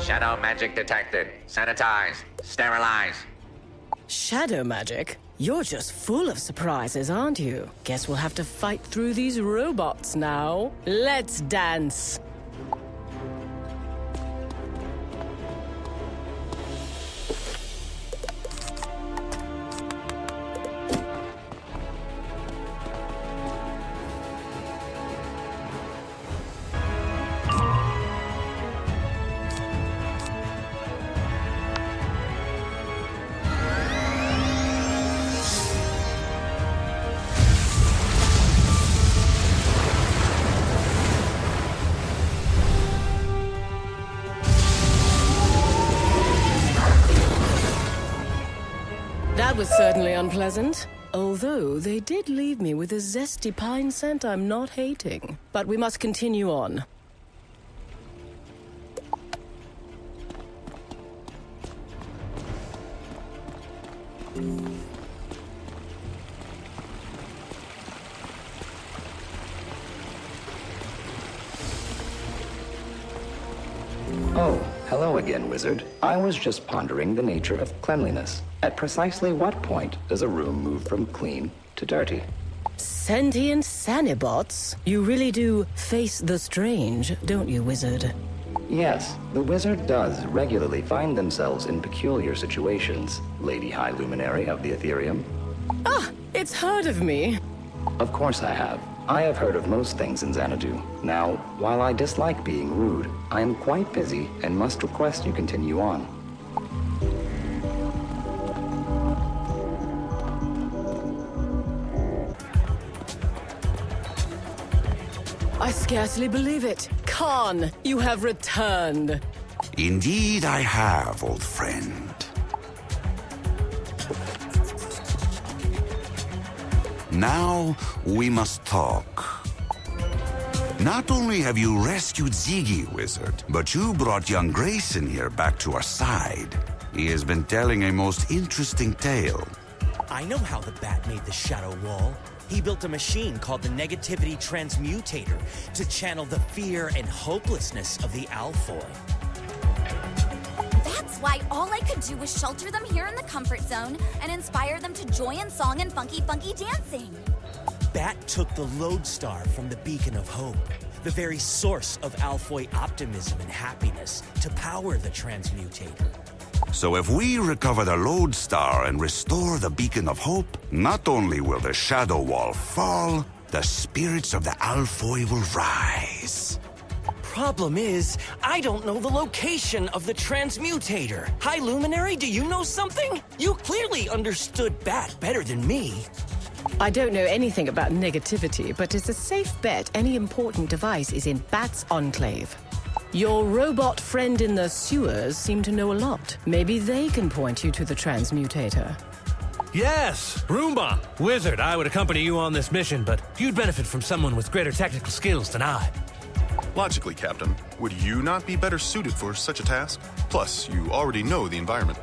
Shadow magic detected. Sanitize. Sterilize. Shadow magic? You're just full of surprises, aren't you? Guess we'll have to fight through these robots now. Let's dance. That was certainly unpleasant. Although they did leave me with a zesty pine scent I'm not hating. But we must continue on. Oh, hello again, wizard. I was just pondering the nature of cleanliness. At precisely what point does a room move from clean to dirty? Sentient Sanibots? You really do face the strange, don't you, wizard? Yes, the wizard does regularly find themselves in peculiar situations, Lady High Luminary of the Ethereum. Ah, it's heard of me. Of course I have. I have heard of most things in Xanadu. Now, while I dislike being rude, I am quite busy and must request you continue on. I scarcely believe it. Khan, you have returned. Indeed I have, old friend. Now, we must talk. Not only have you rescued Ziggy, Wizard, but you brought young Grayson here back to our side. He has been telling a most interesting tale. I know how the Bat made the Shadow Wall. He built a machine called the Negativity Transmutator to channel the fear and hopelessness of the Alfoy. That's why all I could do was shelter them here in the comfort zone and inspire them to joy in song and funky dancing. Bat took the lodestar from the Beacon of Hope, the very source of Alfoy optimism and happiness, to power the Transmutator. So if we recover the lodestar and restore the Beacon of Hope, not only will the Shadow Wall fall, the spirits of the Alfoy will rise. Problem is, I don't know the location of the Transmutator. High Luminary, do you know something? You clearly understood Bat better than me. I don't know anything about negativity, but it's a safe bet any important device is in Bat's enclave. Your robot friend in the sewers seem to know a lot. Maybe they can point you to the Transmutator. Yes, Roomba. Wizard, I would accompany you on this mission, but you'd benefit from someone with greater technical skills than I. Logically, Captain, would you not be better suited for such a task? Plus, you already know the environment.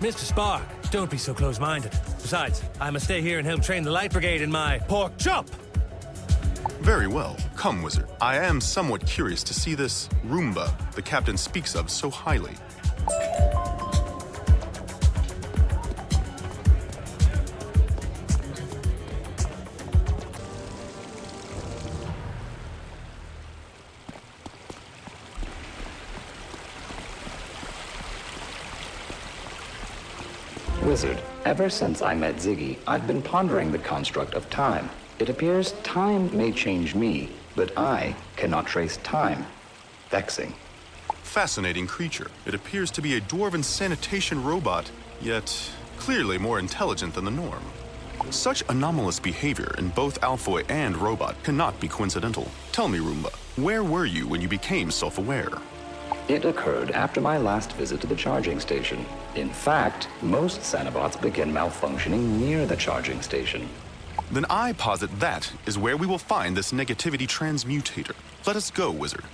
Mr. Spark, don't be so close-minded. Besides, I must stay here and help train the Light Brigade in my pork chop. Very well. Come, Wizard. I am somewhat curious to see this Roomba the Captain speaks of so highly. Wizard, ever since I met Ziggy, I've been pondering the construct of time. It appears time may change me, but I cannot trace time. Vexing. Fascinating creature. It appears to be a dwarven sanitation robot, yet clearly more intelligent than the norm. Such anomalous behavior in both Alfoy and robot cannot be coincidental. Tell me, Roomba, where were you when you became self-aware? It occurred after my last visit to the charging station. In fact, most Sanobots begin malfunctioning near the charging station. Then I posit that is where we will find this negativity transmutator. Let us go, Wizard.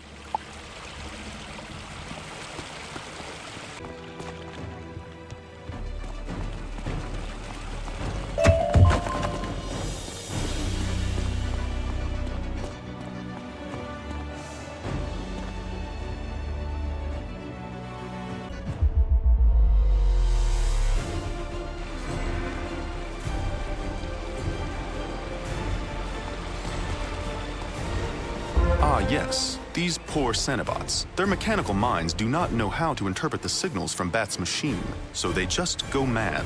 Ah, yes. These poor Sanobots. Their mechanical minds do not know how to interpret the signals from Bat's machine, so they just go mad.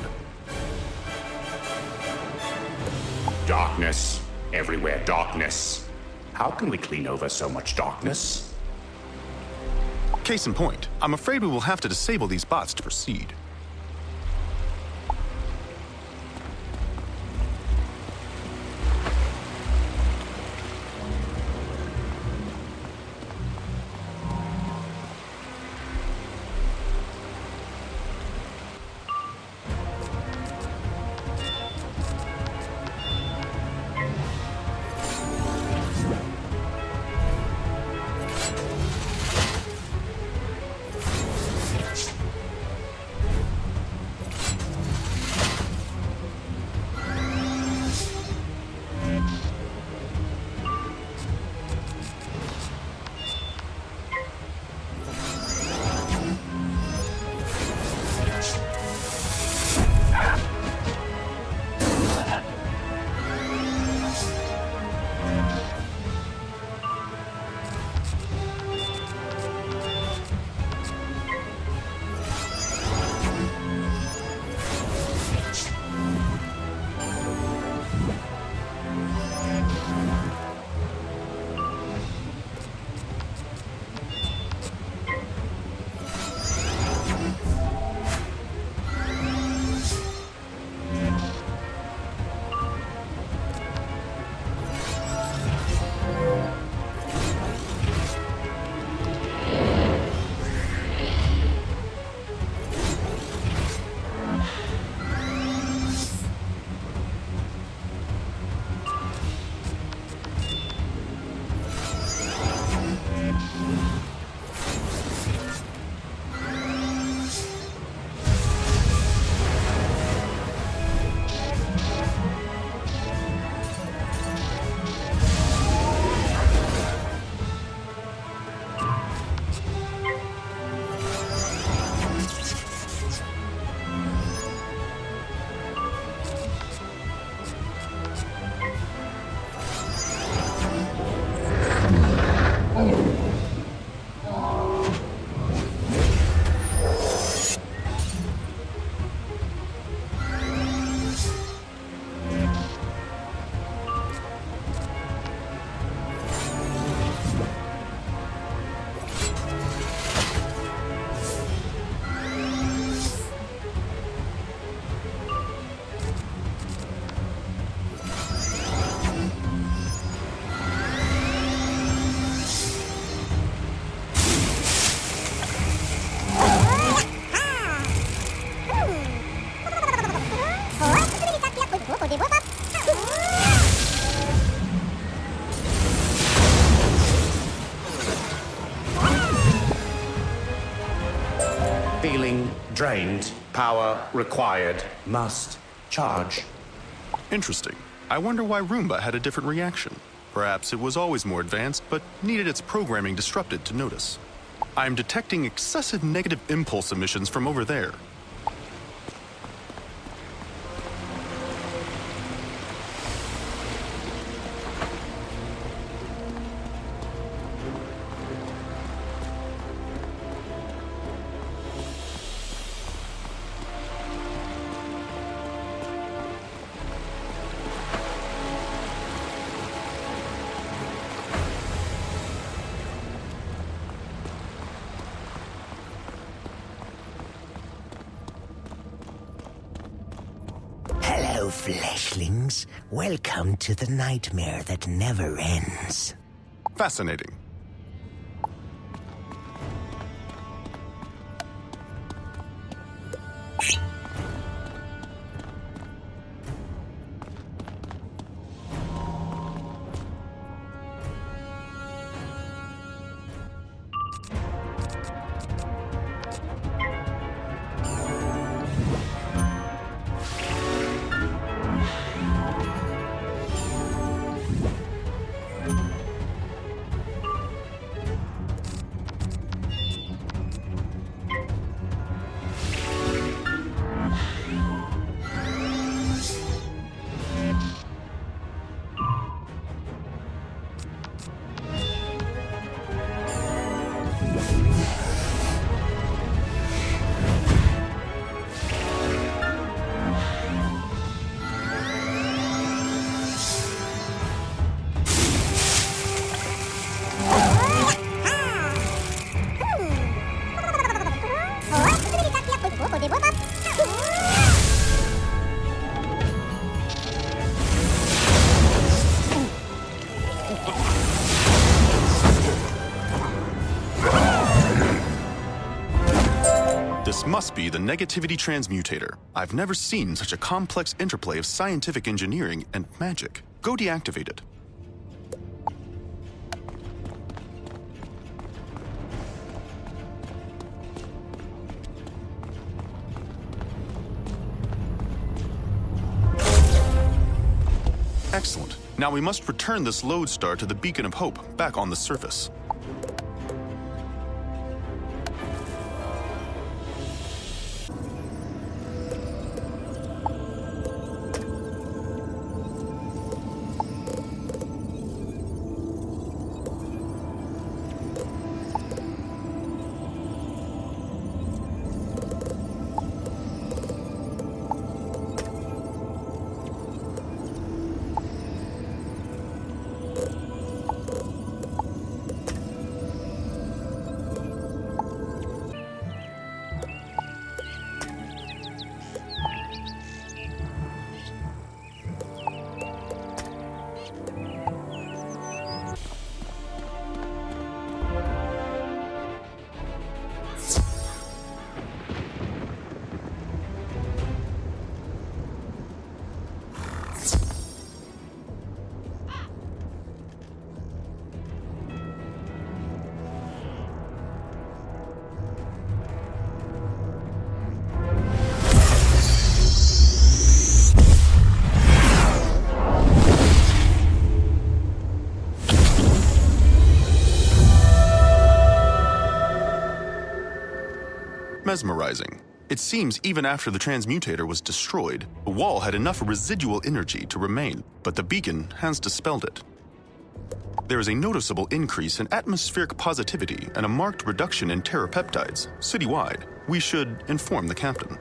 Darkness. Everywhere darkness. How can we clean over so much darkness? Case in point, I'm afraid we will have to disable these bots to proceed. Feeling drained. Power required. Must charge. Interesting. I wonder why Roomba had a different reaction. Perhaps it was always more advanced, but needed its programming disrupted to notice. I'm detecting excessive negative impulse emissions from over there. Hello, fleshlings. Welcome to the nightmare that never ends. Fascinating. This must be the negativity transmutator. I've never seen such a complex interplay of scientific engineering and magic. Go deactivate it. Excellent. Now we must return this lodestar to the Beacon of Hope back on the surface. Mesmerizing. It seems even after the transmutator was destroyed, the wall had enough residual energy to remain, but the beacon has dispelled it. There is a noticeable increase in atmospheric positivity and a marked reduction in terrapeptides, citywide. We should inform the captain.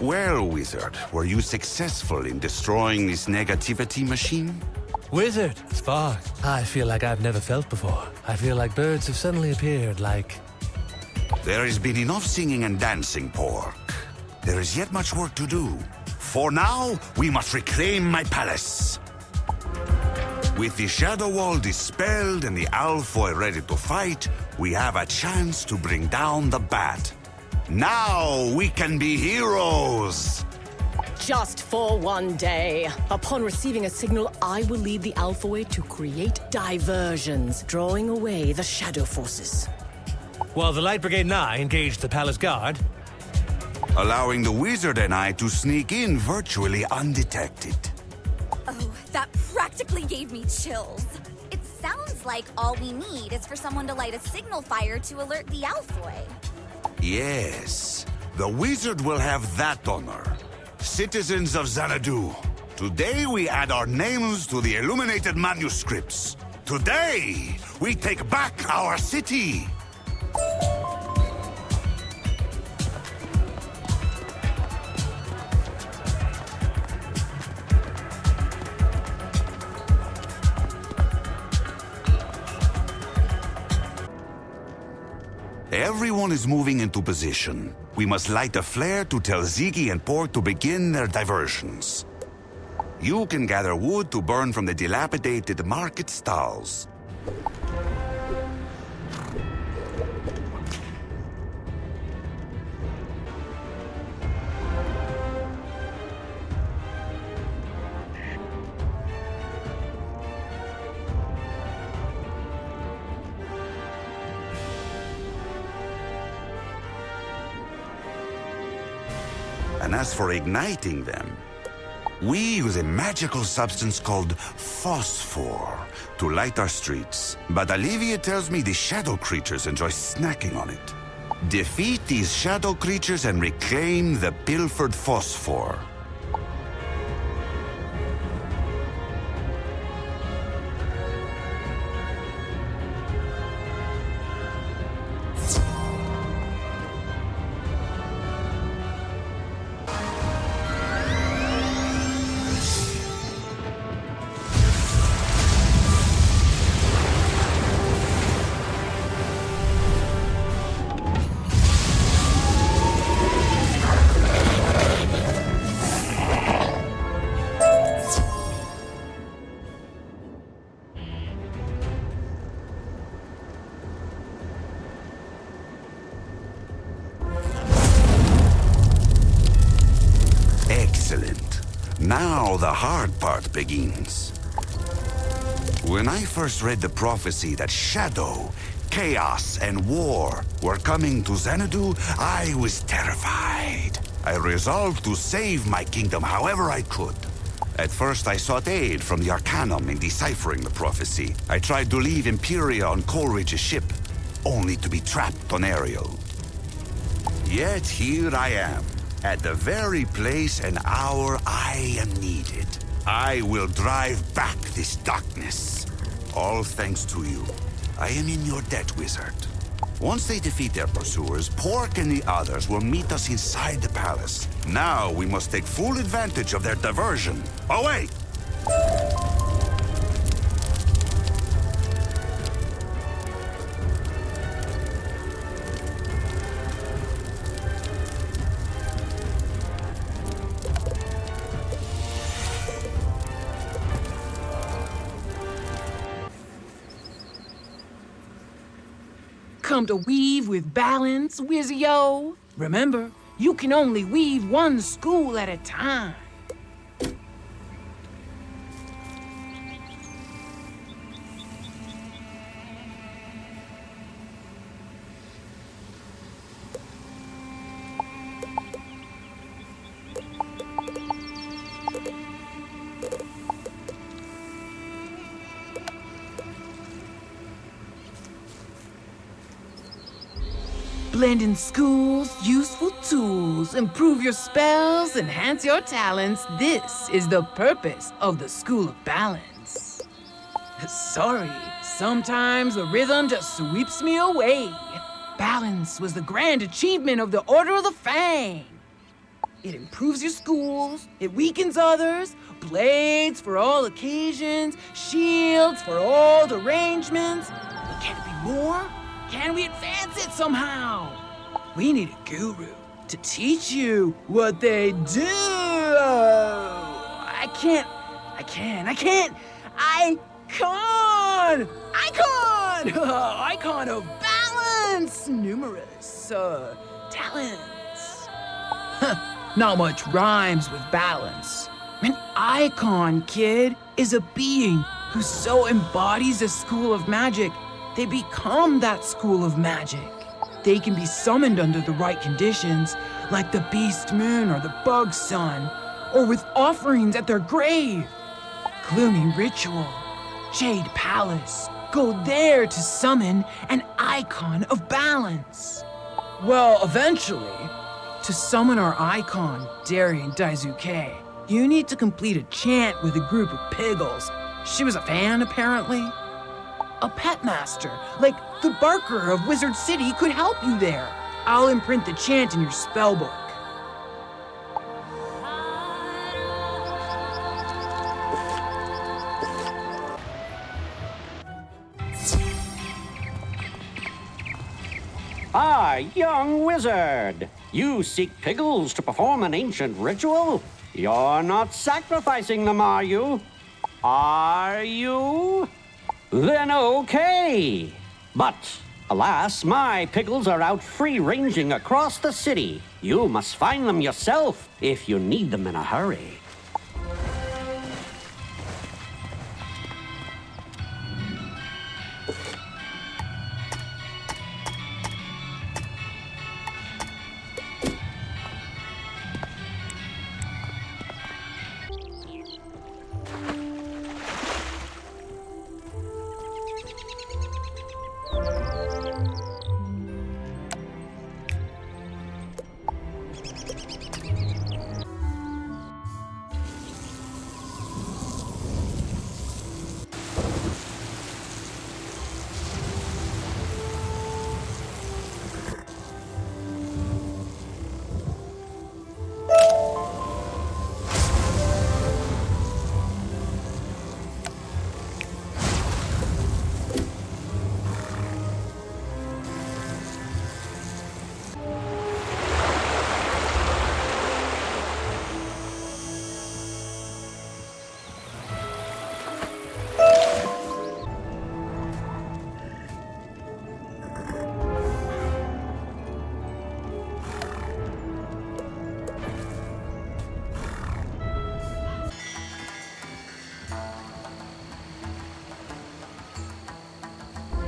Well, Wizard, were you successful in destroying this negativity machine? Wizard, Spark, I feel like I've never felt before. I feel like birds have suddenly appeared, like... There has been enough singing and dancing, Pork. There is yet much work to do. For now, we must reclaim my palace. With the shadow wall dispelled and the Alfoy ready to fight, we have a chance to bring down the bat. Now we can be heroes! Just for one day. Upon receiving a signal, I will lead the Alphaways to create diversions, drawing away the shadow forces. While the Light Brigade and I engage the Palace Guard, allowing the wizard and I to sneak in virtually undetected. Oh, that practically gave me chills. It sounds like all we need is for someone to light a signal fire to alert the Alfoy. Yes, the wizard will have that honor. Citizens of Xanadu, today we add our names to the illuminated manuscripts. Today, we take back our city. Everyone is moving into position. We must light a flare to tell Ziggy and Pork to begin their diversions. You can gather wood to burn from the dilapidated market stalls. And as for igniting them, we use a magical substance called phosphor to light our streets. But Olivia tells me the shadow creatures enjoy snacking on it. Defeat these shadow creatures and reclaim the pilfered phosphor. Excellent. Now the hard part begins. When I first read the prophecy that shadow, chaos, and war were coming to Xanadu, I was terrified. I resolved to save my kingdom however I could. At first I sought aid from the Arcanum in deciphering the prophecy. I tried to leave Empyrea on Coleridge's ship, only to be trapped on Ariel. Yet here I am, at the very place and hour I am needed. I will drive back this darkness. All thanks to you. I am in your debt, wizard. Once they defeat their pursuers, Pork and the others will meet us inside the palace. Now we must take full advantage of their diversion. Away! Come to weave with balance, Wizio. Remember, you can only weave one school at a time. Blending schools, useful tools, improve your spells, enhance your talents. This is the purpose of the School of Balance. Sorry, sometimes the rhythm just sweeps me away. Balance was the grand achievement of the Order of the Fang. It improves your schools, it weakens others, blades for all occasions, shields for all derangements. But can it be more? Can we advance it somehow? We need a guru to teach you what they do. I Icon! Icon! Icon of balance! Numerous, talents. Not much rhymes with balance. An icon, kid, is a being who so embodies a school of magic, they become that school of magic. They can be summoned under the right conditions, like the beast moon or the bug sun, or with offerings at their grave. Gloomy ritual, Jade Palace, go there to summon an icon of balance. Well, eventually, to summon our icon, Darien Daizuke, you need to complete a chant with a group of piggles. She was a fan, apparently. A pet master, like the Barker of Wizard City, could help you there. I'll imprint the chant in your spellbook. Ah, young wizard! You seek piggles to perform an ancient ritual? You're not sacrificing them, are you? Are you? Then okay. But, alas, my piggles are out free-ranging across the city. You must find them yourself if you need them in a hurry.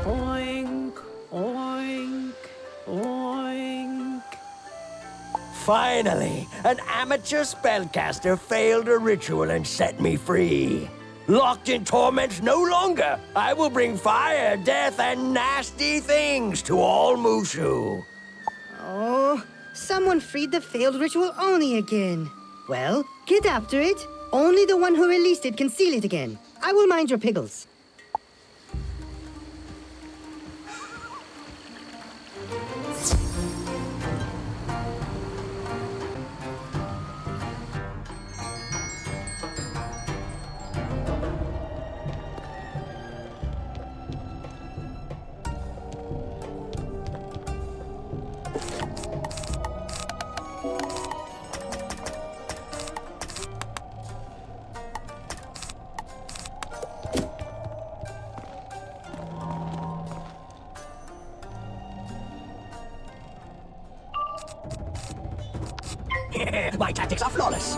Oink, oink, oink. Finally, an amateur spellcaster failed a ritual and set me free. Locked in torment no longer, I will bring fire, death, and nasty things to all Mushu. Oh, someone freed the failed ritual Oni again. Well, get after it. Only the one who released it can seal it again. I will mind your piggles. My tactics are flawless.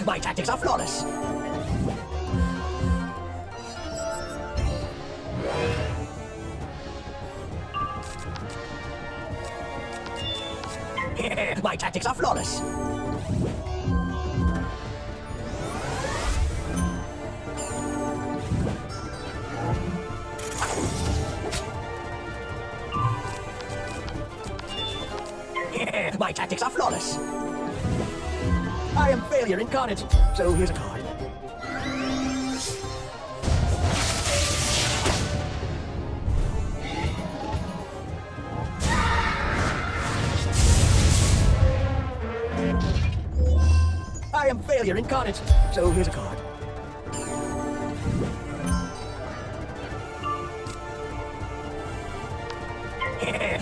My tactics are flawless. My tactics are flawless. My tactics are flawless. I am failure incarnate, so here's a card. I am failure incarnate, so here's a card.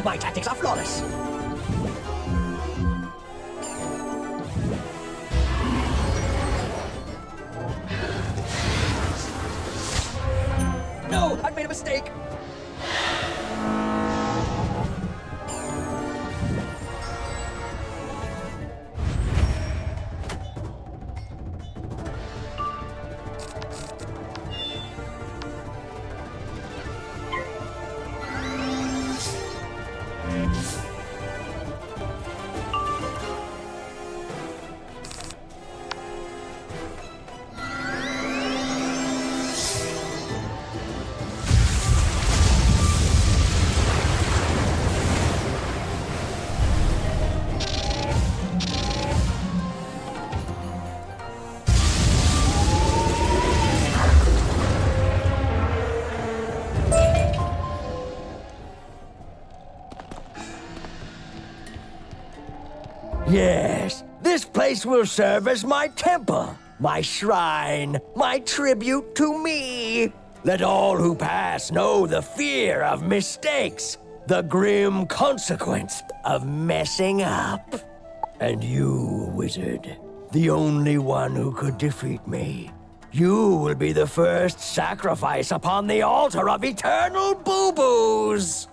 My tactics are flawless. No, I've made a mistake. Yes, this place will serve as my temple, my shrine, my tribute to me. Let all who pass know the fear of mistakes, the grim consequence of messing up. And you, wizard, the only one who could defeat me, you will be the first sacrifice upon the altar of eternal boo-boos.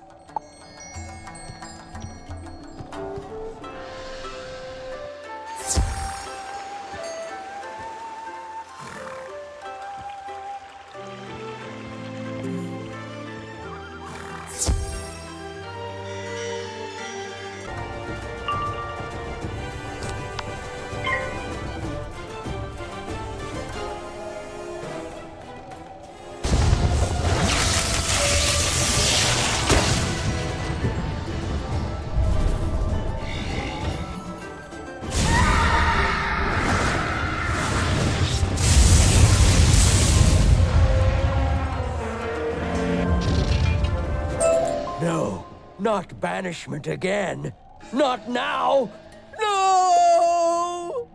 No, not banishment again. Not now. No!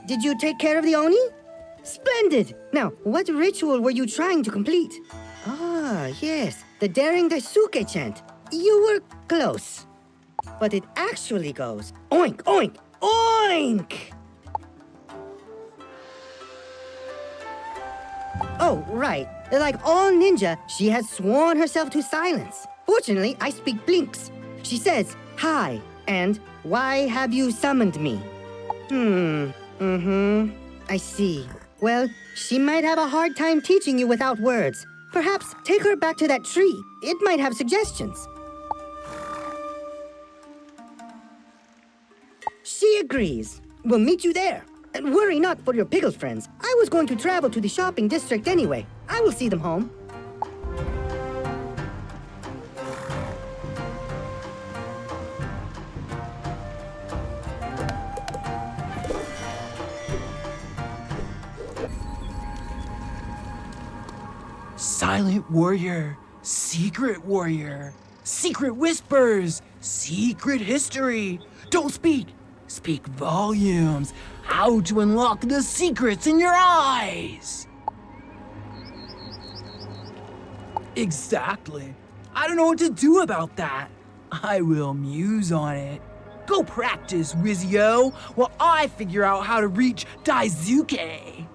Did you take care of the Oni? Splendid! Now, what ritual were you trying to complete? Ah, yes, the Daring Daisuke chant. You were close. But it actually goes oink, oink, oink! Oh, right. Like all ninja, she has sworn herself to silence. Fortunately, I speak blinks. She says, "Hi," and "Why have you summoned me?" I see. Well, she might have a hard time teaching you without words. Perhaps take her back to that tree. It might have suggestions. She agrees. We'll meet you there. And worry not for your pickle friends. I was going to travel to the shopping district anyway. I will see them home. Silent warrior, secret warrior, secret whispers, secret history. Don't speak. Speak volumes. How to unlock the secrets in your eyes. Exactly. I don't know what to do about that. I will muse on it. Go practice, Wizio, while I figure out how to reach Daisuke.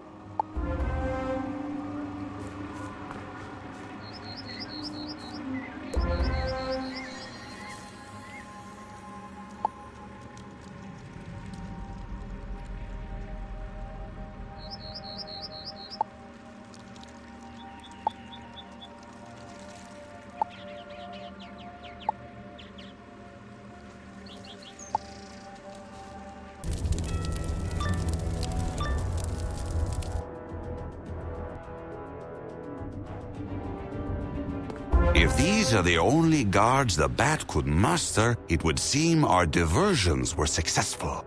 If these are the only guards the Bat could muster, it would seem our diversions were successful.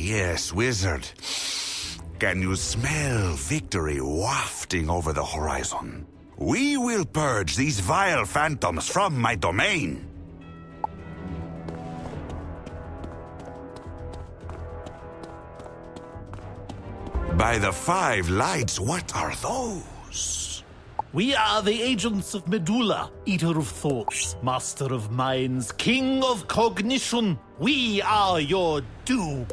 yes, wizard. Can you smell victory wafting over the horizon? We will purge these vile phantoms from my domain. By the five lights, what are those? We are the agents of Medulla, Eater of Thoughts, Master of Minds, King of Cognition. We are your doom.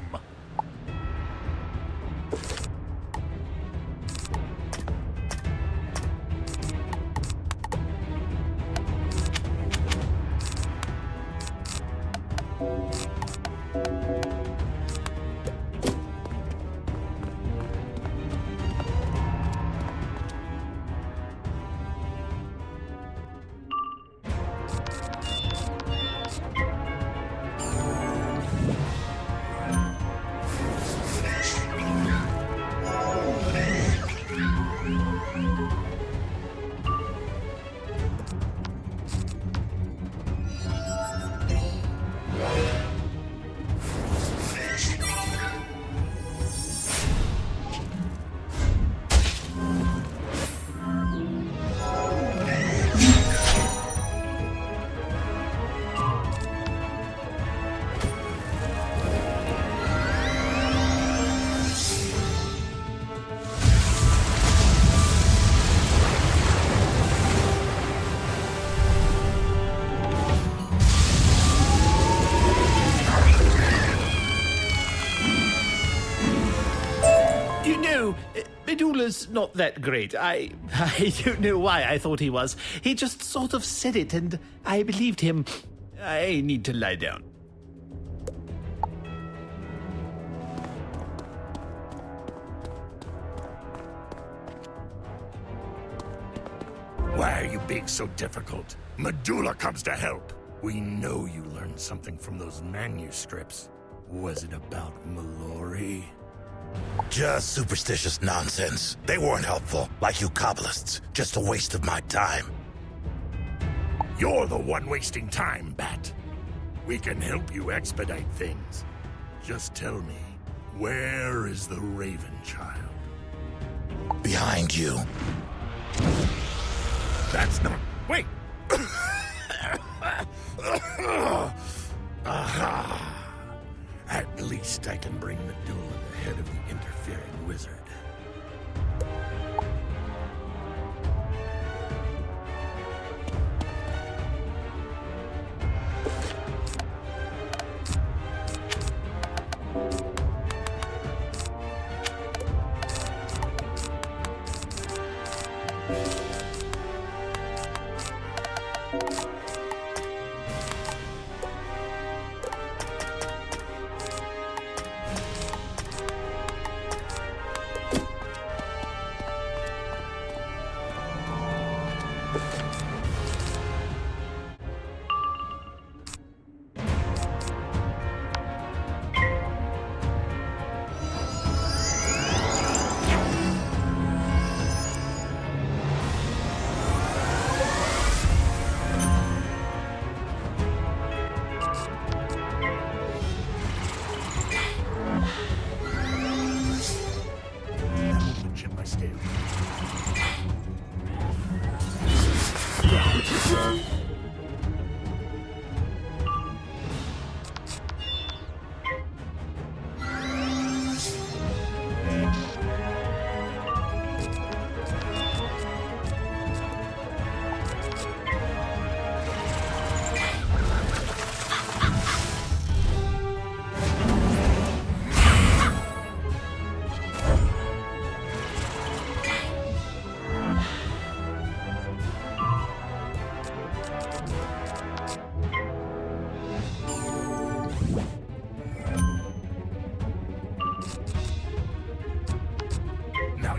Medulla's not that great. I don't know why I thought he was. He just sort of said it, and I believed him. I need to lie down. Why are you being so difficult? Medulla comes to help. We know you learned something from those manuscripts. Was it about Mallory? Just superstitious nonsense. They weren't helpful, like you Kabbalists. Just a waste of my time. You're the one wasting time, Bat. We can help you expedite things. Just tell me, where is the Raven Child? Behind you. That's not... Wait! Aha! At least I can bring Medulla the head of the interfering wizard.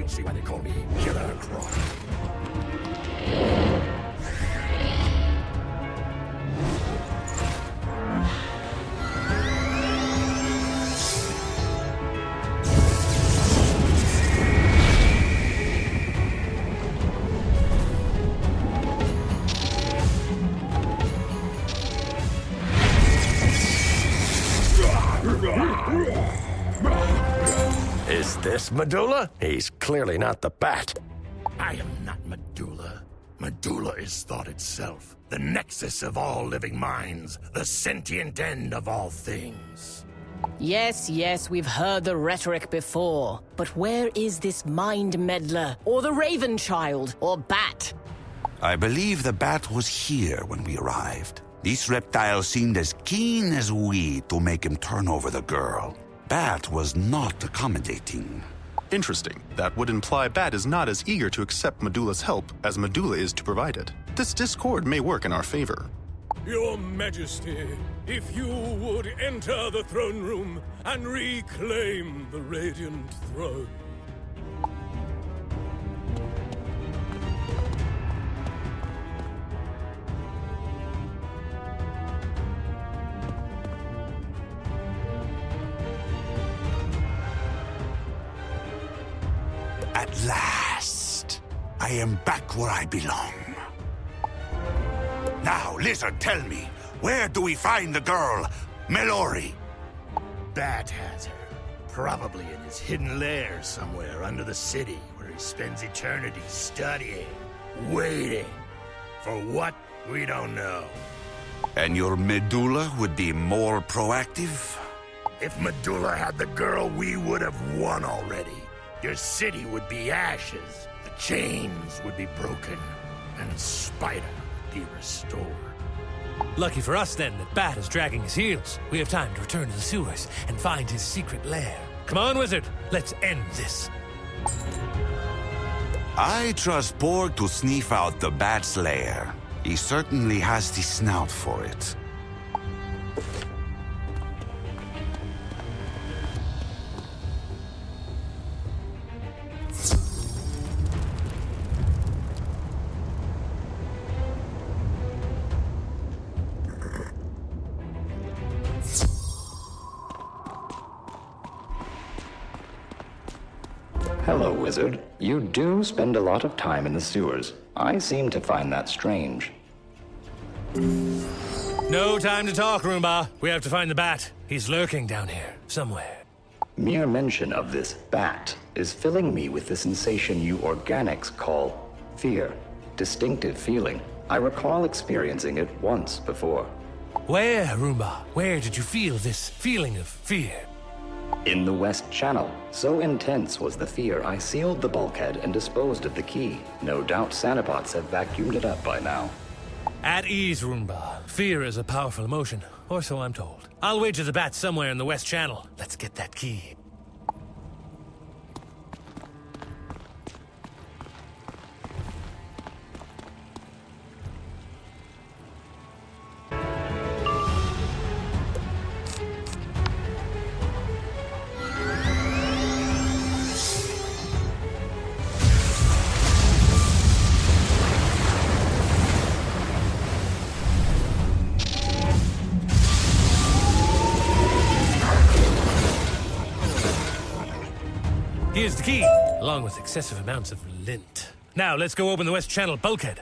See why they call me Killer Croc. Is this Medulla? He's clearly not the bat. I am not Medulla. Medulla is thought itself, the nexus of all living minds, the sentient end of all things. Yes, yes, we've heard the rhetoric before. But where is this mind meddler, or the Raven Child, or Bat? I believe the bat was here when we arrived. This reptile seemed as keen as we to make him turn over the girl. Bat was not accommodating. Interesting. That would imply Bat is not as eager to accept Medulla's help as Medulla is to provide it. This discord may work in our favor. Your Majesty, if you would enter the throne room and reclaim the Radiant Throne. At last, I am back where I belong. Now, Lizard, tell me, where do we find the girl, Mallory? Bat has her. Probably in his hidden lair somewhere under the city, where he spends eternity studying, waiting. For what? We don't know. And your Medulla would be more proactive? If Medulla had the girl, we would have won already. Your city would be ashes, the chains would be broken, and Spider would be restored. Lucky for us, then, that Bat is dragging his heels. We have time to return to the sewers and find his secret lair. Come on, Wizard. Let's end this. I trust Borg to sniff out the Bat's lair. He certainly has the snout for it. Hello, Wizard. You do spend a lot of time in the sewers. I seem to find that strange. No time to talk, Roomba. We have to find the Bat. He's lurking down here, somewhere. Mere mention of this bat is filling me with the sensation you organics call fear. Distinctive feeling. I recall experiencing it once before. Where, Roomba? Where did you feel this feeling of fear? In the West Channel. So intense was the fear, I sealed the bulkhead and disposed of the key. No doubt Sanobots have vacuumed it up by now. At ease, Roomba. Fear is a powerful emotion, or so I'm told. I'll wager the Bat's somewhere in the West Channel. Let's get that key. Here's the key, along with excessive amounts of lint. Now, let's go open the West Channel bulkhead.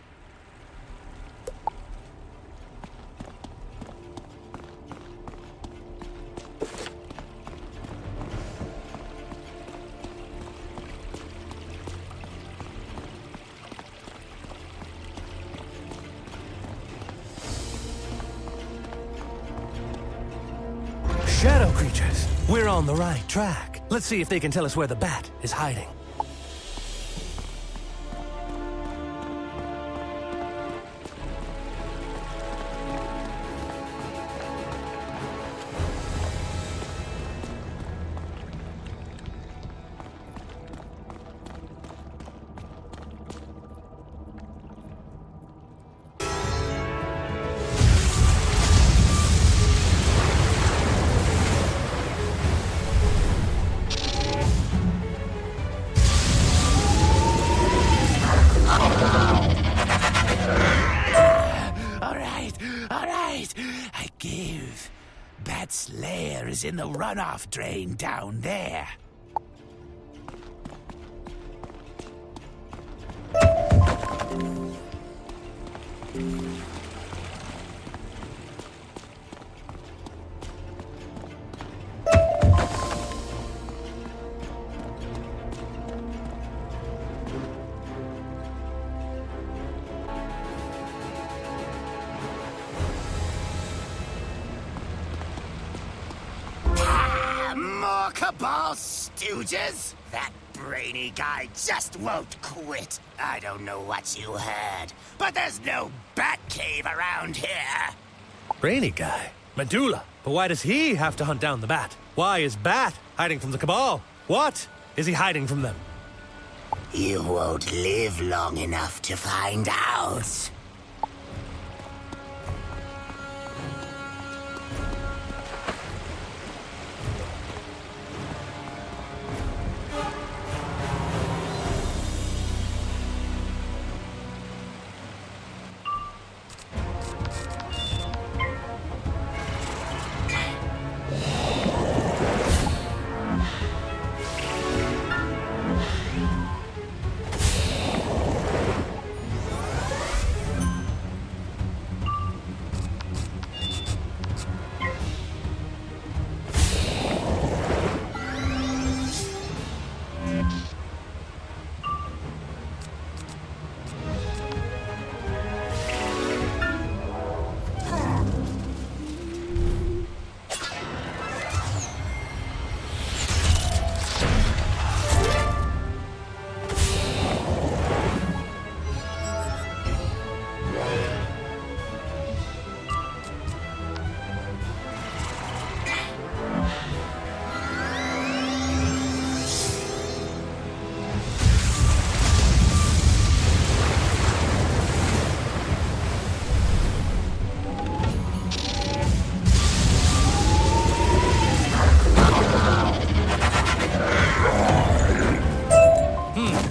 Shadow creatures. We're on the right track. Let's see if they can tell us where the Bat is hiding. Bat's lair is in the runoff drain down there. More Cabal stooges? That brainy guy just won't quit. I don't know what you heard, but there's no bat cave around here. Brainy guy? Medulla. But why does he have to hunt down the bat? Why is Bat hiding from the Cabal? What is he hiding from them? You won't live long enough to find out.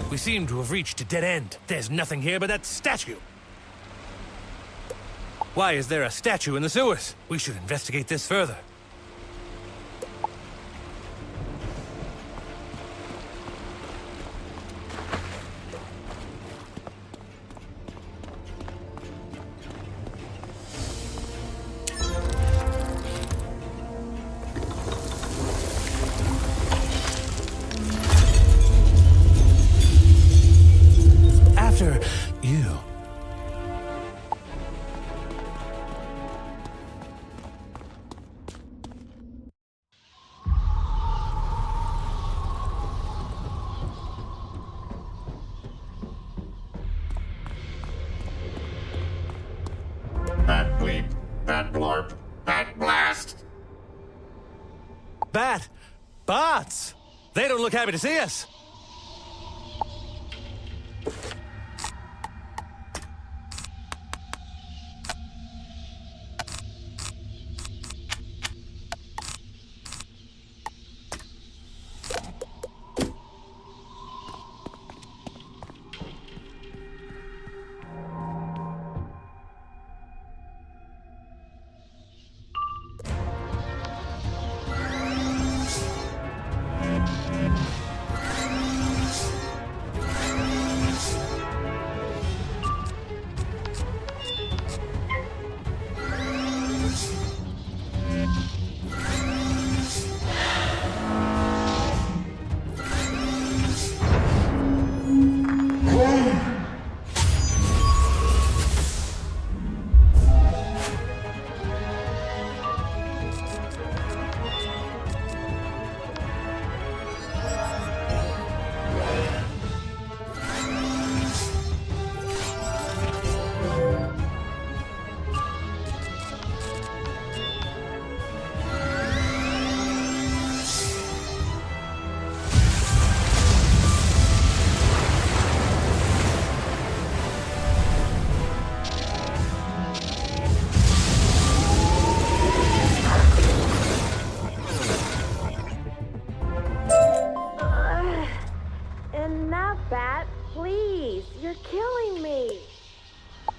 We seem to have reached a dead end. There's nothing here but that statue. Why is there a statue in the sewers? We should investigate this further. You. Bat bleep, bat blorp, bat blast. Bat! Bots! They don't look happy to see us.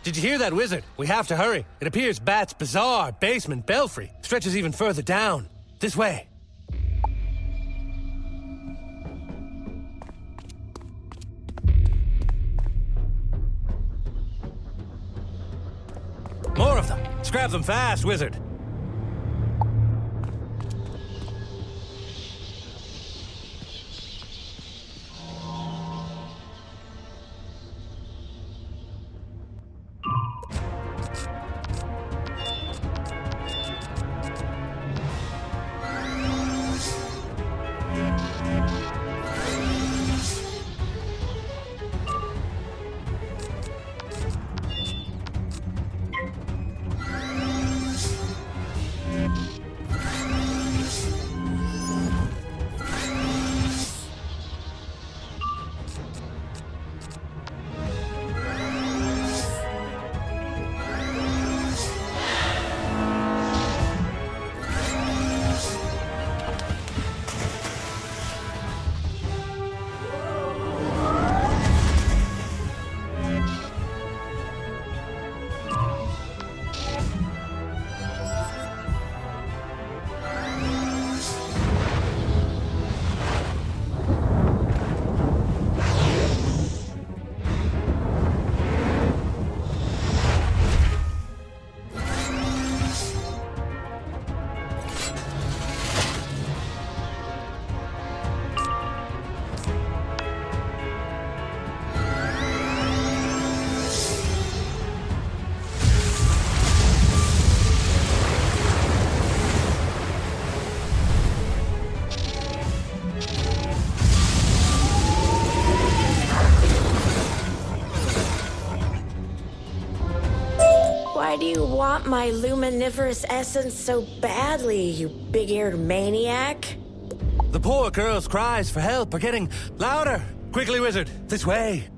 Did you hear that, Wizard? We have to hurry. It appears Bat's bizarre basement belfry stretches even further down. This way. More of them. Scrap them fast, Wizard. want my luminiferous essence so badly, you big-eared maniac? The poor girl's cries for help are getting louder. Quickly, wizard, this way.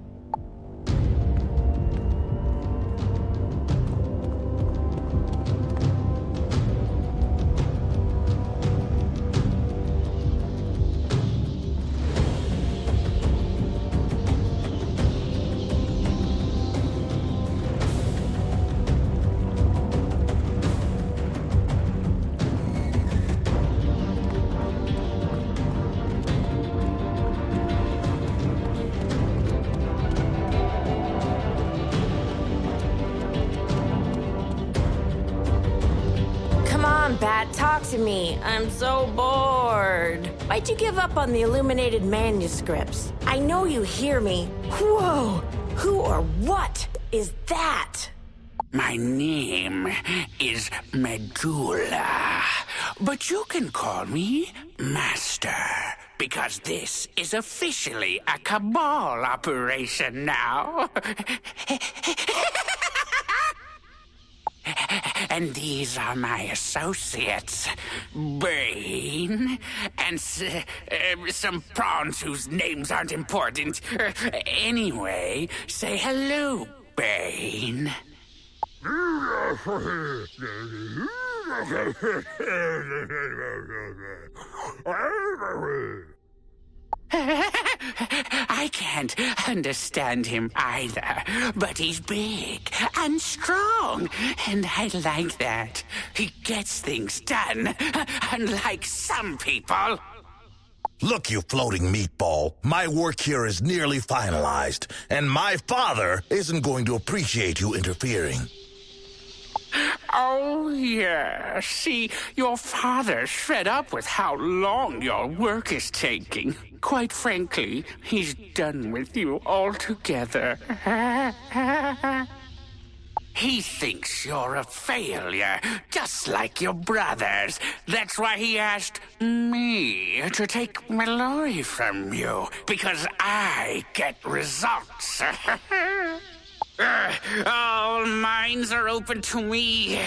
Bat, talk to me. I'm so bored. Why'd you give up on the illuminated manuscripts? I know you hear me. Whoa! Who or what is that? My name is Medulla, but you can call me Master, because this is officially a cabal operation now. And these are my associates, Bane, and some prawns whose names aren't important. Anyway, say hello, Bane. I can't understand him either, but he's big and strong, and I like that. He gets things done, unlike some people. Look, you floating meatball, my work here is nearly finalized, and my father isn't going to appreciate you interfering. Oh, yeah. See, your father's fed up with how long your work is taking. Quite frankly, he's done with you altogether. He thinks you're a failure, just like your brothers. That's why he asked me to take Malloy from you, because I get results. All minds are open to me.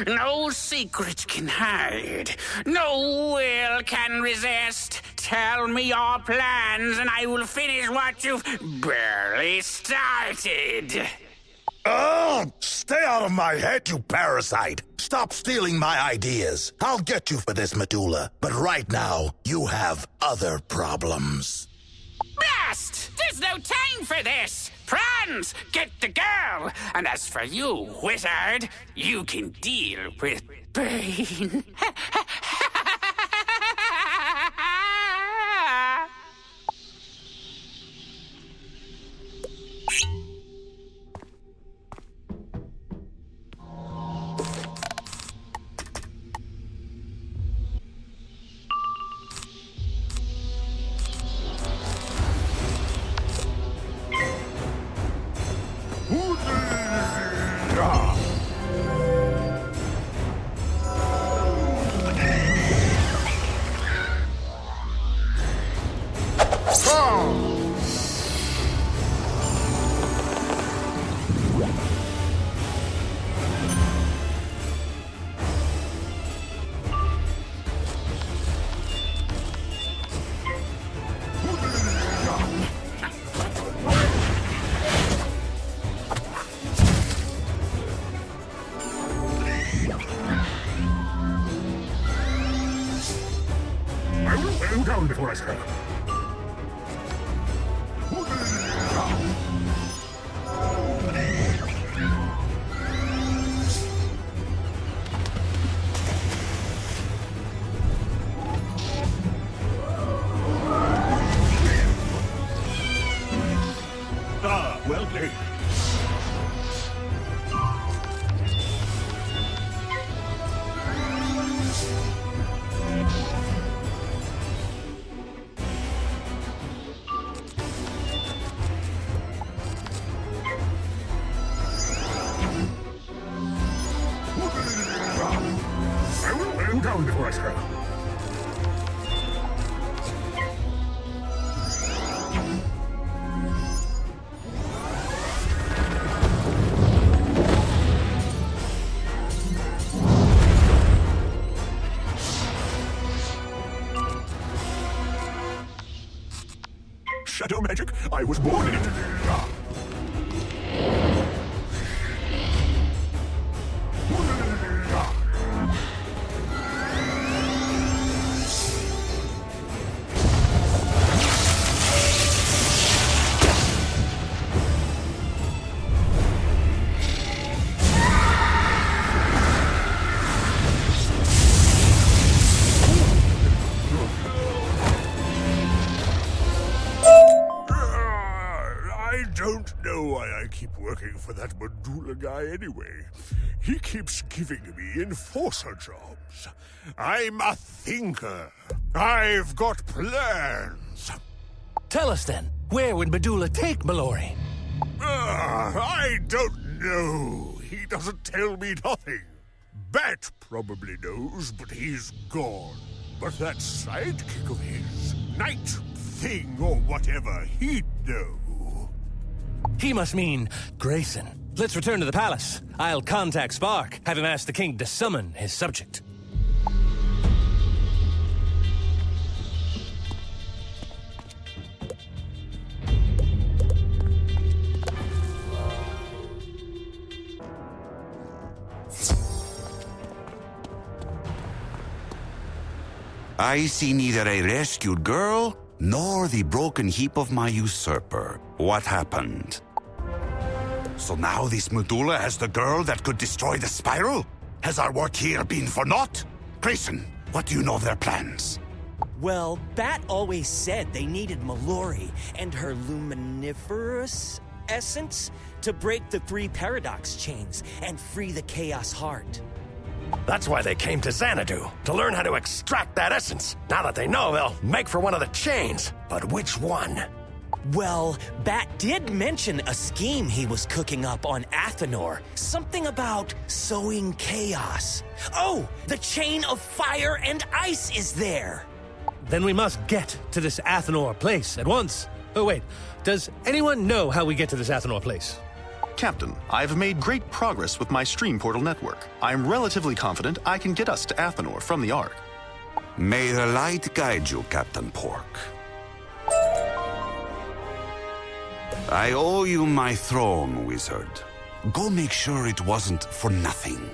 No secrets can hide. No will can resist. Tell me your plans, and I will finish what you've barely started. Oh, stay out of my head, you parasite. Stop stealing my ideas. I'll get you for this, Medulla. But right now, you have other problems. Blast! There's no time for this! Prawns, get the girl! And as for you, wizard, you can deal with Bane. Down before I strike. Ah, well played. shadow magic. I was born in it. I don't know why I keep working for that Medulla guy anyway. He keeps giving me enforcer jobs. I'm a thinker. I've got plans. Tell us then, where would Medulla take Mallory? I don't know. He doesn't tell me nothing. Bat probably knows, but he's gone. But that sidekick of his, Night Thing or whatever, he'd know. He must mean Grayson. Let's return to the palace. I'll contact Spark, have him ask the king to summon his subject. I see neither a rescued girl nor the broken heap of my usurper. What happened? So now this Medulla has the girl that could destroy the spiral? Has our work here been for naught? Grayson, what do you know of their plans? Well, Bat always said they needed Mallory and her luminiferous essence to break the 3 paradox chains and free the Chaos Heart. That's why they came to Xanadu, to learn how to extract that essence. Now that they know, they'll make for one of the chains. But which one? Well, Bat did mention a scheme he was cooking up on Athenor. Something about sowing chaos. Oh, the chain of fire and ice is there! Then we must get to this Athenor place at once. Oh wait, does anyone know how we get to this Athenor place? Captain, I've made great progress with my stream portal network. I'm relatively confident I can get us to Athenor from the Ark. May the light guide you, Captain Pork. I owe you my throne, wizard. Go make sure it wasn't for nothing.